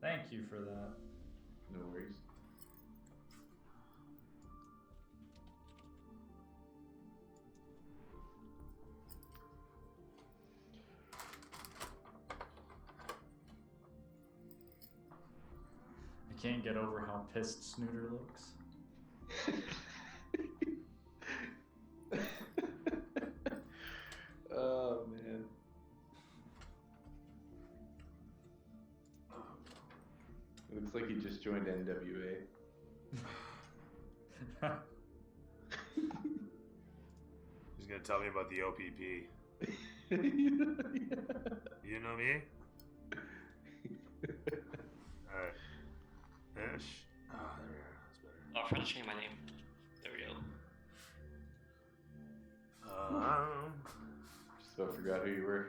Thank you for that. no worries. can't get over how pissed Snooter looks. Oh man. It looks like he just joined NWA. He's gonna tell me about the OPP. You know me? Alright. Ish. Ah, there we are. That's better. Oh, I forgot to change my name. There we go. Just about forgot who you were.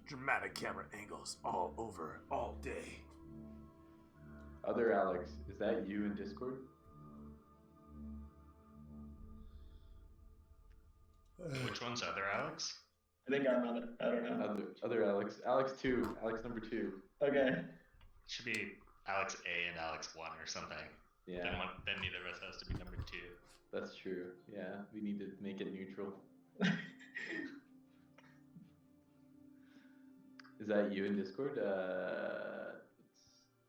Dramatic camera angles all over, all day. Other Alex, is that you in Discord? Which one's other Alex? I think I'm on it. I don't know. Other Alex. Alex 2. Alex number 2. Okay. Should be Alex A and Alex 1 or something. Yeah. Then neither of us has to be number 2. That's true. Yeah, we need to make it neutral. Is that you in Discord? What's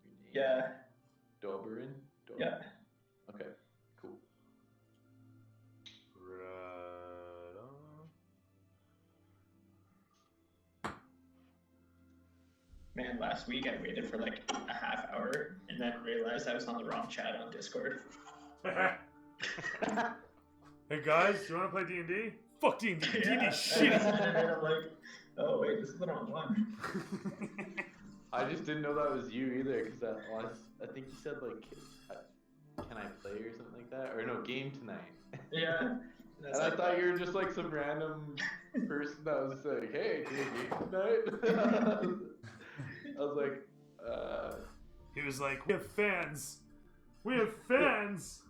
your name? Yeah. Doberin? Yeah. Okay, cool. Right on. Man, last week I waited for like a half hour and then realized I was on the wrong chat on Discord. Hey guys, do you want to play D&D? Fuck D&D. D&D Yeah. shitty. And I'm like, oh wait, this is the wrong one. I just didn't know that was you either, because I think you said like, can I play or something like that? Or no, game tonight. Yeah. And I thought you were just like some random person that was like, hey, can you game tonight? I was like, He was like, we have fans. We have fans.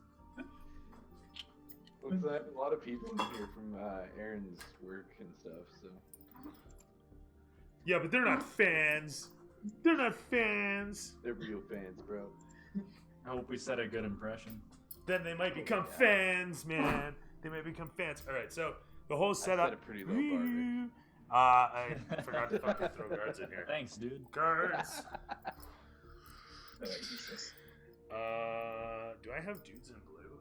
looks like a lot of people in here from Aaron's work and stuff, so. Yeah, but they're not fans. They're not fans. They're real fans, bro. I hope we set a good impression. Then they might become fans, man. They might become fans. All right, so the whole I setup. set a pretty low bar, Rick. I forgot to fucking throw guards in here. Thanks, dude. Guards. Oh, Jesus. Do I have dudes in blue?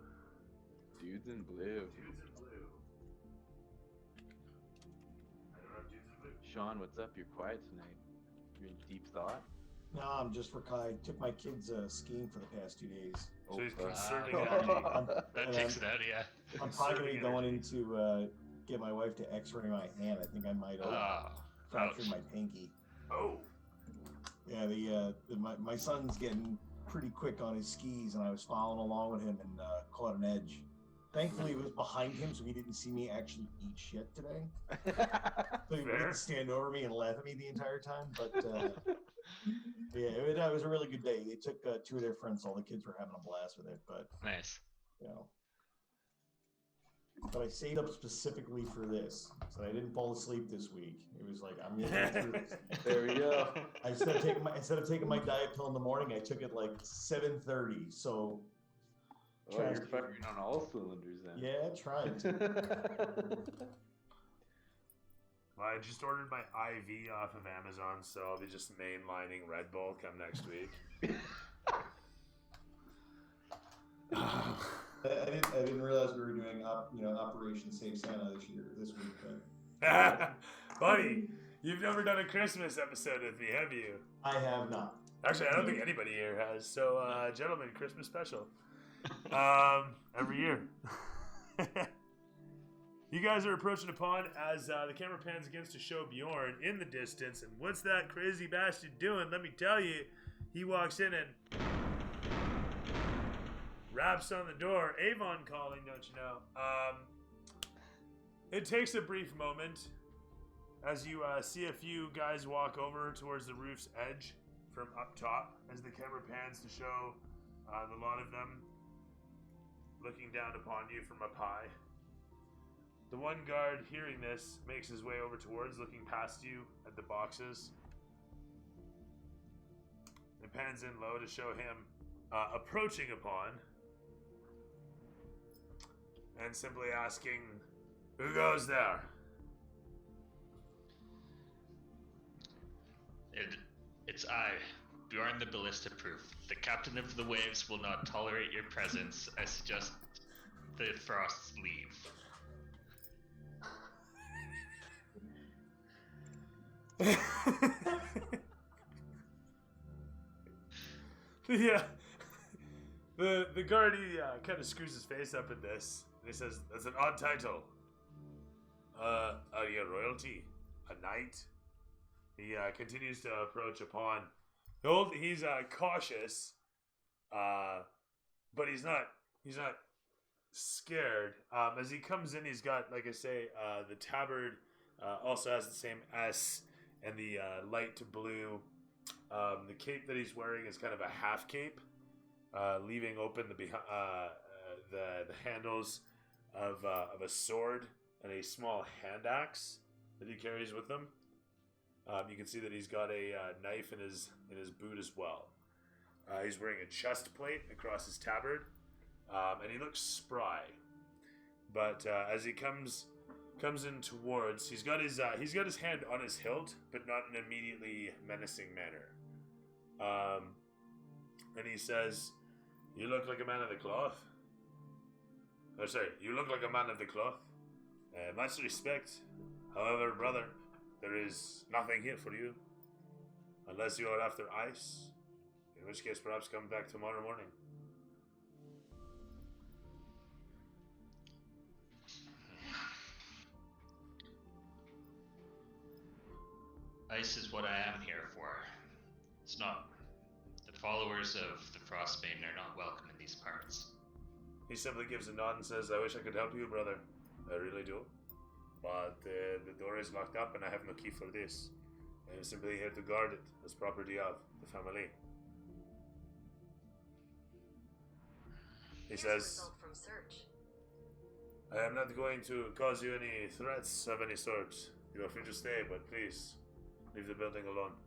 Dudes in blue. Dudes in blue. I don't have dudes in blue. Sean, what's up? You're quiet tonight. You're in deep thought. No, I'm just for I took my kids skiing for the past 2 days. So he's fuck. conserving Wow. energy. That And takes it out, yeah. I'm probably gonna be Conserving going in to get my wife to X-ray my hand. I think I might have fractured ouch. my pinky. Oh. Yeah, my son's getting pretty quick on his skis, and I was following along with him and caught an edge. Thankfully, it was behind him, so he didn't see me actually eat shit today. So he Fair. didn't stand over me and laugh at me the entire time. But yeah, it was a really good day. They took 2 of their friends. All the kids were having a blast with it. But Nice. you know, but I saved up specifically for this, so I didn't fall asleep this week. It was like I'm gonna get through this. There we go. Instead of taking my diet pill in the morning, I took it like 7:30. So Oh, you're firing on all cylinders then. yeah, trying to. Well, I just ordered my IV off of Amazon, so I'll be just mainlining Red Bull come next week. I didn't realize we were doing Operation Save Santa this week. But Buddy, you've never done a Christmas episode with me, have you? I have not. Actually, I don't think anybody here has. So, gentlemen, Christmas special. Every year. You guys are approaching a pond as the camera pans against to show Bjorn in the distance. And what's that crazy bastard doing? Let me tell you. He walks in and raps on the door. Avon calling, don't you know? It takes a brief moment as you see a few guys walk over towards the roof's edge from up top as the camera pans to show the lot of them looking down upon you from up high. The one guard hearing this makes his way over towards, looking past you at the boxes. And pans in low to show him approaching upon. And simply asking, who goes there? It's I, Bjorn the Ballista Proof. The captain of the waves will not tolerate your presence. I suggest the frosts leave. Yeah. The guard, he kind of screws his face up at this. And he says, "That's an odd title. Are you royalty? A knight?" He continues to approach upon. He's cautious, but he's not scared. As he comes in, he's got, like I say, the tabard also has the same S and the light blue. The cape that he's wearing is kind of a half cape, leaving open the handles of a sword and a small hand axe that he carries with him. You can see that he's got a knife in his boot as well. He's wearing a chest plate across his tabard, and he looks spry. But as he comes in towards, he's got his hand on his hilt, but not in an immediately menacing manner. And he says, "You look like a man of the cloth." Or sorry, "You look like a man of the cloth. Much respect. However, brother, there is nothing here for you. Unless you are after ice. In which case, perhaps come back tomorrow morning." Ice is what I am here for. It's not. The followers of the Frostbane are not welcome in these parts. He simply gives a nod and says, "I wish I could help you, brother. I really do. But the door is locked up and I have no key for this. I am simply here to guard it as property of the family." He says, "I am not going to cause you any threats of any sort. You are free to stay, but please leave the building alone."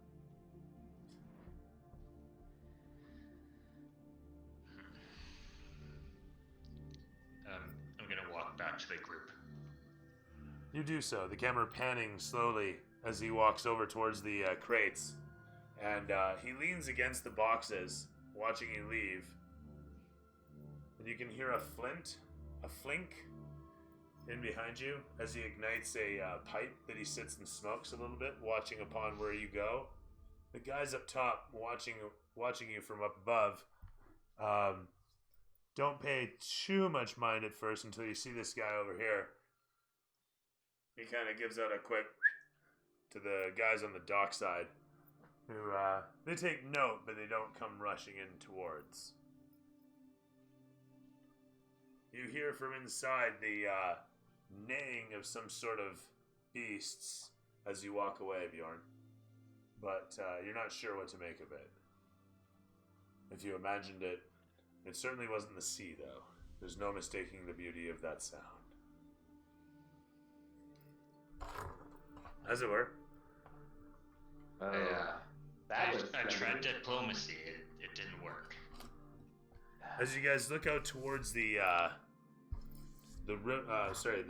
I'm gonna walk back to the group. You do so, the camera panning slowly as he walks over towards the crates. And he leans against the boxes, watching you leave. And you can hear a flink in behind you as he ignites a pipe that he sits and smokes a little bit, watching upon where you go. The guys up top watching you from up above don't pay too much mind at first until you see this guy over here. He kind of gives out a quick to the guys on the dock side, who they take note, but they don't come rushing in towards. You hear from inside the neighing of some sort of beasts as you walk away, Bjorn. But you're not sure what to make of it. If you imagined it, it certainly wasn't the sea, though. There's no mistaking the beauty of that sound. As it were. I tried diplomacy. It didn't work. As you guys look out towards the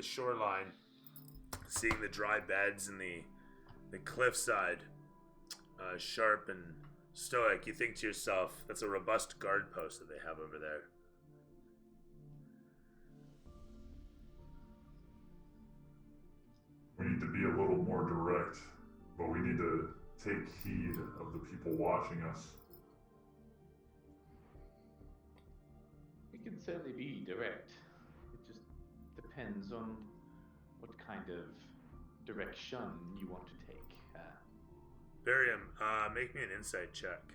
shoreline, seeing the dry beds and the cliffside, sharp and stoic, you think to yourself, that's a robust guard post that they have over there. We need to be a little more direct, but we need to take heed of the people watching us. We can certainly be direct. It just depends on what kind of direction you want to take. Barium, make me an insight check.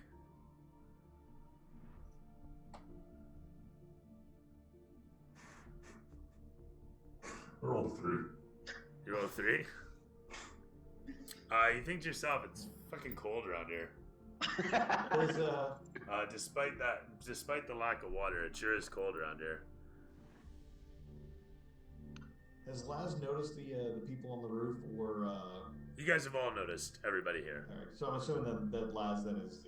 I rolled a 3. You roll a 3? You think to yourself, it's fucking cold around here. Despite the lack of water, it sure is cold around here. Has Laz noticed the people on the roof, or you guys have all noticed everybody here. All right, so I'm assuming that Laz then is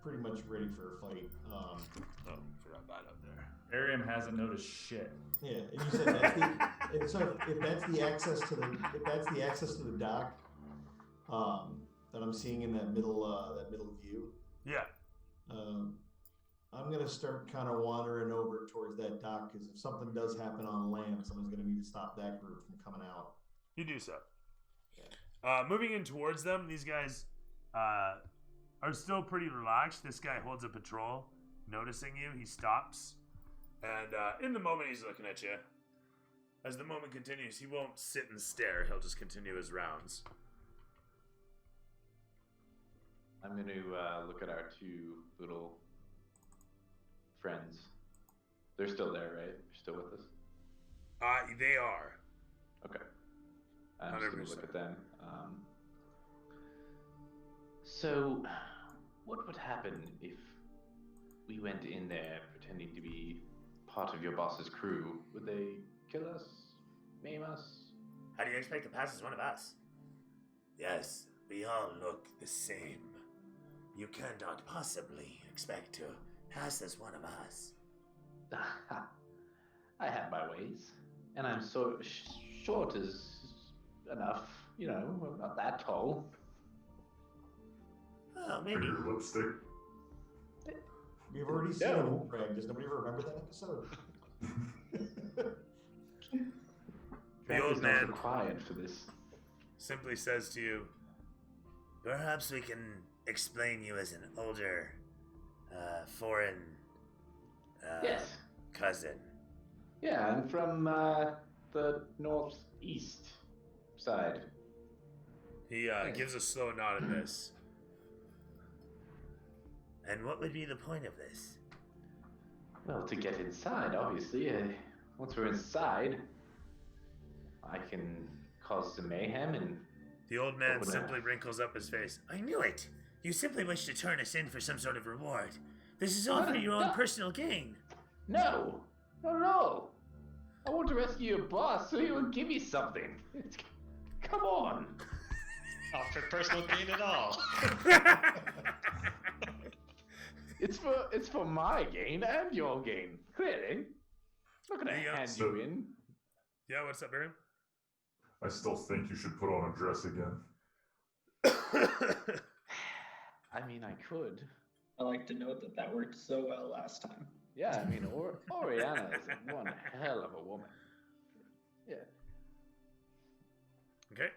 pretty much ready for a fight. Forgot that up there. Arium hasn't noticed shit. Yeah, and you said that's if that's the access to the dock, then that I'm seeing in that middle view. Yeah. I'm gonna start kind of wandering over towards that dock because if something does happen on land, someone's gonna need to stop that group from coming out. You do so. Moving in towards them, these guys are still pretty relaxed. This guy holds a patrol, noticing you. He stops, and in the moment he's looking at you. As the moment continues, he won't sit and stare. He'll just continue his rounds. I'm going to look at our two little friends. They're still there, right? They're still with us? They are. Okay. I'm just going to look at them. So, what would happen if we went in there pretending to be part of your boss's crew? Would they kill us? Maim us? How do you expect to pass as one of us? Yes, we all look the same. You cannot possibly expect to pass as one of us. I have my ways, and I'm so short is enough. You know, I'm not that tall. Well, maybe. Your lipstick. We've already seen it, Craig. Does nobody remember that episode? The old man required for this. simply says to you, Perhaps we can explain you as an older, foreign, Yes. cousin. Yeah, I'm from the northeast side. he gives a slow nod at this. And what would be the point of this? Well, to get inside, obviously. Once we're inside, I can cause some mayhem and... The old man Open simply up. wrinkles up his face. I knew it! You simply wish to turn us in for some sort of reward. This is all for your own personal gain. No! Not at all! I want to rescue your boss so he will give me something. Come on! Not for personal gain at all. It's for my gain and your gain, clearly. I'm not gonna Yeah, hand so- you in. Yeah, what's up, Baron? I still think you should put on a dress again. I mean, I could. I like to note that worked so well last time. Yeah, I mean, Oriana is one hell of a woman. Yeah. Okay.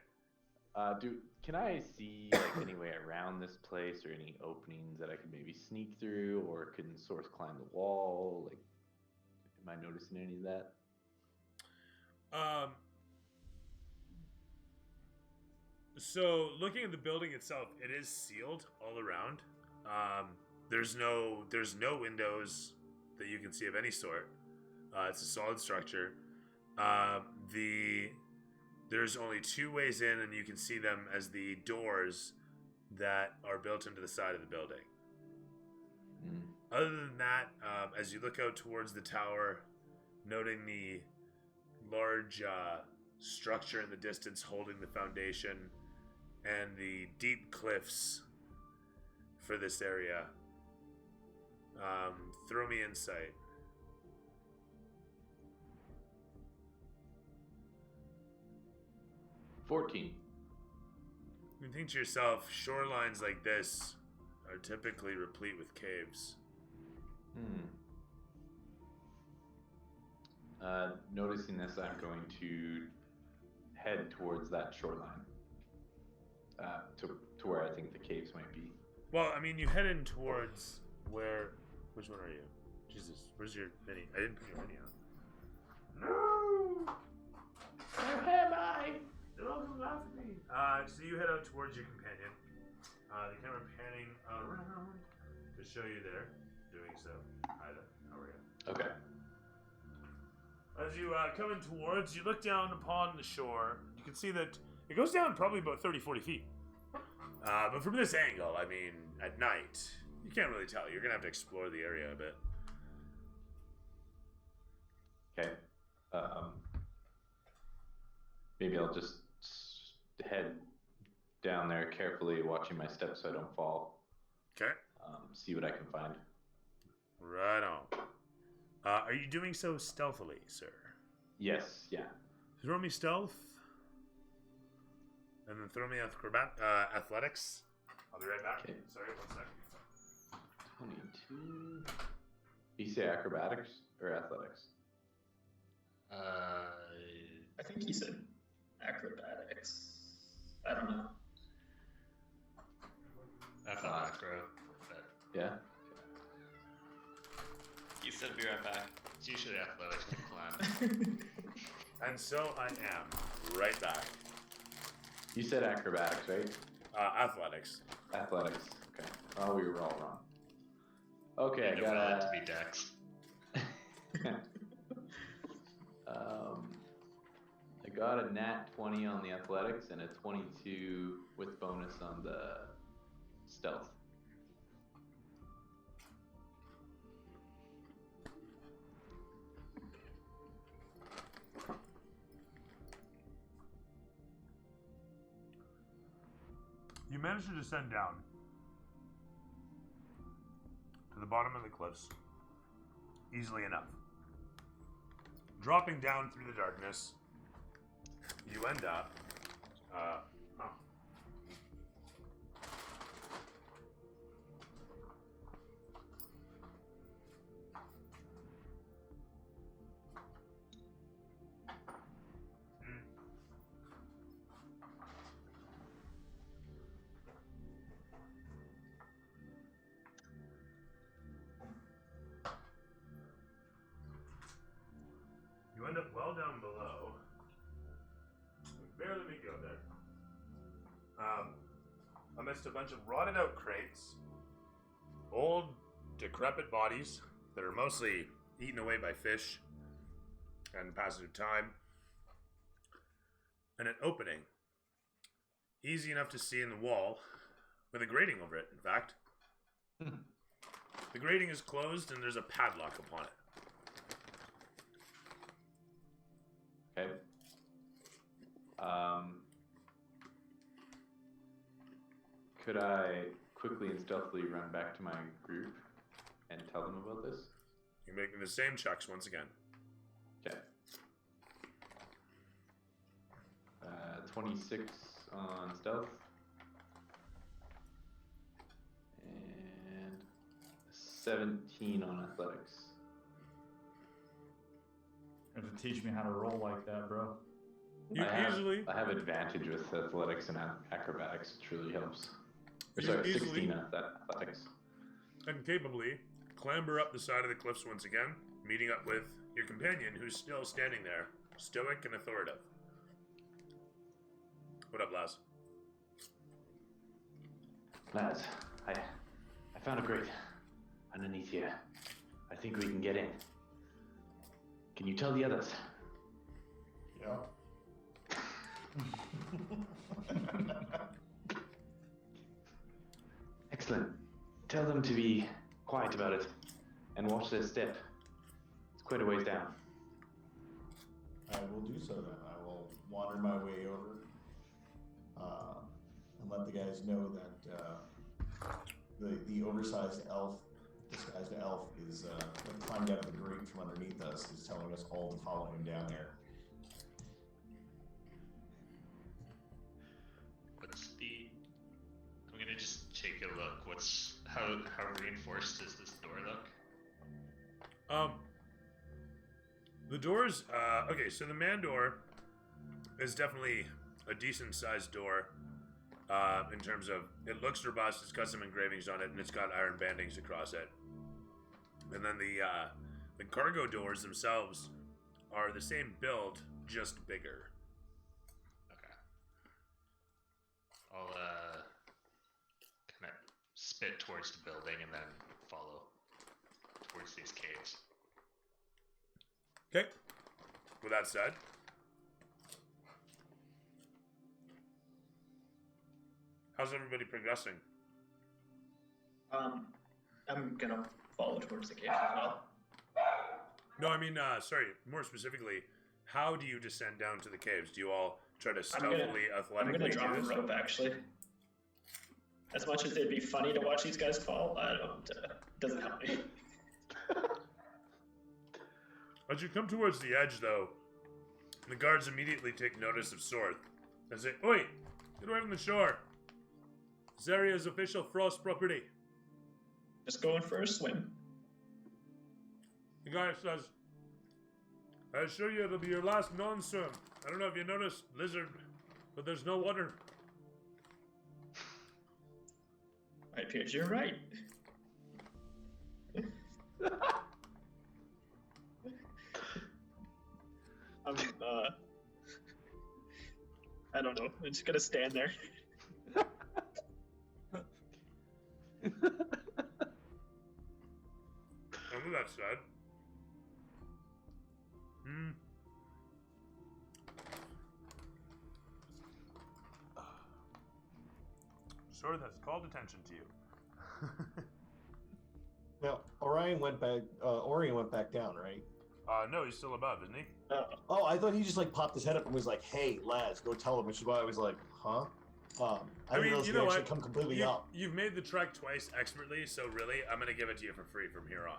Can I see like any way around this place or any openings that I could maybe sneak through, or can Source climb the wall? Like, am I noticing any of that? So looking at the building itself, it is sealed all around. There's no windows that you can see of any sort. It's a solid structure. There's only two ways in, and you can see them as the doors that are built into the side of the building. Other than that, as you look out towards the tower, noting the large structure in the distance holding the foundation and the deep cliffs for this area, throw me insight. $14. You think to yourself, shorelines like this are typically replete with caves. Noticing this, I'm going to head towards that shoreline. To where I think the caves might be. Well, I mean, you head in towards where... Which one are you? Jesus, where's your mini? I didn't put your mini on. No! Where am I? They're all coming after me. So you head out towards your companion. The camera panning around to show you there. Doing so. Hi there. How are you? Okay. As you come in towards, you look down upon the shore. You can see that it goes down probably about 30-40 feet. But from this angle, I mean, at night, you can't really tell. You're going to have to explore the area a bit. Okay. Maybe I'll just head down there carefully, watching my steps so I don't fall. Okay. See what I can find. Right on. Are you doing so stealthily, sir? Yes, yeah. Throw me stealth. And then throw me athletics. I'll be right back. Okay. Sorry, 1 second. 22. You say acrobatics or athletics? I think he said acrobatics. I don't know. That's not macro, but Yeah. You said be right back. it's usually athletics to climb. And so I am right back. You said acrobatics, right? Athletics. Athletics. Okay. Oh, we were all wrong. Okay, I Never got wanted to a. be Dex. I got a nat 20 on the athletics and a 22 with bonus on the stealth. You managed to descend down to the bottom of the cliffs easily enough. Dropping down through the darkness, you end up. You end up well down below. Barely make it out there. Amidst a bunch of rotted out crates, old, decrepit bodies that are mostly eaten away by fish and passage of time, and an opening, easy enough to see in the wall, with a grating over it, in fact. The grating is closed and there's a padlock upon it. Okay. Could I quickly and stealthily run back to my group and tell them about this? You're making the same checks once again. Okay. 26 on stealth. And 17 on athletics. You have to teach me how to roll like that, bro. You I have advantage with athletics and acrobatics, which really helps. Or You sorry, easily- 16 athletics. and capably clamber up the side of the cliffs once again, meeting up with your companion who's still standing there, stoic and authoritative. What up, Laz? Lads, I found a grate underneath here. I think we can get in. Can you tell the others? Yeah. Excellent. Tell them to be quiet about it and watch their step. It's quite a ways down. I will do so then. I will wander my way over and let the guys know that the oversized elf, disguised elf, is that climbed out of the grate from underneath us, is telling us all to follow him down there. What's the? I'm gonna just take a look. How reinforced does this door look? The doors, okay, so the man door is definitely a decent sized door, in terms of, it looks robust, it's got some engravings on it, and it's got iron bandings across it. And then the cargo doors themselves are the same build, just bigger. Okay. I'll kind of spit towards the building and then follow towards these caves. Okay. With that said, how's everybody progressing? I'm gonna follow towards the cave as well. No, I mean, sorry, more specifically, how do you descend down to the caves? Do you all try to I'm gonna athletically drop do a this? rope actually. As much as it'd be funny to watch these guys fall, I don't. Doesn't help me. As you come towards the edge, though, the guards immediately take notice of Sorth and say, "Oi, get away from the shore!" Zaria's official frost property. Just going for a swim. The guy says, I assure you it'll be your last non-swim. I don't know if you noticed, lizard, but there's no water. It appears you're right. I don't know. I'm just gonna stand there. And with that said, Sword has called attention to you. Now, Orion went back down, right? No, he's still above, isn't he? Oh, I thought he just like popped his head up and was like, "Hey, Laz, go tell him," which is why I was like, "Huh?" I didn't realize he actually come completely up. You've made the trek twice expertly, so really, I'm gonna give it to you for free from here on.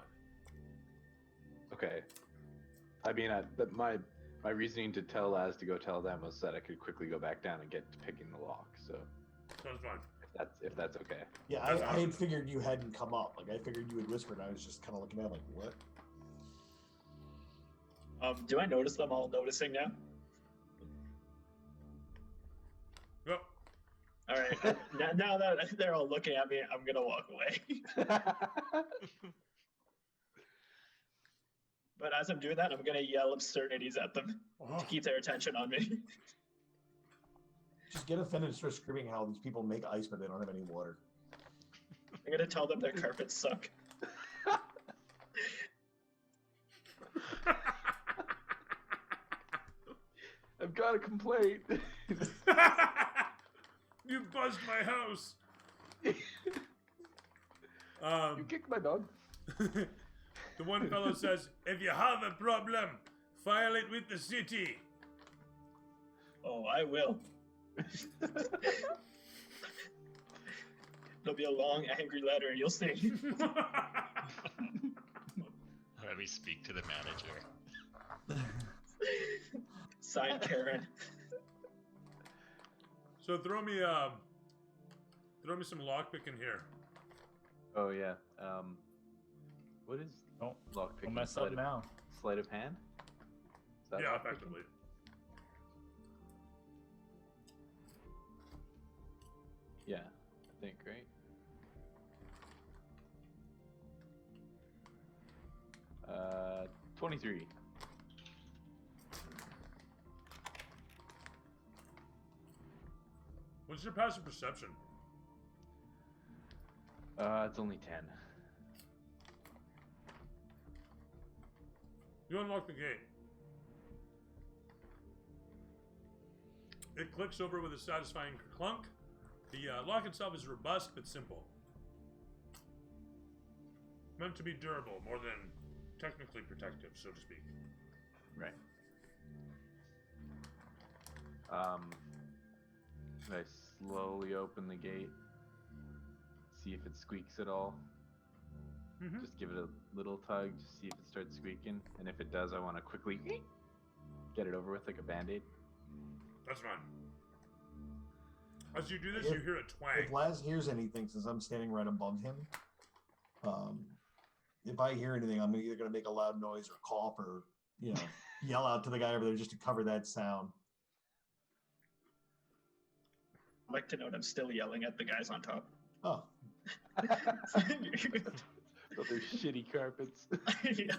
Okay. I mean, my reasoning to tell Laz to go tell them was that I could quickly go back down and get to picking the lock. So Sounds fine. if that's okay. Yeah, I had figured you hadn't come up. Like I figured you had whispered. I was just kind of looking at it like, what? Do I notice them all noticing now? Yep. All right. now that they're all looking at me, I'm gonna walk away. But as I'm doing that, I'm gonna yell absurdities at them to keep their attention on me. Just get offended and start screaming how these people make ice, but they don't have any water. I'm gonna tell them their carpets suck. I've got a complaint. You buzzed my house. You kicked my dog. The one fellow says, if you have a problem, file it with the city. Oh, I will. There'll be a long, angry letter, you'll see. Let me speak to the manager. Signed, Karen. So throw me some lockpick in here. Oh yeah. What is Don't lockpicking? mess up now. Sleight of hand? Is that Yeah, lockpicking? effectively. Yeah, I think, right? Uh, 23. What's your passive perception? It's only 10. You unlock the gate. It clicks over with a satisfying clunk. The lock itself is robust but simple. Meant to be durable more than technically protective, so to speak. Right. I slowly open the gate, see if it squeaks at all. Mm-hmm. Just give it a little tug, just see if it starts squeaking, and if it does, I want to quickly get it over with like a band-aid. That's fine. As you do this, you hear a twang. If Laz hears anything, since I'm standing right above him, if I hear anything, I'm either going to make a loud noise or cough or, yell out to the guy over there just to cover that sound. I'd like to note I'm still yelling at the guys on top. Oh. But they're shitty carpets. Yeah.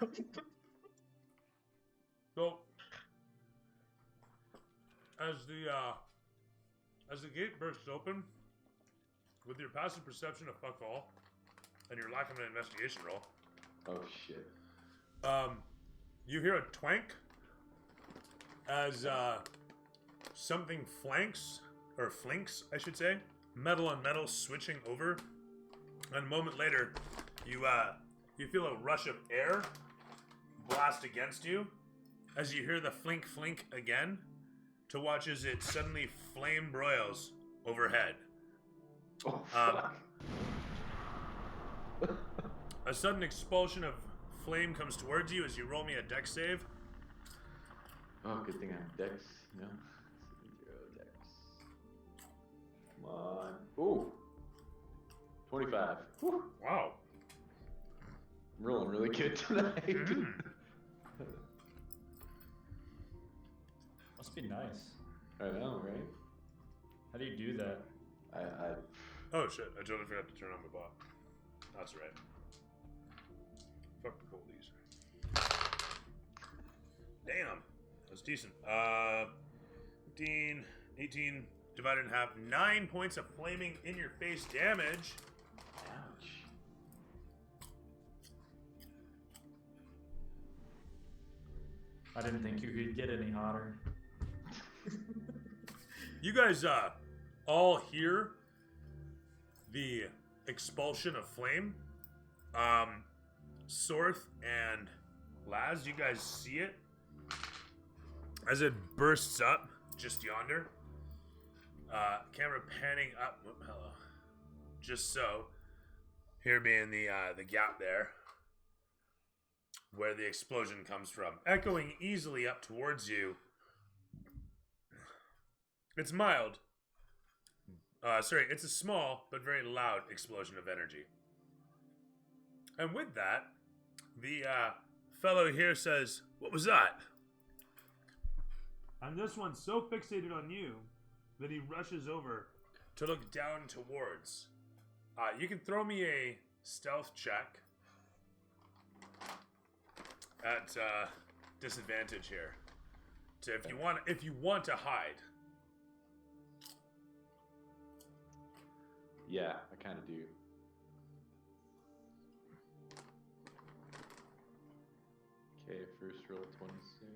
So, as the gate bursts open, with your passive perception of fuck all, and your lack of an investigation roll, Oh shit. you hear a twank as something flinks, I should say, metal on metal switching over, and a moment later, you feel a rush of air blast against you as you hear the flink again, to watch as it suddenly flame broils overhead. Oh fuck. A sudden expulsion of flame comes towards you as you roll me a dex save. Oh, good thing I have Dex. 0 Dex. Come on. Ooh, 25. Wow. I'm rolling really good tonight. Must be nice. I know, right? How do you do that? Oh shit! I totally forgot to turn on my bot. That's right. Fuck the police. Damn, that's decent. 15, 18 divided in half. 9 points of flaming in your face damage. Ouch. I didn't think you could get any hotter. You guys all hear the expulsion of flame. Sorth and Laz, you guys see it as it bursts up just yonder. Camera panning up. Whoop, hello. Just so. Here being the gap there, where the explosion comes from, echoing easily up towards you. It's mild. It's a small but very loud explosion of energy. And with that, the fellow here says, "What was that?" And this one's so fixated on you that he rushes over to look down towards. You can throw me a stealth check at disadvantage here. So if you want to hide. Yeah, I kind of do. Okay, first roll 26.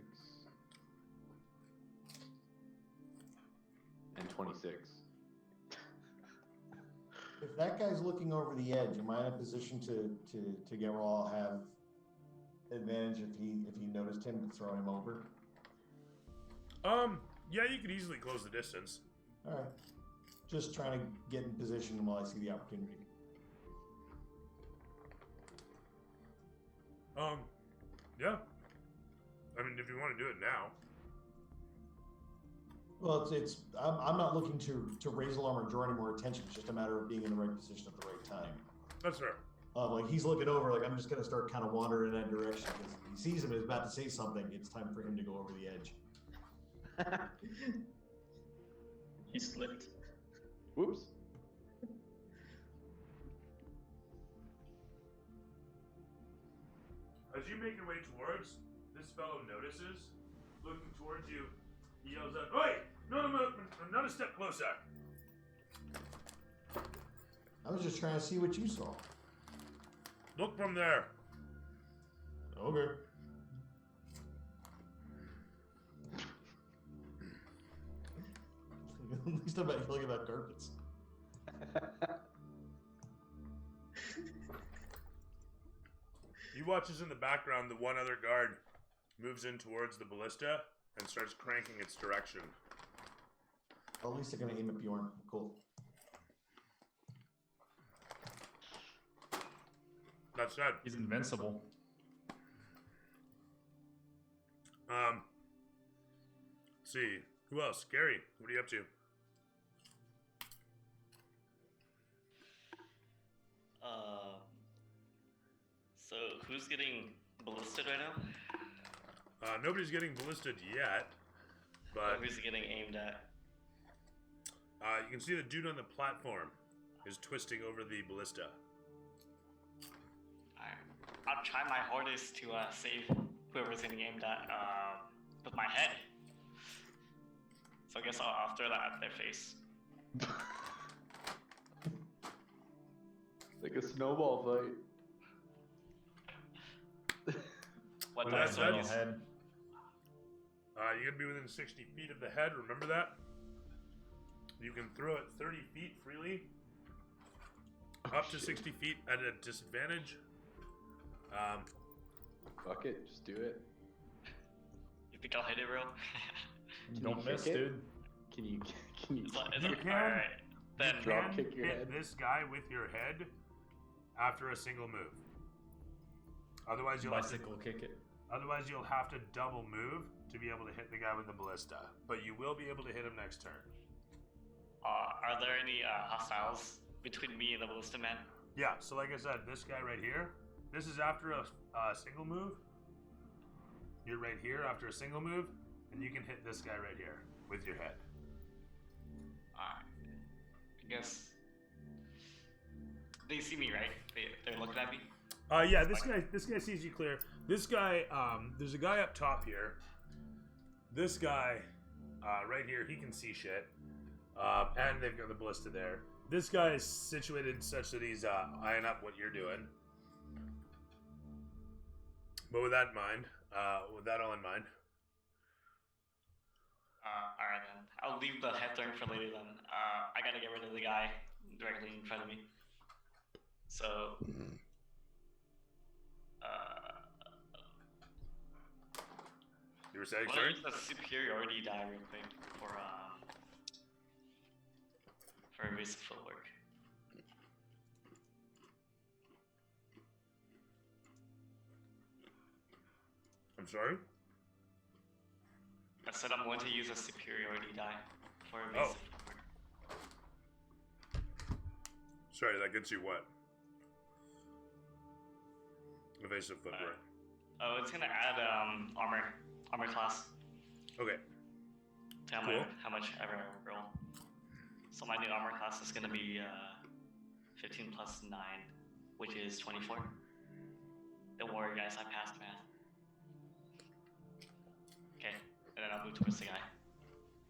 And 26. If that guy's looking over the edge, am I in a position to get where I'll have advantage if he noticed him to throw him over? Yeah, you could easily close the distance. All right. Just trying to get in position while I see the opportunity. Yeah. I mean, if you want to do it now. Well, I'm not looking to raise alarm or draw any more attention. It's just a matter of being in the right position at the right time. That's fair. Like he's looking over, like I'm just gonna start kind of wandering in that direction because he sees him and is about to say something. It's time for him to go over the edge. He slipped. Whoops. As you make your way towards, this fellow notices, looking towards you, he yells out, "Oi! No, not a step closer." I was just trying to see what you saw. Look from there. Okay. At least I'm not yelling about carpets. He watches in the background. The one other guard moves in towards the ballista and starts cranking its direction. Well, at least they're gonna aim at Bjorn. Cool. That said, He's invincible. Let's see. Who else? Gary, what are you up to? So who's getting ballisted right now? Nobody's getting ballisted yet, but Who's getting aimed at? you can see the dude on the platform is twisting over the ballista. I'll try my hardest to save whoever's getting aimed at with my head. So I guess I'll throw that at their face. Like a snowball fight. What Well, dice that's do I it. use? Head. You're gonna be within 60 feet of the head. Remember that? You can throw it 30 feet freely, up to 60 feet at a disadvantage. Fuck it, just do it. You think I'll hit it, bro? Don't miss, kick it? dude. Can you Is that- You can. Alright. Then You Drop can kick your hit head. this guy with your head after a single move. Otherwise, you'll have to, Bicycle kick it. otherwise you'll have to double move to be able to hit the guy with the ballista. But you will be able to hit him next turn. are there any hostiles between me and the ballista man. Yeah, so like I said, this guy right here, this is after a single move. You're right here after a single move, and you can hit this guy right here with your head. Alright. I guess they see me, right? They're looking at me. Yeah, this guy sees you clear. This guy, there's a guy up top here. This guy, right here, he can see shit. And they've got the ballista there. This guy is situated such that he's eyeing up what you're doing. But with that in mind, with that all in mind. Alright then. I'll leave the head turn for later then. I gotta get rid of the guy directly in front of me. So, You were saying, I sorry? wanna use the superiority die real quick for evasive footwork. I'm sorry? I said I'm going to use a superiority die for evasive footwork. Sorry, that gets you what? Evasive footwork. Oh, it's gonna add armor class Okay. to how much ever I roll. So my new armor class is gonna be 15 plus 9, which is 24. Don't worry, guys, I passed math. Okay, and then I'll move towards the guy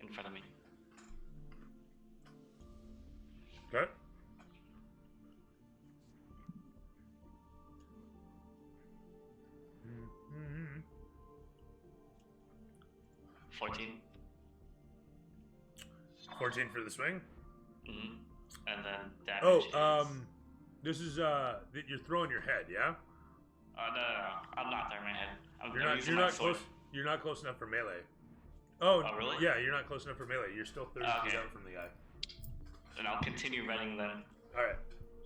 in front of me. Okay. Mm-hmm. 14. 14 for the swing? Mm-hmm. And then damage this is, you're throwing your head, yeah? No, I'm not throwing my head. I'm You're using not my sword. close. You're not close enough for melee. Oh, really? Yeah, you're not close enough for melee. You're still 30 feet out from the guy. Then I'll continue running then. All right.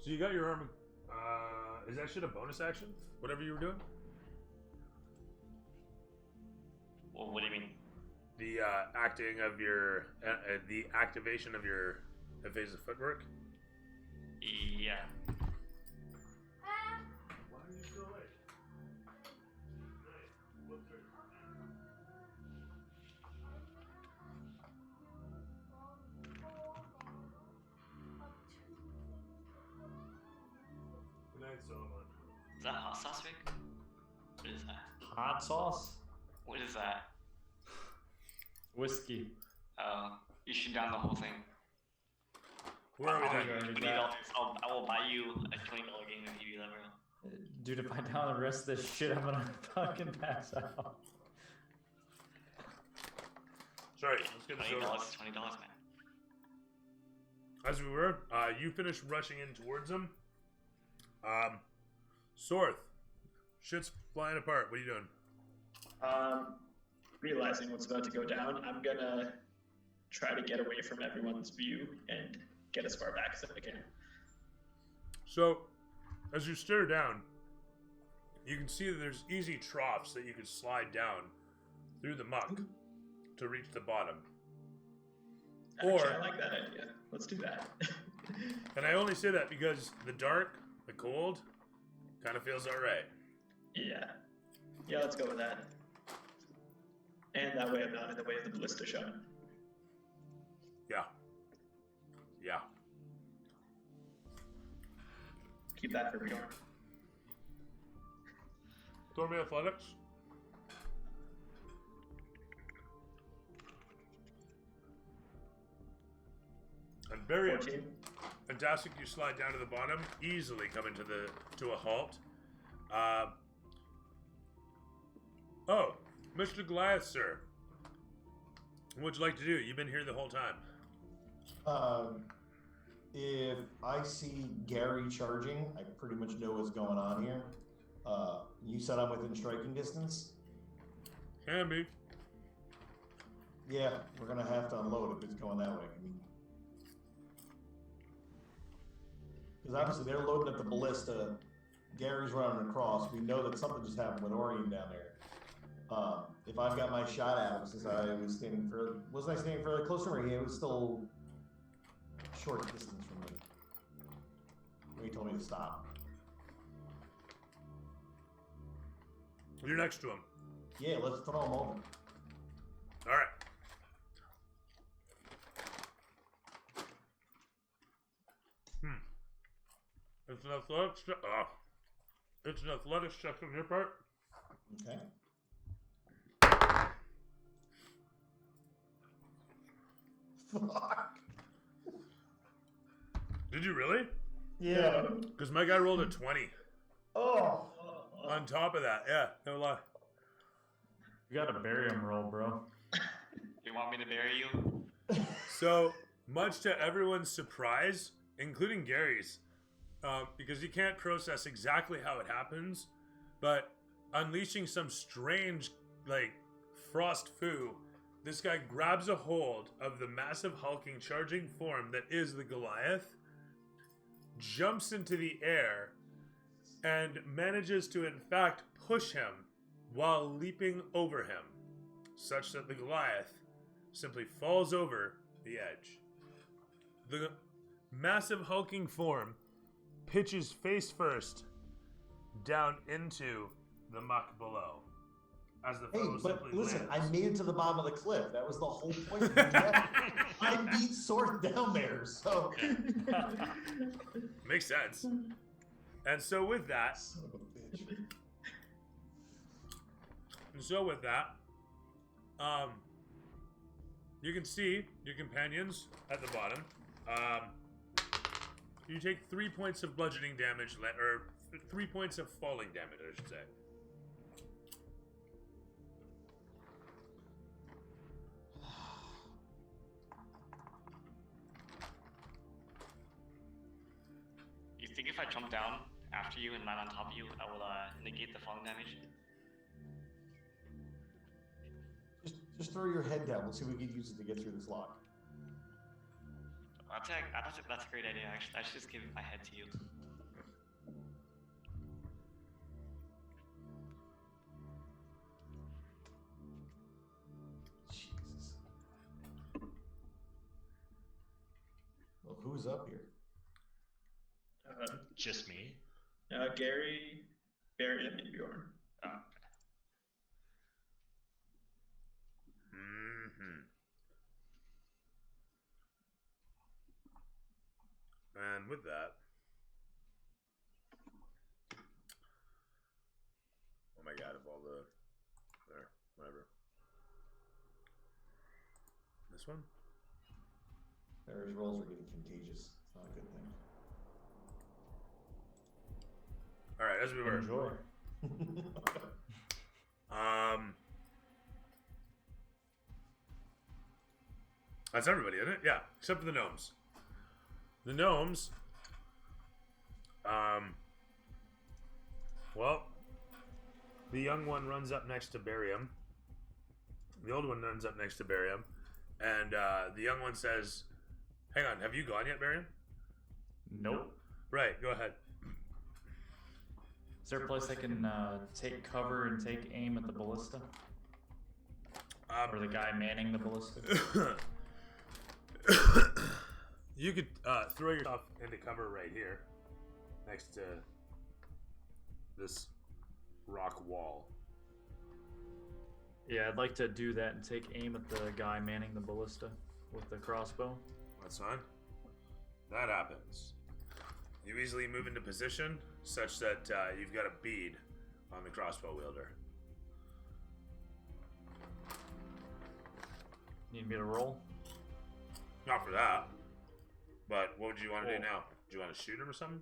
So you got your arm. Is that shit a bonus action? Whatever you were doing. Well, what do you mean? The acting of your, the activation of your evasive footwork. Yeah. Why are you still awake? Good night, Solomon. Is that hot sauce, Rick? What is that? Hot sauce? What is that? Whiskey. You should down the whole thing. Where are we then? $20. I will buy you a $20 game if you do that, bro. Dude, if I down the rest of this shit, I'm gonna fucking pass out. Sorry, let's get this $20, over. $20, man. As we were, you finished rushing in towards him. Sorth, shit's flying apart. What are you doing? Realizing what's about to go down, I'm gonna try to get away from everyone's view and get as far back as I can. So, as you stare down, you can see that there's easy troughs that you can slide down through the muck to reach the bottom. Actually, I like that idea. Let's do that. And I only say that because the dark, the cold, kind of feels alright. Yeah. Yeah, let's go with that. And that way I'm not in the way of the ballista shot. Yeah. Yeah. Keep that for Bjorn. Throw me athletics. And very 14. fantastic. You slide down to the bottom, easily coming to a halt. Oh, Mr. Goliath, sir. What would you like to do? You've been here the whole time. If I see Gary charging, I pretty much know what's going on here. You said I'm within striking distance? Can be. Yeah, we're gonna have to unload if it's going that way. I mean, because obviously they're loading up the ballista. Gary's running across. We know that something just happened with Orion down there. If I've got my shot at him, since I was standing wasn't I standing fairly close to him? Or he was still short distance from me. told me to stop. You're next to him. Yeah, let's throw him over. All right. It's an athletics check. It's an athletics check on your part. Okay. Fuck. Did you really? Yeah. Because my guy rolled a 20. Oh. On top of that, yeah, no lie. You got a barium roll, bro. You want me to bury you? So, much to everyone's surprise, including Gary's, because he can't process exactly how it happens, but unleashing some strange, like, frost foo, this guy grabs a hold of the massive hulking charging form that is the Goliath, jumps into the air, and manages to in fact push him while leaping over him, such that the Goliath simply falls over the edge. The massive hulking form pitches face first down into the muck below. As the Hey, foe but simply listen, I lands. made it to the bottom of the cliff. That was the whole point of the death. I beat Sword down there, so. Makes sense. And so with that, Son of a bitch. you can see your companions at the bottom. You take 3 points of bludgeoning damage, or 3 points of falling damage, I should say. You think if I jump down after you and land on top of you, I will negate the falling damage? Just throw your head down. We'll see if we can use it to get through this lock. That's a great idea, actually. I should just give my head to you. Jesus. Well, who's up here? Just me. Gary, Barry, and Bjorn. Oh, And with that, oh my god, of all the, there, whatever. This one? Barry's rolls are getting contagious. It's not a good thing. All right, as we were. Enjoy. That's everybody, isn't it? Yeah, except for the gnomes. The gnomes, well, the young one runs up next to Barium. The old one runs up next to Barium, and the young one says, "Hang on, have you gone yet, Barium?" Nope. Right, go ahead. Is there a place I can take cover and take aim at the ballista? Or the guy manning the ballista? You could throw yourself into cover right here, next to this rock wall. Yeah, I'd like to do that and take aim at the guy manning the ballista with the crossbow. That's fine. That happens. You easily move into position such that you've got a bead on the crossbow wielder. Need me to roll? Not for that. But what would you want to do now? Do you want to shoot him or something?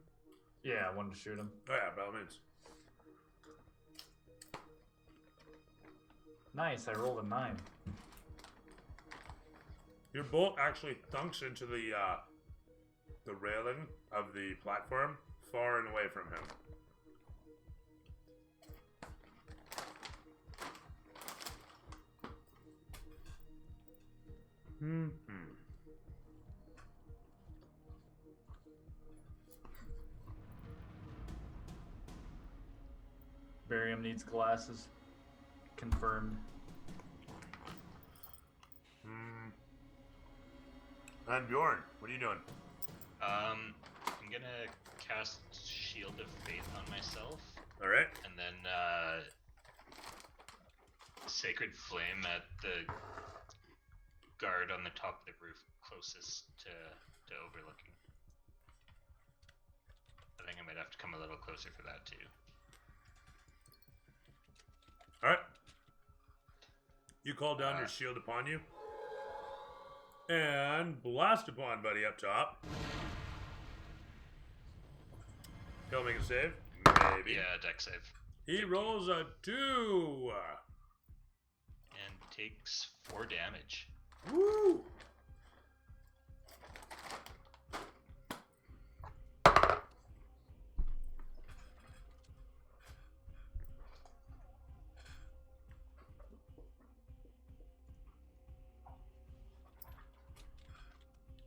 Yeah, I wanted to shoot him. Oh yeah, by all means. Nice, I rolled a 9. Your bolt actually thunks into the railing of the platform, far and away from him. Barium needs glasses. Confirmed. And Bjorn, what are you doing? I'm gonna cast Shield of Faith on myself. All right. And then Sacred Flame at the guard on the top of the roof closest to overlooking. I think I might have to come a little closer for that too. All right. You call down your shield upon you. And blast upon buddy up top. Go make a save. Maybe. Yeah, deck save. He rolls a 2. And takes 4 damage. Woo!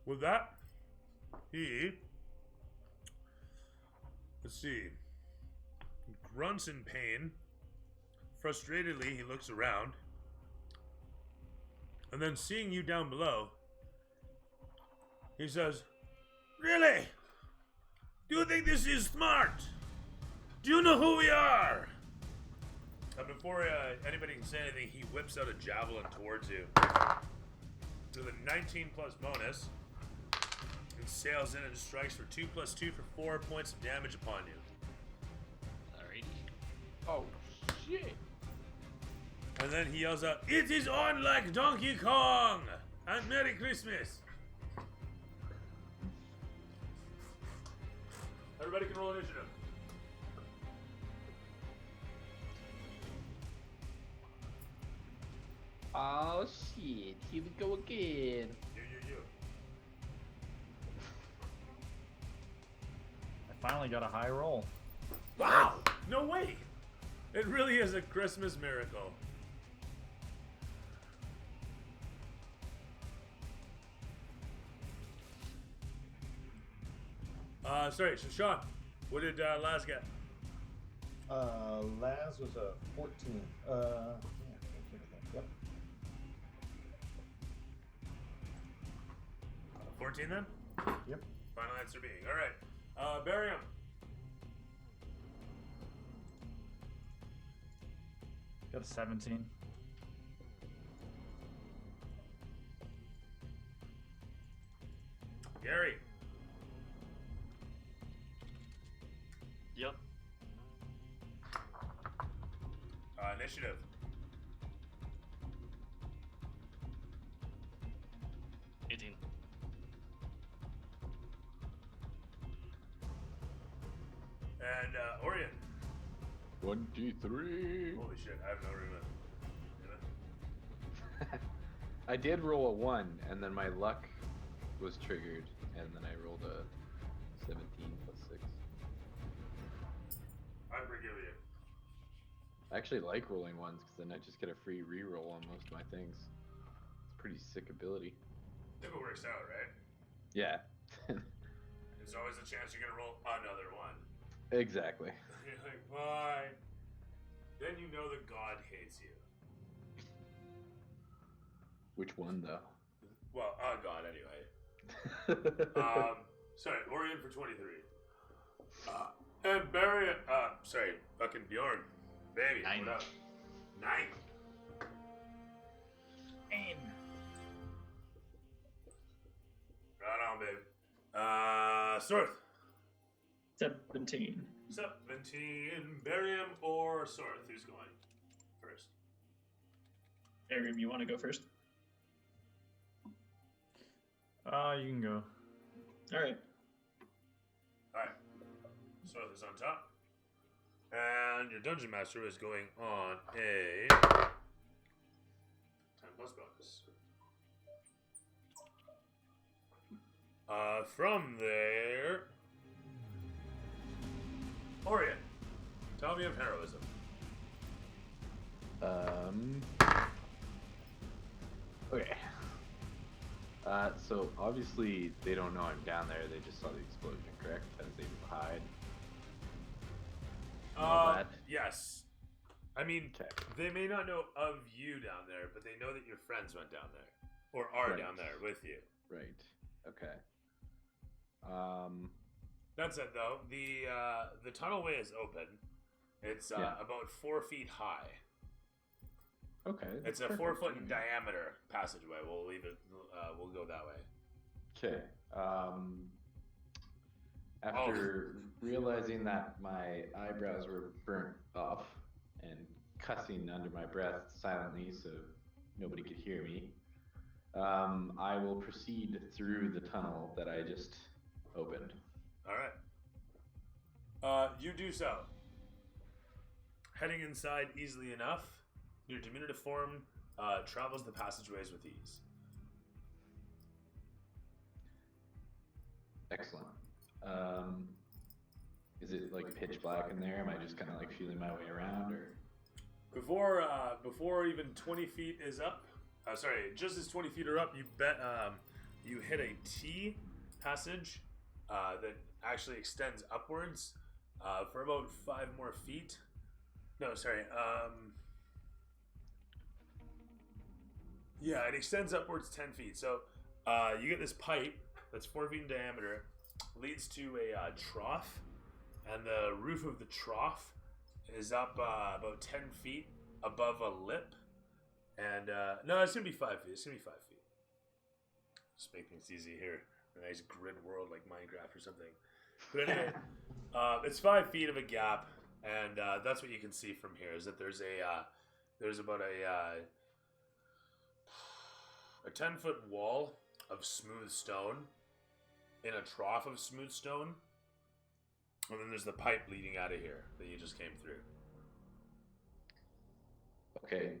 With that, let's see, grunts in pain. Frustratedly, he looks around. And then seeing you down below, he says, "Really? Do you think this is smart? Do you know who we are?" Before anybody can say anything, he whips out a javelin towards you. With a 19 plus bonus, and sails in and strikes for 2 + 2 for 4 points of damage upon you. Alrighty. Oh, shit. And then he yells out, "It is on like Donkey Kong! And Merry Christmas!" Everybody can roll initiative. Oh shit, here we go again. You. I finally got a high roll. Wow! No way! It really is a Christmas miracle. Sorry, so Sean, what did Laz get? Laz was a 14. Yep. 14 then? Yep. Final answer being. Alright. Barium. Got a 17. Gary. Yep. Initiative. And Orion. 23. Holy shit, I have no room in. I did roll a 1, and then my luck was triggered, and then I rolled a 17 plus 6. I forgive you. I actually like rolling ones, because then I just get a free reroll on most of my things. It's a pretty sick ability. If it works out, right? Yeah. There's always a chance you're gonna roll another one. Exactly. You're like, why? Then you know that God hates you. Which one, though? Well, God, anyway. Sorry, Orion for 23. And Barry, sorry, fucking Bjorn. Baby, 9. what up? 9. 9. Right on, babe. Sorth. 17. 17. Barium or Sorth? Who's going first? Arium, you want to go first? You can go. Alright. Alright. Sorth is on top. And your Dungeon Master is going on a 10 plus bonus. From there, Orion, tell me of heroism. Okay. So obviously they don't know I'm down there. They just saw the explosion, correct? I was able to hide. All that. Yes. I mean, Okay. they may not know of you down there, but they know that your friends went down there, or are Right. down there with you. Right. Okay. That's it, though. The tunnelway is open. It's about 4 feet high. Okay. It's a 4 foot in diameter passageway. We'll leave it. We'll go that way. Okay. After realizing that my eyebrows were burnt off and cussing under my breath silently so nobody could hear me, I will proceed through the tunnel that I just opened. All right. You do so. Heading inside easily enough, your diminutive form travels the passageways with ease. Excellent. Is it like pitch black in there? Am I just kind of like feeling my way around, or? Before even 20 feet is up, just as 20 feet are up, you hit a T passage that actually extends upwards for about 5 more feet. No, sorry. Yeah, it extends upwards 10 feet. So you get this pipe that's 4 feet in diameter, leads to a trough, and the roof of the trough is up about 10 feet above a lip. And no, it's gonna be 5 feet. It's gonna be 5 feet. Just make things easy here. A nice grid world like Minecraft or something. But anyway, it's 5 feet of a gap, and that's what you can see from here. Is that there's about a 10-foot wall of smooth stone in a trough of smooth stone, and then there's the pipe leading out of here that you just came through. Okay.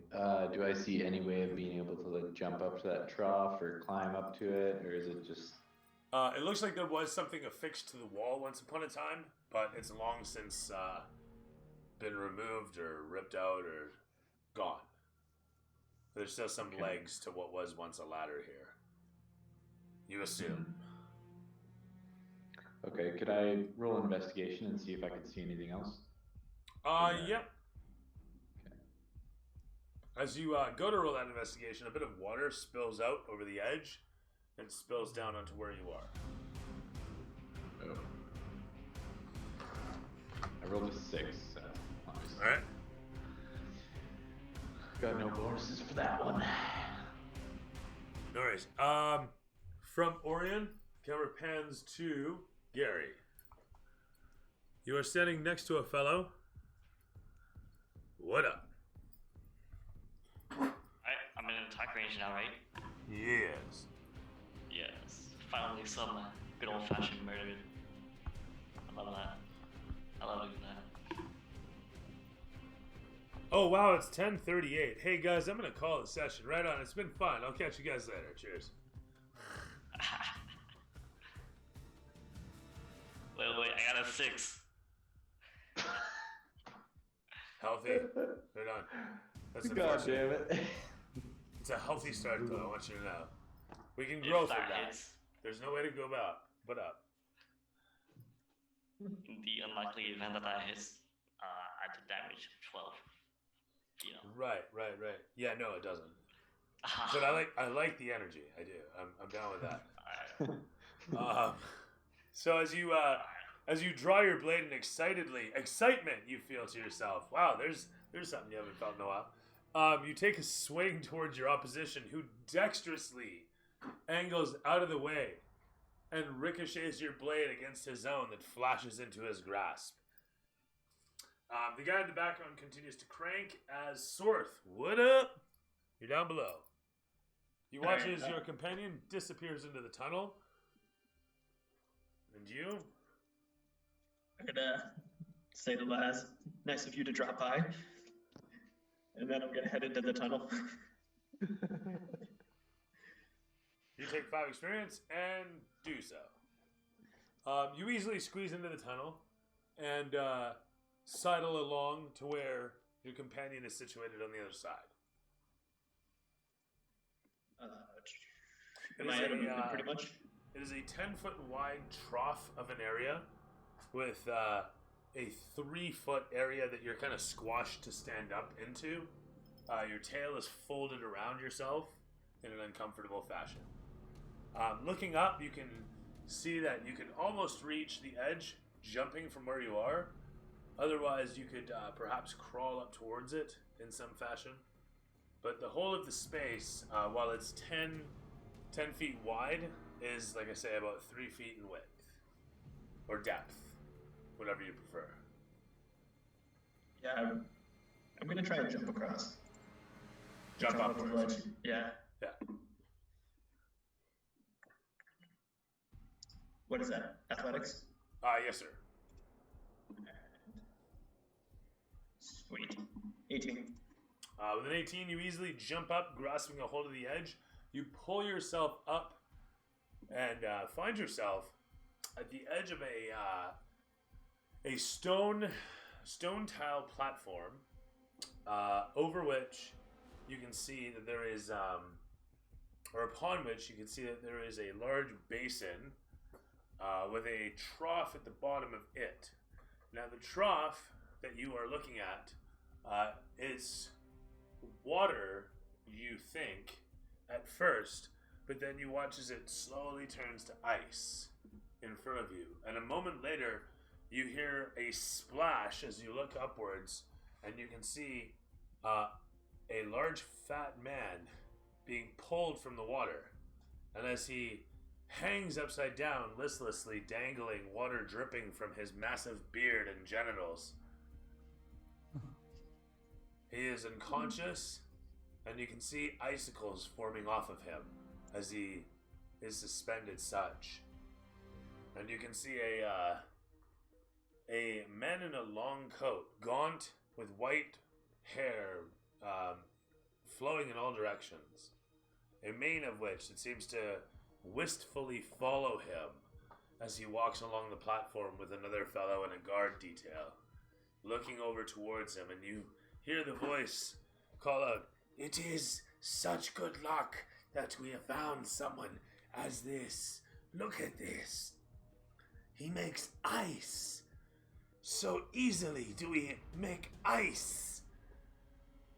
Do I see any way of being able to like jump up to that trough or climb up to it, or is it just? It looks like there was something affixed to the wall once upon a time, but it's long since been removed or ripped out or gone. There's still some legs to what was once a ladder here. You assume. Okay, could I roll investigation and see if I could see anything else? Yep. As you go to roll that investigation, a bit of water spills out over the edge and spills down onto where you are. Oh. I rolled a 6, so obviously. Alright. Got no bonuses for that one. No worries. From Orion, camera pans to Gary. You are standing next to a fellow. What up? I'm in attack range now, right? Yes. Yes. Finally, some good old-fashioned murder. I love that. I love doing that. Oh wow, it's 10:38. Hey guys, I'm gonna call the session. Right on. It's been fun. I'll catch you guys later. Cheers. Wait, I got a 6. Healthy. Right on. That's God unfortunate. damn it. It's a healthy start, though. I want you to know. We can grow If from that that. hits. There's no way to go about. But up. In the unlikely event that hits, I did damage of 12. You know. Right. Yeah, no, it doesn't. But I like the energy. I do. I'm down with that. So as you draw your blade and excitement you feel to yourself. Wow, there's something you haven't felt in a while. You take a swing towards your opposition, who dexterously angles out of the way and ricochets your blade against his own that flashes into his grasp. The guy in the background continues to crank as Sorth. What up? You're down below. You watch as your companion disappears into the tunnel. And you? I'm gonna say to Laz, nice of you to drop by. And then I'm gonna head into the tunnel. You take 5 experience and do so. You easily squeeze into the tunnel and sidle along to where your companion is situated on the other side. Am I in pretty much? It is a 10-foot wide trough of an area with a 3-foot area that you're kind of squashed to stand up into. Your tail is folded around yourself in an uncomfortable fashion. Looking up, you can see that you can almost reach the edge jumping from where you are. Otherwise, you could perhaps crawl up towards it in some fashion. But the whole of the space, while it's 10 feet wide, is, like I say, about 3 feet in width. Or depth. Whatever you prefer. Yeah, I'm gonna try and jump across. Jump off the ledge. Yeah. Yeah. What is that? Athletics? Yes, sir. Sweet. 18. With an 18, you easily jump up, grasping a hold of the edge. You pull yourself up and find yourself at the edge of a stone tile platform, over which you can see that there is, or upon which you can see that there is a large basin with a trough at the bottom of it. Now, the trough that you are looking at is water, you think, at first, but then you watch as it slowly turns to ice in front of you. And a moment later, you hear a splash as you look upwards, and you can see a large fat man being pulled from the water. And as he hangs upside down, listlessly dangling, water dripping from his massive beard and genitals, he is unconscious, and you can see icicles forming off of him as he is suspended such. And you can see a man in a long coat, gaunt, with white hair flowing in all directions, a mane of which it seems to wistfully follow him as he walks along the platform with another fellow in a guard detail, looking over towards him, and you hear the voice call out, "It is such good luck that we have found someone as this. Look at this. He makes ice. So easily do we make ice."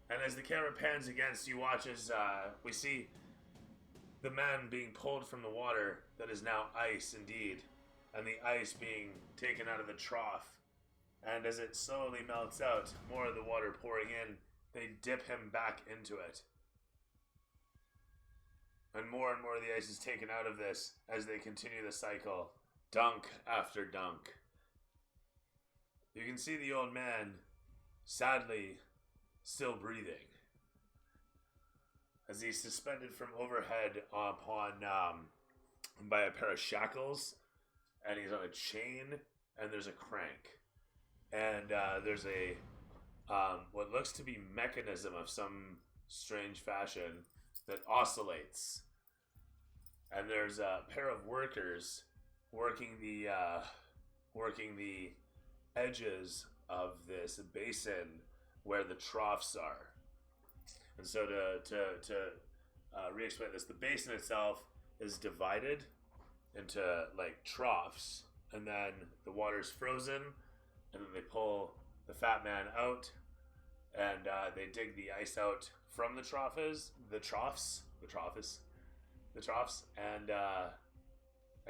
And as the camera pans against, you watch as we see the man being pulled from the water that is now ice indeed, and the ice being taken out of the trough. And as it slowly melts out, more of the water pouring in, they dip him back into it. And more of the ice is taken out of this as they continue the cycle, dunk after dunk. You can see the old man, sadly, still breathing, as he's suspended from overhead upon by a pair of shackles, and he's on a chain, and there's a crank. And there's a what looks to be mechanism of some strange fashion that oscillates. And there's a pair of workers working the edges of this basin where the troughs are. And so to re-explain this, the basin itself is divided into like troughs, and then the water's frozen, and then they pull the fat man out, and they dig the ice out from the troughs, and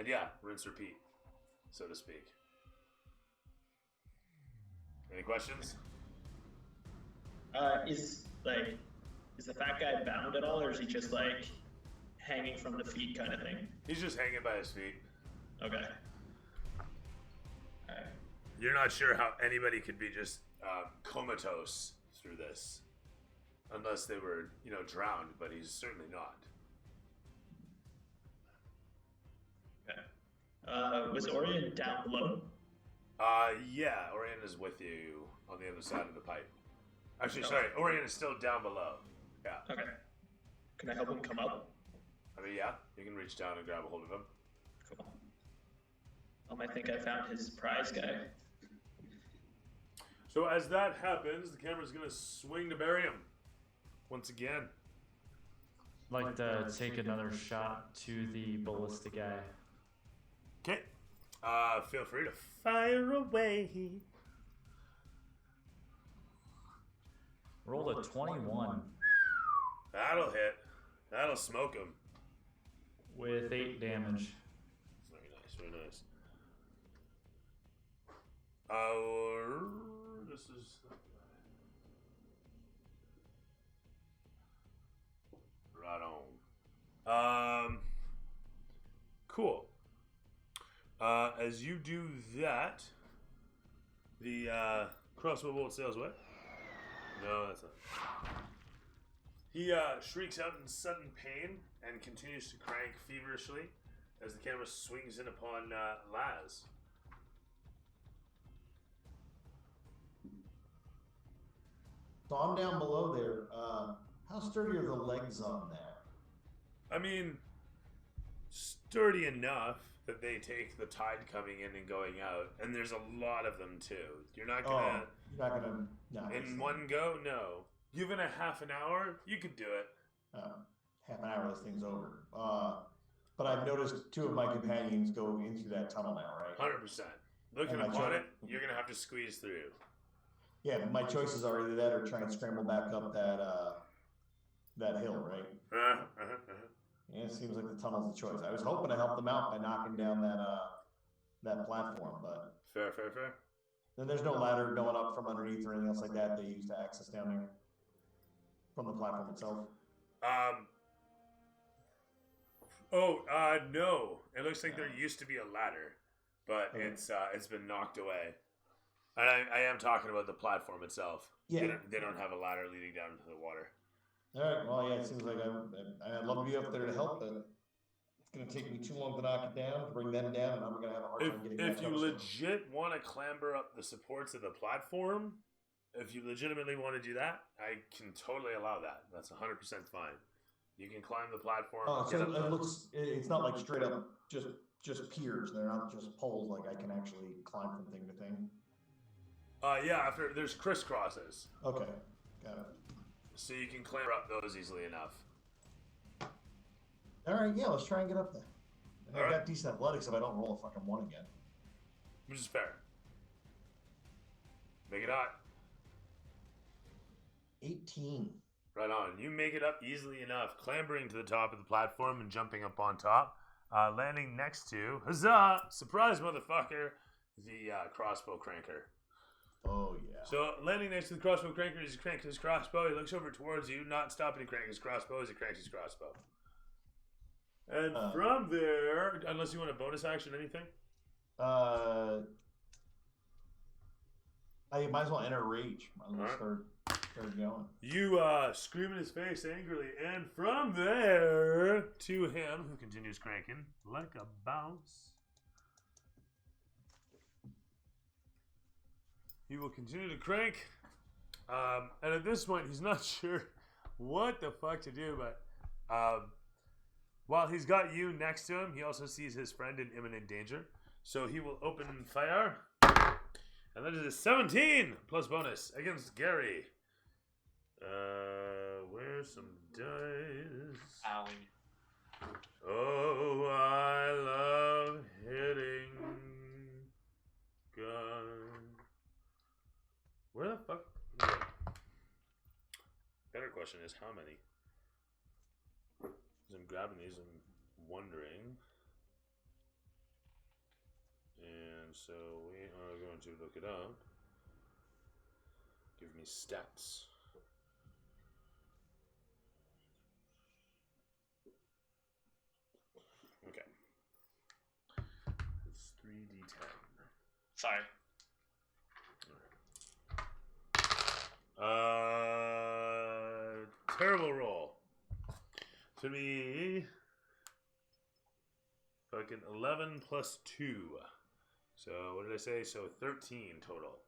yeah, rinse repeat, so to speak. Any questions? Is the fat guy bound at all, or is he just like hanging from the feet kind of thing? He's just hanging by his feet. Okay. You're not sure how anybody could be just comatose through this, unless they were, drowned. But he's certainly not. Okay. Was Orion down below? Yeah, Orion is with you on the other side of the pipe. Actually, sorry, Orion is still down below. Yeah. Okay. Can I help him come up? I mean, yeah, you can reach down and grab a hold of him. Cool. I think I found his prize guy. So as that happens, the camera's gonna swing to bury him once again. I'd like to take another shot to the ballista guy. Okay. Feel free to fire away. Rolled a 21. That'll hit. That'll smoke him. With 8 damage. Very nice. Very nice. This is right on. Cool. As you do that, the crossbow bolt sails away. No, that's not. He shrieks out in sudden pain and continues to crank feverishly as the camera swings in upon Laz. So I'm down below there. How sturdy are the legs on that? I mean, sturdy enough that they take the tide coming in and going out, and there's a lot of them too. You're not gonna. You're not gonna. No. In one go, no. Given a half an hour, you could do it. Half an hour, this thing's over. But I've noticed two of my companions go in through that tunnel now, right? 100%. Looking upon it, you're gonna have to squeeze through. Yeah, but my choices are either that or try and scramble back up that hill, right? Yeah, it seems like the tunnel's the choice. I was hoping to help them out by knocking down that platform, but Fair. then there's no ladder going up from underneath or anything else like that they use to access down there from the platform itself. No. It looks like there used to be a ladder, but it's been knocked away. And I am talking about the platform itself. Yeah. They don't have a ladder leading down into the water. All right. Well, yeah, it seems like I'd love to be up there to help, but it's going to take me too long to knock it down, to bring them down, and I'm going to have a hard time getting If back you up. legit want to clamber up the supports of the platform, if you legitimately want to do that, I can totally allow that. That's 100% fine. You can climb the platform. Oh, get so up it looks, it's not like straight up just piers. They're not just poles. Like I can actually climb from thing to thing. Yeah, after there's crisscrosses. Okay, got it. So you can clamber up those easily enough. All right, yeah, let's try and get up there. And All I've right. got decent athletics if I don't roll a fucking 1 again. Which is fair. Make it hot. 18. Right on. You make it up easily enough, clambering to the top of the platform and jumping up on top. Landing next to, huzzah, surprise motherfucker, the crossbow cranker. Oh, yeah. So, landing next to the crossbow cranker, he's cranking his crossbow. He looks over towards you, not stopping to crank his crossbow as he cranks his crossbow. And from there, unless you want a bonus action, anything? I might as well enter rage. Might as well start going. You scream in his face angrily, and from there to him, who continues cranking like a bounce. He will continue to crank, and at this point, he's not sure what the fuck to do, but while he's got you next to him, he also sees his friend in imminent danger, so he will open fire, and that is a 17 plus bonus against Gary. Where's some dice? Owie. Oh, I love hitting gun. Where the fuck? Better question is how many? As I'm grabbing these, I'm wondering. And so we are going to look it up. Give me stats. Okay. It's 3d10. Sorry. Terrible roll. It's gonna be fucking 11 plus 2. So what did I say? So 13 total.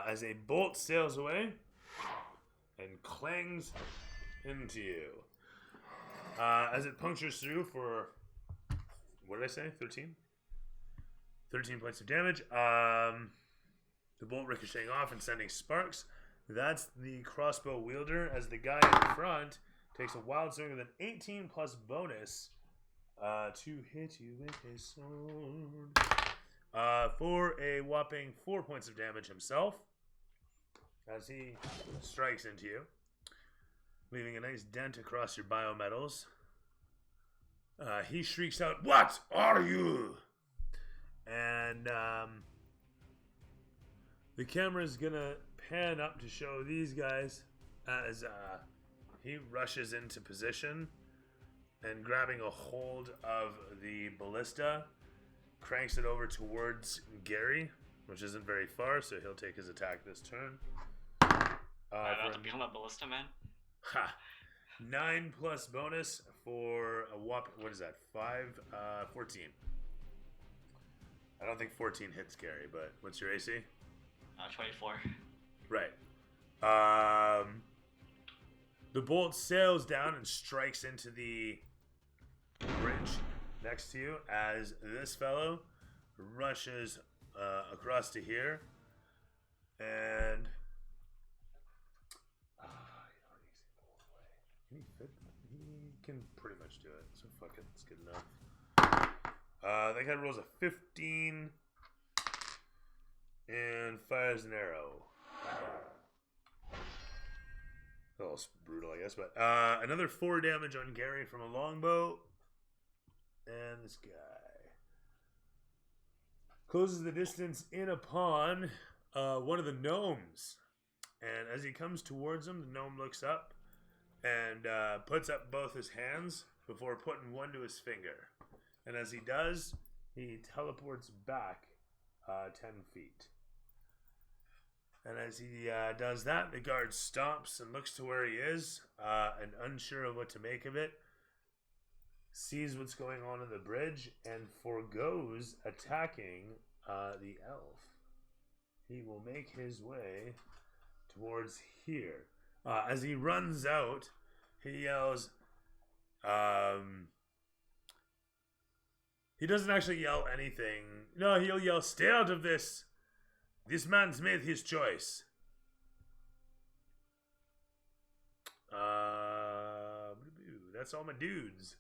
As a bolt sails away and clangs into you. As it punctures through for, what did I say? 13? 13 points of damage. The bolt ricocheting off and sending sparks. That's the crossbow wielder, as the guy in front takes a wild swing with an 18 plus bonus to hit you with his sword. For a whopping 4 points of damage himself, as he strikes into you, leaving a nice dent across your biometals. He shrieks out, "What are you? and the camera's gonna pan up to show these guys as he rushes into position and grabbing a hold of the ballista, cranks it over towards Gary, which isn't very far, so he'll take his attack this turn. I about to become a ballista man. Ha! 9 plus bonus for a whopping, what is that? 14. I don't think 14 hits Gary, but what's your AC? 24. Right. The bolt sails down and strikes into the bridge next to you as this fellow rushes across to here. And he can pretty much do it, so fuck it, it's good enough. That guy rolls a 15 and fires an arrow. A little brutal, I guess, but another 4 damage on Gary from a longbow. And this guy closes the distance in upon one of the gnomes. And as he comes towards him, the gnome looks up and puts up both his hands before putting one to his finger. And as he does, he teleports back 10 feet. And as he does that, the guard stops and looks to where he is, and unsure of what to make of it, sees what's going on in the bridge, and forgoes attacking the elf. He will make his way towards here. As he runs out, he yells, he doesn't actually yell anything. No, he'll yell, "Stay out of this! This man's made his choice." That's all my dudes.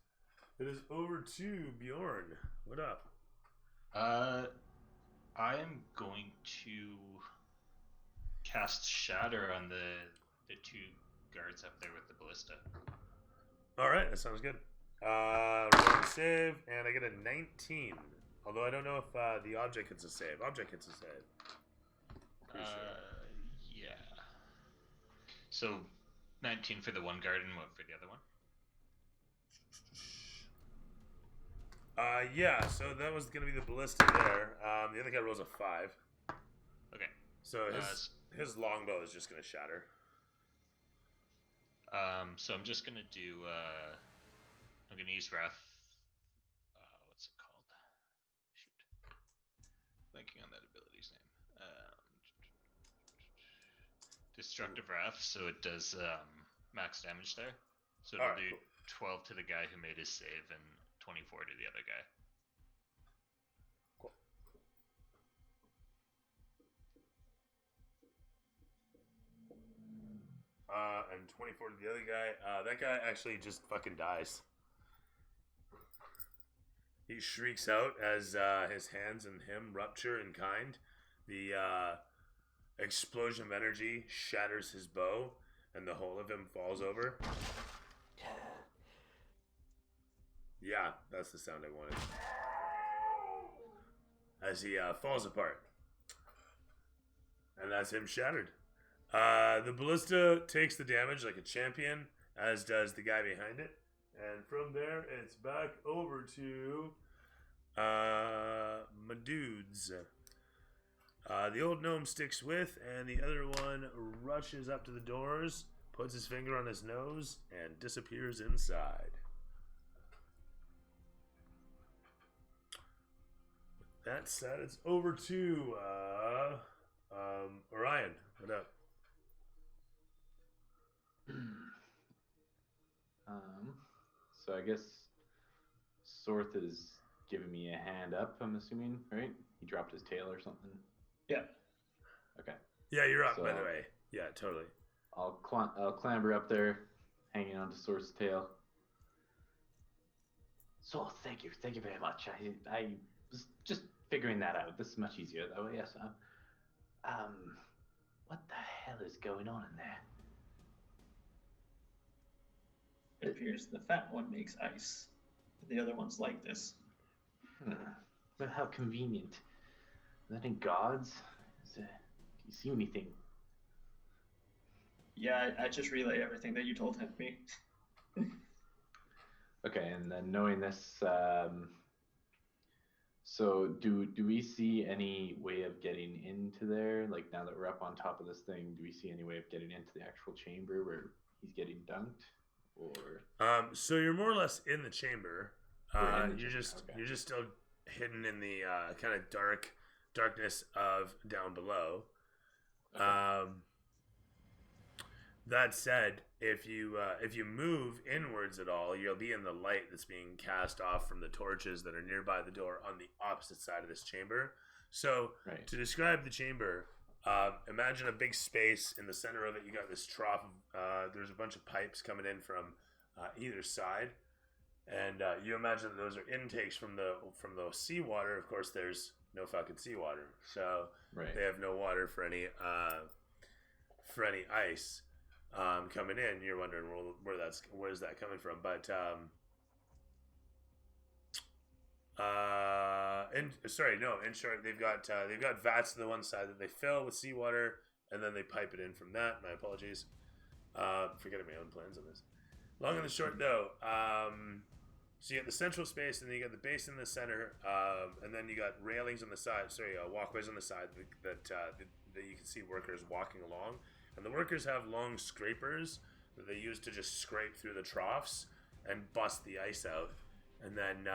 It is over to Bjorn. What up? I am going to cast Shatter on the 2 guards up there with the ballista. Alright, that sounds good. Roll a save, and I get a 19. Although I don't know if the object hits a save. Object hits a save. Pretty sure. Yeah. So 19 for the one guard and what for the other one? Yeah, so that was going to be the ballista there. The other guy rolls a 5. Okay. So his longbow is just going to shatter. So I'm just going to do, I'm going to use Wrath. What's it called? Shoot. Blanking on that ability's name. Destructive Wrath, so it does max damage there. So it'll do 12 to the guy who made his save and 24 to the other guy. Cool. And 24 to the other guy. That guy actually just fucking dies. He shrieks out as his hands and him rupture in kind. The explosion of energy shatters his bow, and the whole of him falls over. Yeah, that's the sound I wanted. As he falls apart. And that's him shattered. The ballista takes the damage like a champion, as does the guy behind it. And from there, it's back over to my dudes. The old gnome sticks with, and the other one rushes up to the doors, puts his finger on his nose, and disappears inside. That said, it's over to Orion. What up? So I guess Sorth is giving me a hand up, I'm assuming, right? He dropped his tail or something. Yeah. Okay. Yeah, you're up, by the way. Yeah, totally. I'll clamber up there, hanging onto Sorth's tail. So thank you very much. I was just figuring that out. This is much easier that way. Yes. What the hell is going on in there? It appears the fat one makes ice. The other one's like this. But how convenient. Is that in gods? Do you see anything? Yeah, I just relay everything that you told him me. Okay, and then knowing this, so do we see any way of getting into there? Like now that we're up on top of this thing, do we see any way of getting into the actual chamber where he's getting dunked? Or so you're more or less in the chamber. We're in the You're chamber, just okay. you're just still hidden in the kind of darkness of down below. Okay. That said, if you move inwards at all, you'll be in the light that's being cast off from the torches that are nearby the door on the opposite side of this chamber. So Right. to describe the chamber, imagine a big space in the center of it. You got this trough. There's a bunch of pipes coming in from either side, and you imagine that those are intakes from the seawater. Of course, there's no fucking seawater, so Right. they have no water for any ice coming in. You're wondering where's that coming from, but in short, they've got vats to the one side that they fill with seawater, and then they pipe it in from that. My apologies, forgetting my own plans on this. Long and the short, though, so you got the central space, and then you got the base in the center, and then you got railings on the side. Walkways on the side that you can see workers walking along, and the workers have long scrapers that they use to just scrape through the troughs and bust the ice out, and then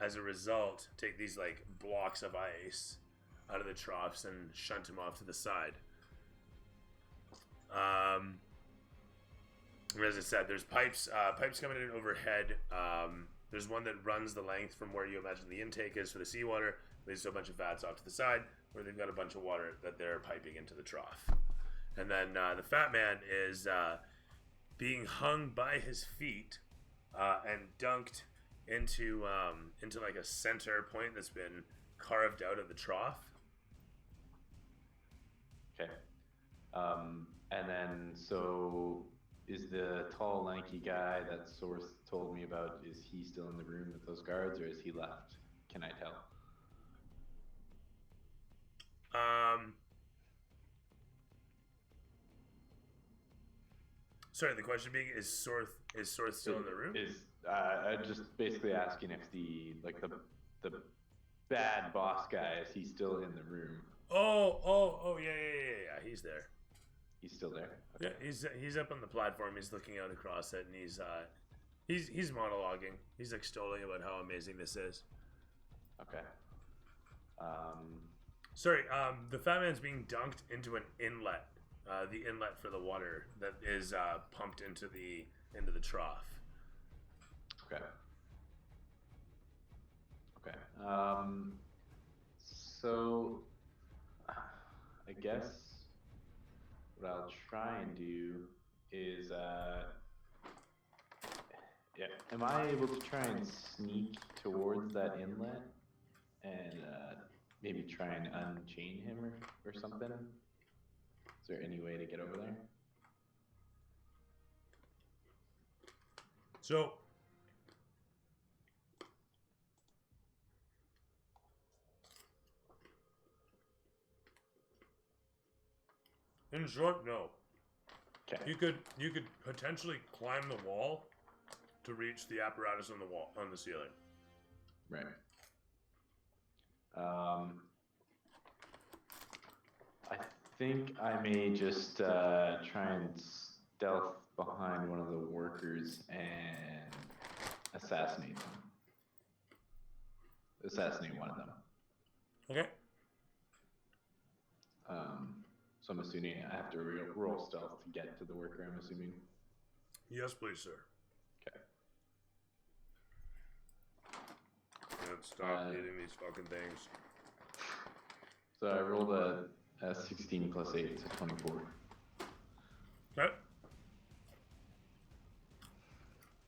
as a result, take these like blocks of ice out of the troughs and shunt them off to the side. As I said, there's pipes coming in overhead. There's one that runs the length from where you imagine the intake is for the seawater. There's a bunch of vats off to the side where they've got a bunch of water that they're piping into the trough. And then the fat man is being hung by his feet and dunked into like a center point that's been carved out of the trough. Okay. And then so is the tall, lanky guy that Source told me about, is he still in the room with those guards, or is he left? Can I tell? Sorry, the question being, is Sorth still in the room? Just basically asking if the bad boss guy, is he still in the room? Oh, yeah. He's there. He's still there. Okay. Yeah, he's up on the platform. He's looking out across it, and he's monologuing. He's extolling about how amazing this is. Okay. Sorry, the fat man's being dunked into an inlet. The inlet for the water that is pumped into the trough. Okay. So I guess what I'll try and do is am I able to try and sneak towards that inlet and maybe try and unchain him or something? Is there any way to get over there? So, in short, no. Okay. You could potentially climb the wall to reach the apparatus on the ceiling. Right. I think I may just try and stealth behind one of the workers and assassinate one of them. Okay. So I'm assuming I have to roll stealth to get to the worker, I'm assuming. Yes, please, sir. Okay. Can't stop hitting these fucking things. So I rolled a 16 plus 8, so 24. Okay.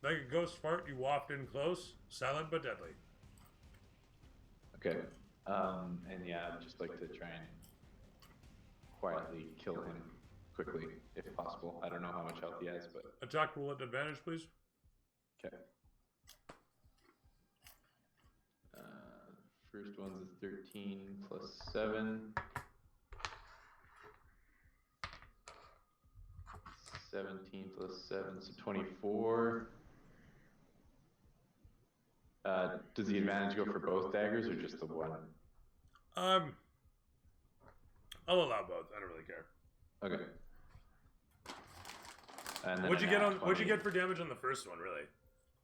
Like a ghost fart, you waft in close, silent but deadly. Okay. And yeah, I'd just like to try and quietly kill him quickly, if possible. I don't know how much health he has, but... Attack roll at advantage, please. Okay. first one's is 13 plus 7. 17 plus 7, so 24. Does the advantage go for both daggers or just the one? I'll allow both. I don't really care. Okay. And then What'd you a get nat on? What'd you 20. get for damage on the first one? Really?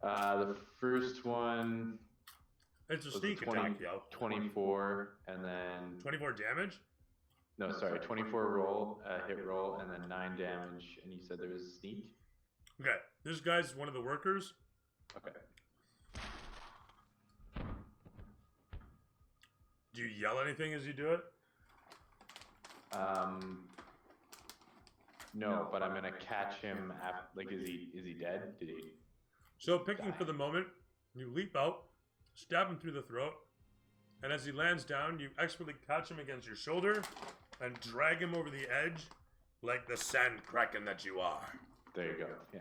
The first one It's a was sneak 20 attack, yo. 24, and then 24 damage. no, sorry, 24 roll, hit roll, and then 9 damage. And you said there was a sneak. Okay, this guy's one of the workers. Okay. Do you yell anything as you do it? No, but I'm gonna catch him. Like, is he dead? Did he? So picking for the moment, you leap out, stab him through the throat, and as he lands down, you expertly catch him against your shoulder and drag him over the edge like the sand kraken that you are. There you go. Yeah.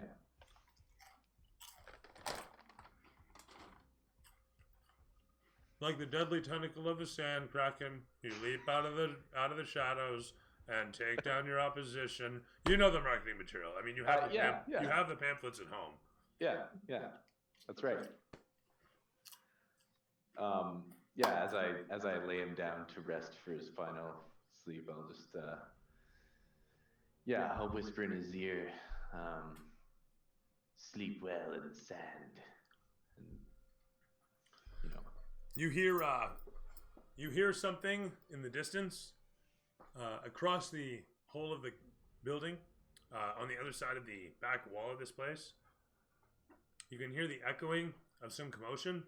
Like the deadly tentacle of the sand kraken, you leap out of the shadows and take down your opposition. You know the marketing material. I mean, you have Yeah. you have the pamphlets at home. Yeah, that's right. Yeah, as I lay him down to rest for his final sleep, I'll just I'll whisper in his ear, sleep well in the sand. And You hear something in the distance across the whole of the building on the other side of the back wall of this place. You can hear the echoing of some commotion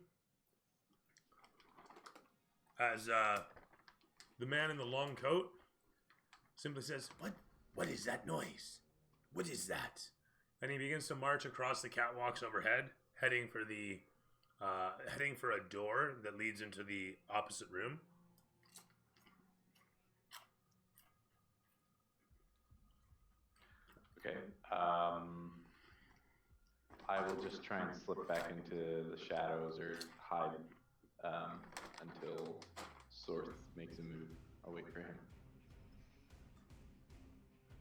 as the man in the long coat simply says, What is that noise? What is that? And he begins to march across the catwalks overhead, heading for a door that leads into the opposite room. Okay. I will just try and slip back into the shadows or hide until Sorth makes a move. I'll wait for him.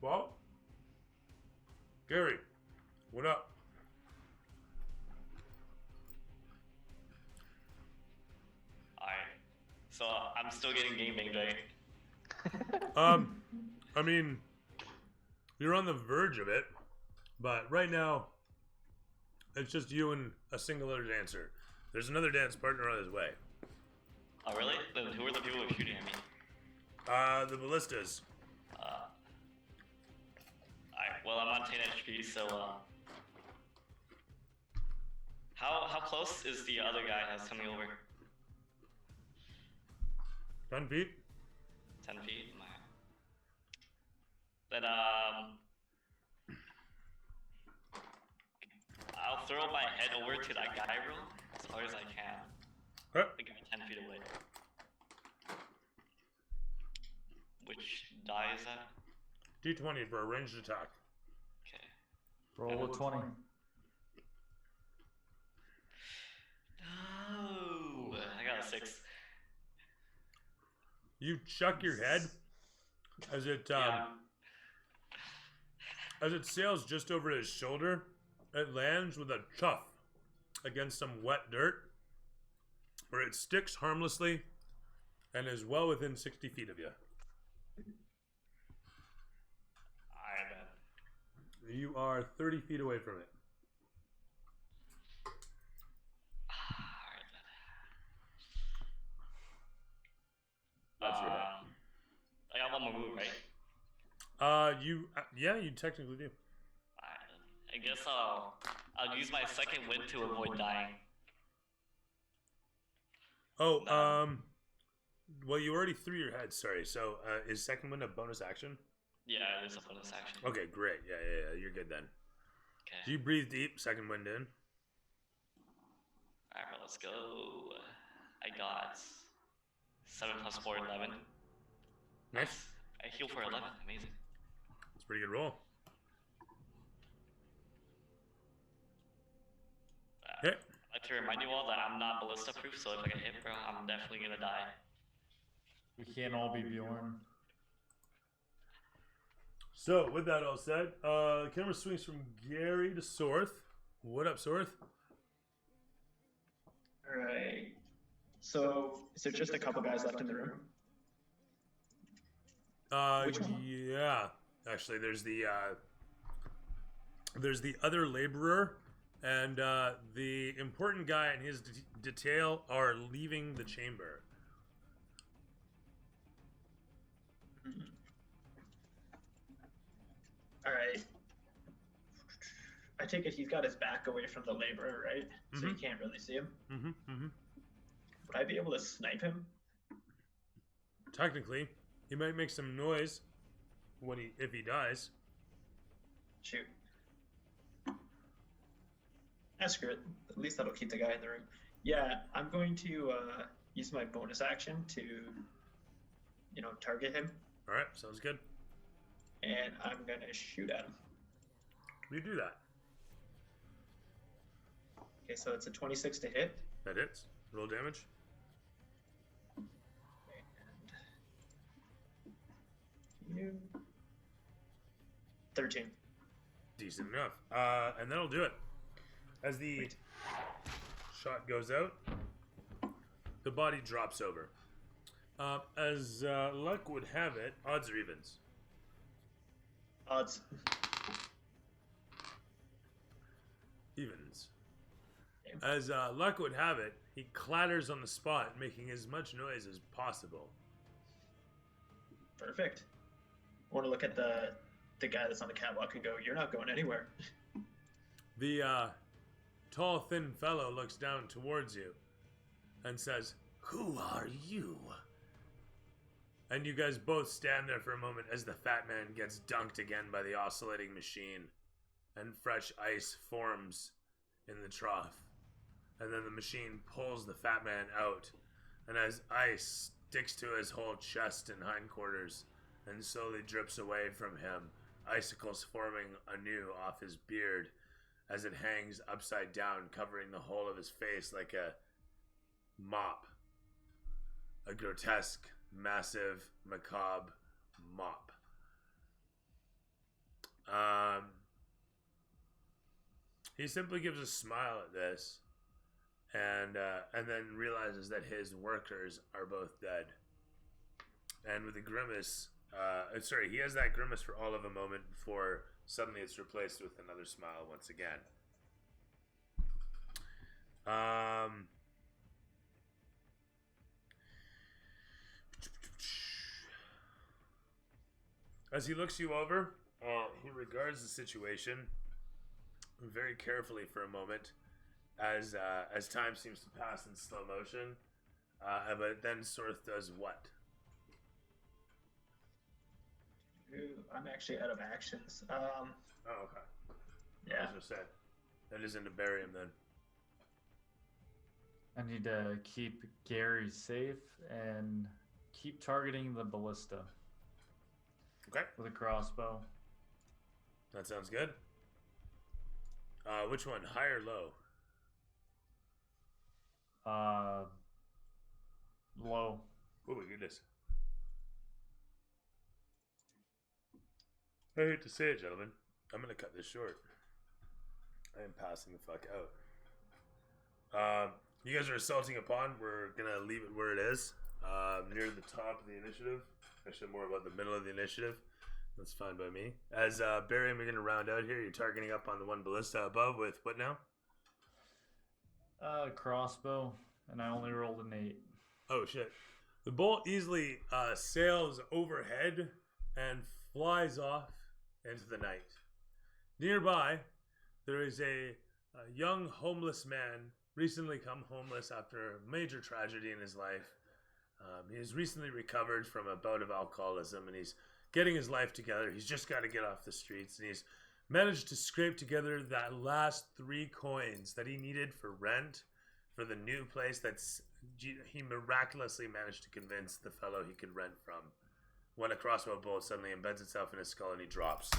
Well, Gary, what up? Alright. So I'm still getting gangbanged, right? I mean, you're on the verge of it, but right now, it's just you and a singular dancer. There's another dance partner on his way. Oh, really? Then who are the people who are shooting at me? The ballistas. Alright, well, I'm on 10 HP, so, How close is the other guy that's coming over? 10 feet? 10 feet? Then, I'll throw my head over to that guy real as hard as I can. Okay. The guy 10 feet away. Which die is that? D20 for a ranged attack. Okay. Roll a 20. No, I got a 6. You chuck your head as it as it sails just over his shoulder. It lands with a chuff against some wet dirt, where it sticks harmlessly and is well within 60 feet of you. Alright then. You are 30 feet away from it. Alright then. That's your head. I got one more move, right? You technically do. I guess I'll use my second wind to avoid dying. Oh, No. well, you already threw your head. Sorry. So, is second wind a bonus action? Yeah, it is a bonus action. Okay, great. Yeah. You're good then. Okay. So you breathe deep. Second wind in. Alright, let's go. I got 7 plus 4, 11. Nice. I heal for 11. Amazing. It's a pretty good roll. Okay. I to remind you all that I'm not ballista proof, so if I get hit, bro, I'm definitely gonna die. We can't all be Bjorn. So, with that all said, the camera swings from Gary to Sorth. What up, Sorth? Alright. So, is there just a couple guys left in the room? Which one? Yeah. Actually, there's the other laborer, and the important guy and his detail are leaving the chamber. Alright. I take it he's got his back away from the laborer, right? So you can't really see him? Would I be able to snipe him? Technically, he might make some noise if he dies. Shoot. Screw it. At least that'll keep the guy in the room. Yeah, I'm going to use my bonus action to, target him. All right, sounds good. And I'm gonna shoot at him. You do that. Okay, so it's a 26 to hit. That hits. Roll damage. And 13. Decent enough. And that'll do it. As the shot goes out, the body drops over. As luck would have it, odds or evens? Odds. Evens. As luck would have it, he clatters on the spot, making as much noise as possible. Perfect. I want to look at the guy that's on the catwalk and go, "You're not going anywhere." The tall, thin fellow looks down towards you and says, "Who are you?" And you guys both stand there for a moment as the fat man gets dunked again by the oscillating machine, and fresh ice forms in the trough. And then the machine pulls the fat man out, and as ice sticks to his whole chest and hindquarters and slowly drips away from him, icicles forming anew off his beard as it hangs upside down, covering the whole of his face like a mop. A grotesque, massive, macabre mop. He simply gives a smile at this, and then realizes that his workers are both dead. And with a grimace, he has that grimace for all of a moment before suddenly it's replaced with another smile once again. As he looks you over, he regards the situation very carefully for a moment, as time seems to pass in slow motion. But then Sorth does what? Ooh, I'm actually out of actions. Oh, okay. Yeah. As I said, that isn't to bury him then. I need to keep Gary safe and keep targeting the ballista. Okay. With a crossbow. That sounds good. Which one? High or low? Low. Oh my goodness. I hate to say it, gentlemen. I'm gonna cut this short. I am passing the fuck out. You guys are assaulting a pond. We're gonna leave it where it is, near the top of the initiative. Actually, more about the middle of the initiative. That's fine by me. As Barry and we're gonna round out here. You're targeting up on the one ballista above with what now? Crossbow, and I only rolled an 8. Oh shit! The bolt easily sails overhead and flies off into the night. Nearby, there is a young homeless man, recently come homeless after a major tragedy in his life. He has recently recovered from a bout of alcoholism, and he's getting his life together. He's just got to get off the streets, and he's managed to scrape together that last 3 coins that he needed for rent for the new place he miraculously managed to convince the fellow he could rent from. When a crossbow bolt suddenly embeds itself in his skull and he drops.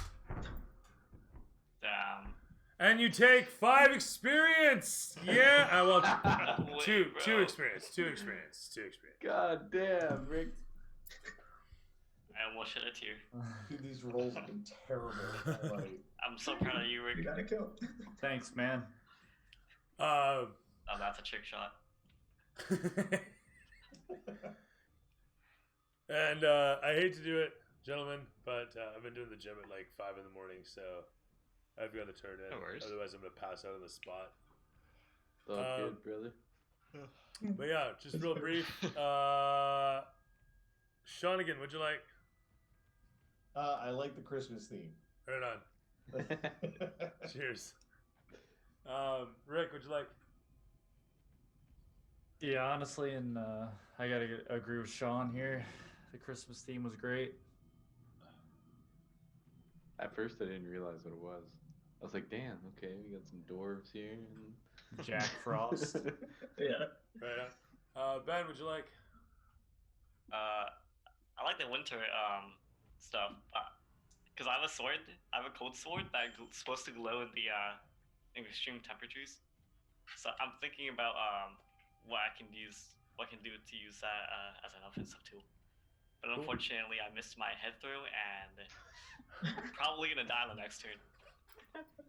Damn. And you take 5 experience. Yeah. Well, Wait, two bro. experience. 2 experience. 2 experience. God damn, Rick. I almost shed a tear. Dude, these rolls have been terrible. Like, I'm so proud of you, Rick. You got a kill. Thanks, man. Oh, that's a trick shot. And I hate to do it, gentlemen, but I've been doing the gym at like 5 in the morning, so I've got to turn in. No worries. Otherwise, I'm gonna pass out on the spot. All good, brother. But yeah, just real brief. Shawnigan, what'd you like? I like the Christmas theme. Right on. Cheers. Rick, what'd you like? Yeah, honestly, and I gotta agree with Sean here. The Christmas theme was great. At first, I didn't realize what it was. I was like, damn, okay, we got some dwarves here. And... Jack Frost. Yeah. Right on. Ben, what'd you like? I like the winter stuff. Because I have a sword. I have a cold sword that's supposed to glow in the in extreme temperatures. So I'm thinking about what I can do to use that as an offensive tool. But unfortunately, I missed my head throw and probably gonna die on the next turn.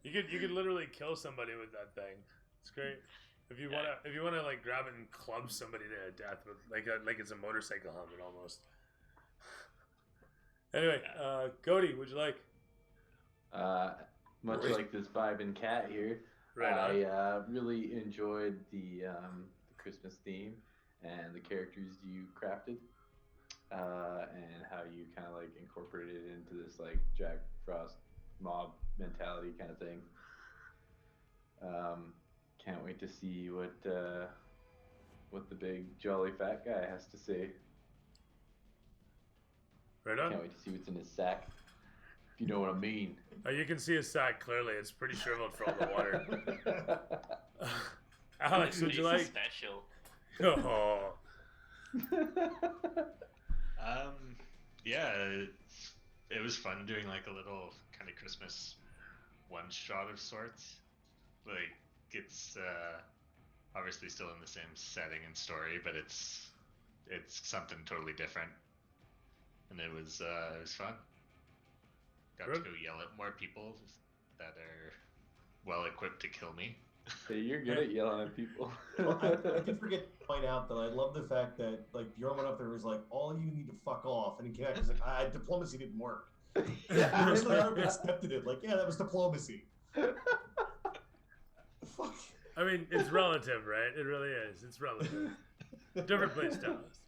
You could literally kill somebody with that thing. It's great. If you wanna like grab it and club somebody to death with like it's a motorcycle helmet almost. Anyway, Cody, what'd you like? Much like this vibe and cat here, Right I really enjoyed the Christmas theme and the characters you crafted, and how you kind of like incorporated it into this like Jack Frost mob mentality kind of thing. Can't wait to see what the big jolly fat guy has to say. Right on. Can't wait to see what's in his sack. If you know what I mean. Oh, you can see his sack clearly. It's pretty shriveled for all the water. Alex, would you He's like? special. Oh. Yeah, it was fun doing like a little kind of Christmas one shot of sorts. Like it's obviously still in the same setting and story, but it's something totally different, and it was fun. Got to go yell at more people that are well equipped to kill me. Hey, you're good at yelling at people. Well, I did forget to point out that I love the fact that like Bjorn went up there and was like, all you need to fuck off, and he came back and was like, diplomacy didn't work. Yeah. It's like everybody accepted it. Like, yeah, that was diplomacy. Fuck. I mean, it's relative, right? It really is. It's relative. Different play styles.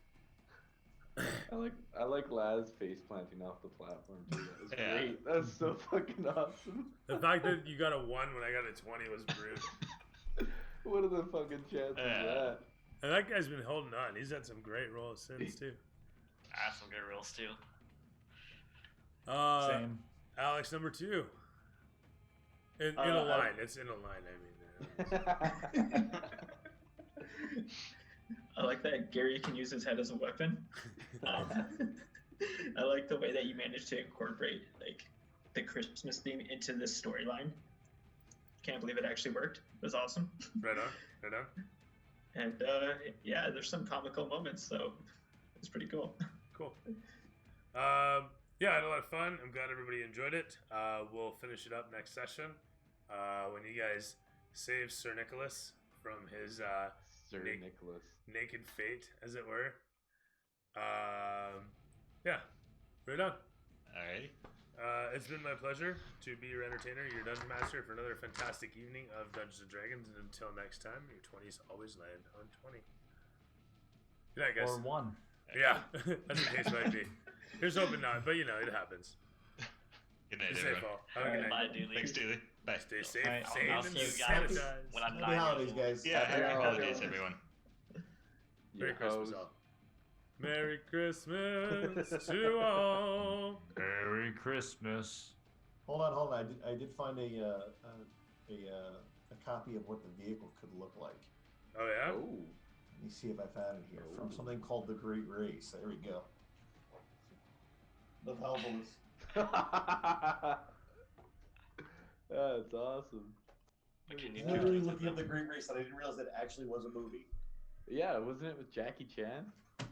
I like Laz face planting off the platform too. That was Yeah. great. That's so fucking awesome. The fact that you got a 1 when I got a 20 was rude. What are the fucking chances of that? And that guy's been holding on. He's had some great rolls since too. I have some good rolls too. Same. Alex, number 2. In a line. It's in a line, I mean. I like that Gary can use his head as a weapon. I like the way that you managed to incorporate like the Christmas theme into this storyline. Can't believe it actually worked. It was awesome. Right on. Right on. And yeah, there's some comical moments, so it's pretty cool. Cool. Yeah, I had a lot of fun. I'm glad everybody enjoyed it. We'll finish it up next session when you guys save Sir Nicholas from his Sir Nicholas. naked fate, as it were. Yeah, right on. Alrighty. It's been my pleasure to be your entertainer, your dungeon master, for another fantastic evening of Dungeons and Dragons. And until next time, your 20s always land on 20. Good night, guys. Or 1. Yeah, as the case might be. Here's hoping not, but you know, it happens. Good night, Be safe, everyone. all. Have a good night. Bye, Dooley. Thanks, Dooley. Bye. Stay safe, Alright, sane, I'll and see you guys sanitized. when I'm Happy 9 years holidays, old. guys. Yeah, happy Yeah. holidays, everyone. Merry Your Christmas, hoes. all. Merry Christmas to all. Merry Christmas. Hold on. I did find a copy of what the vehicle could look like. Oh yeah. Oh. Let me see if I found it here. From something called The Great Race. There we go. The Valvulus. That's awesome. But can you Literally do looking at the Great Race, and I didn't realize it actually was a movie. Yeah, wasn't it with Jackie Chan? I'm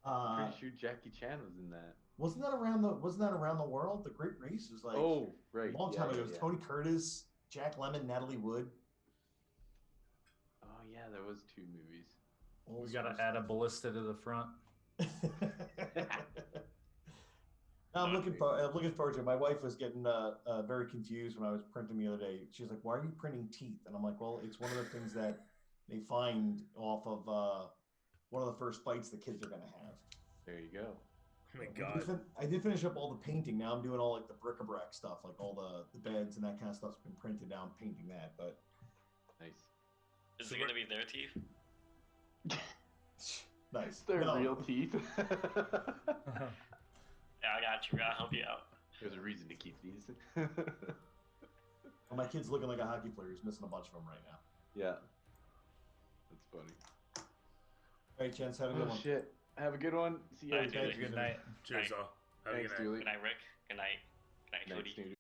Uh, pretty sure Jackie Chan was in that. wasn't that around the world? The Great Race was like Oh, right. a long yeah, time ago. yeah, It was yeah. Tony Curtis, Jack Lemmon, Natalie Wood. Oh yeah, there was 2 movies. All We sorts gotta of add a stuff. ballista to the front. I'm looking forward to it. My wife was getting very confused when I was printing the other day. She's like, "Why are you printing teeth?" And I'm like, "Well, it's one of the things that they find off of one of the first fights the kids are gonna have." There you go. Oh my god. I did finish up all the painting. Now I'm doing all like the bric-a-brac stuff, like all the beds and that kind of stuff's been printed. Now I'm painting that, but Nice. Is it gonna be their teeth? nice. They're No. real teeth. Yeah, I got you. I'll help you out. There's a reason to keep these. Well, my kid's looking like a hockey player. He's missing a bunch of them right now. Yeah. That's funny. All right, Chance, have a good Oh one. shit. Have a good one. See you Alright, guys. dude. Good night. Cheers, Night. all. Have a Thanks, good night. Dooley. Good night, Rick. Good night. Good night, Night, Cody. Snooty.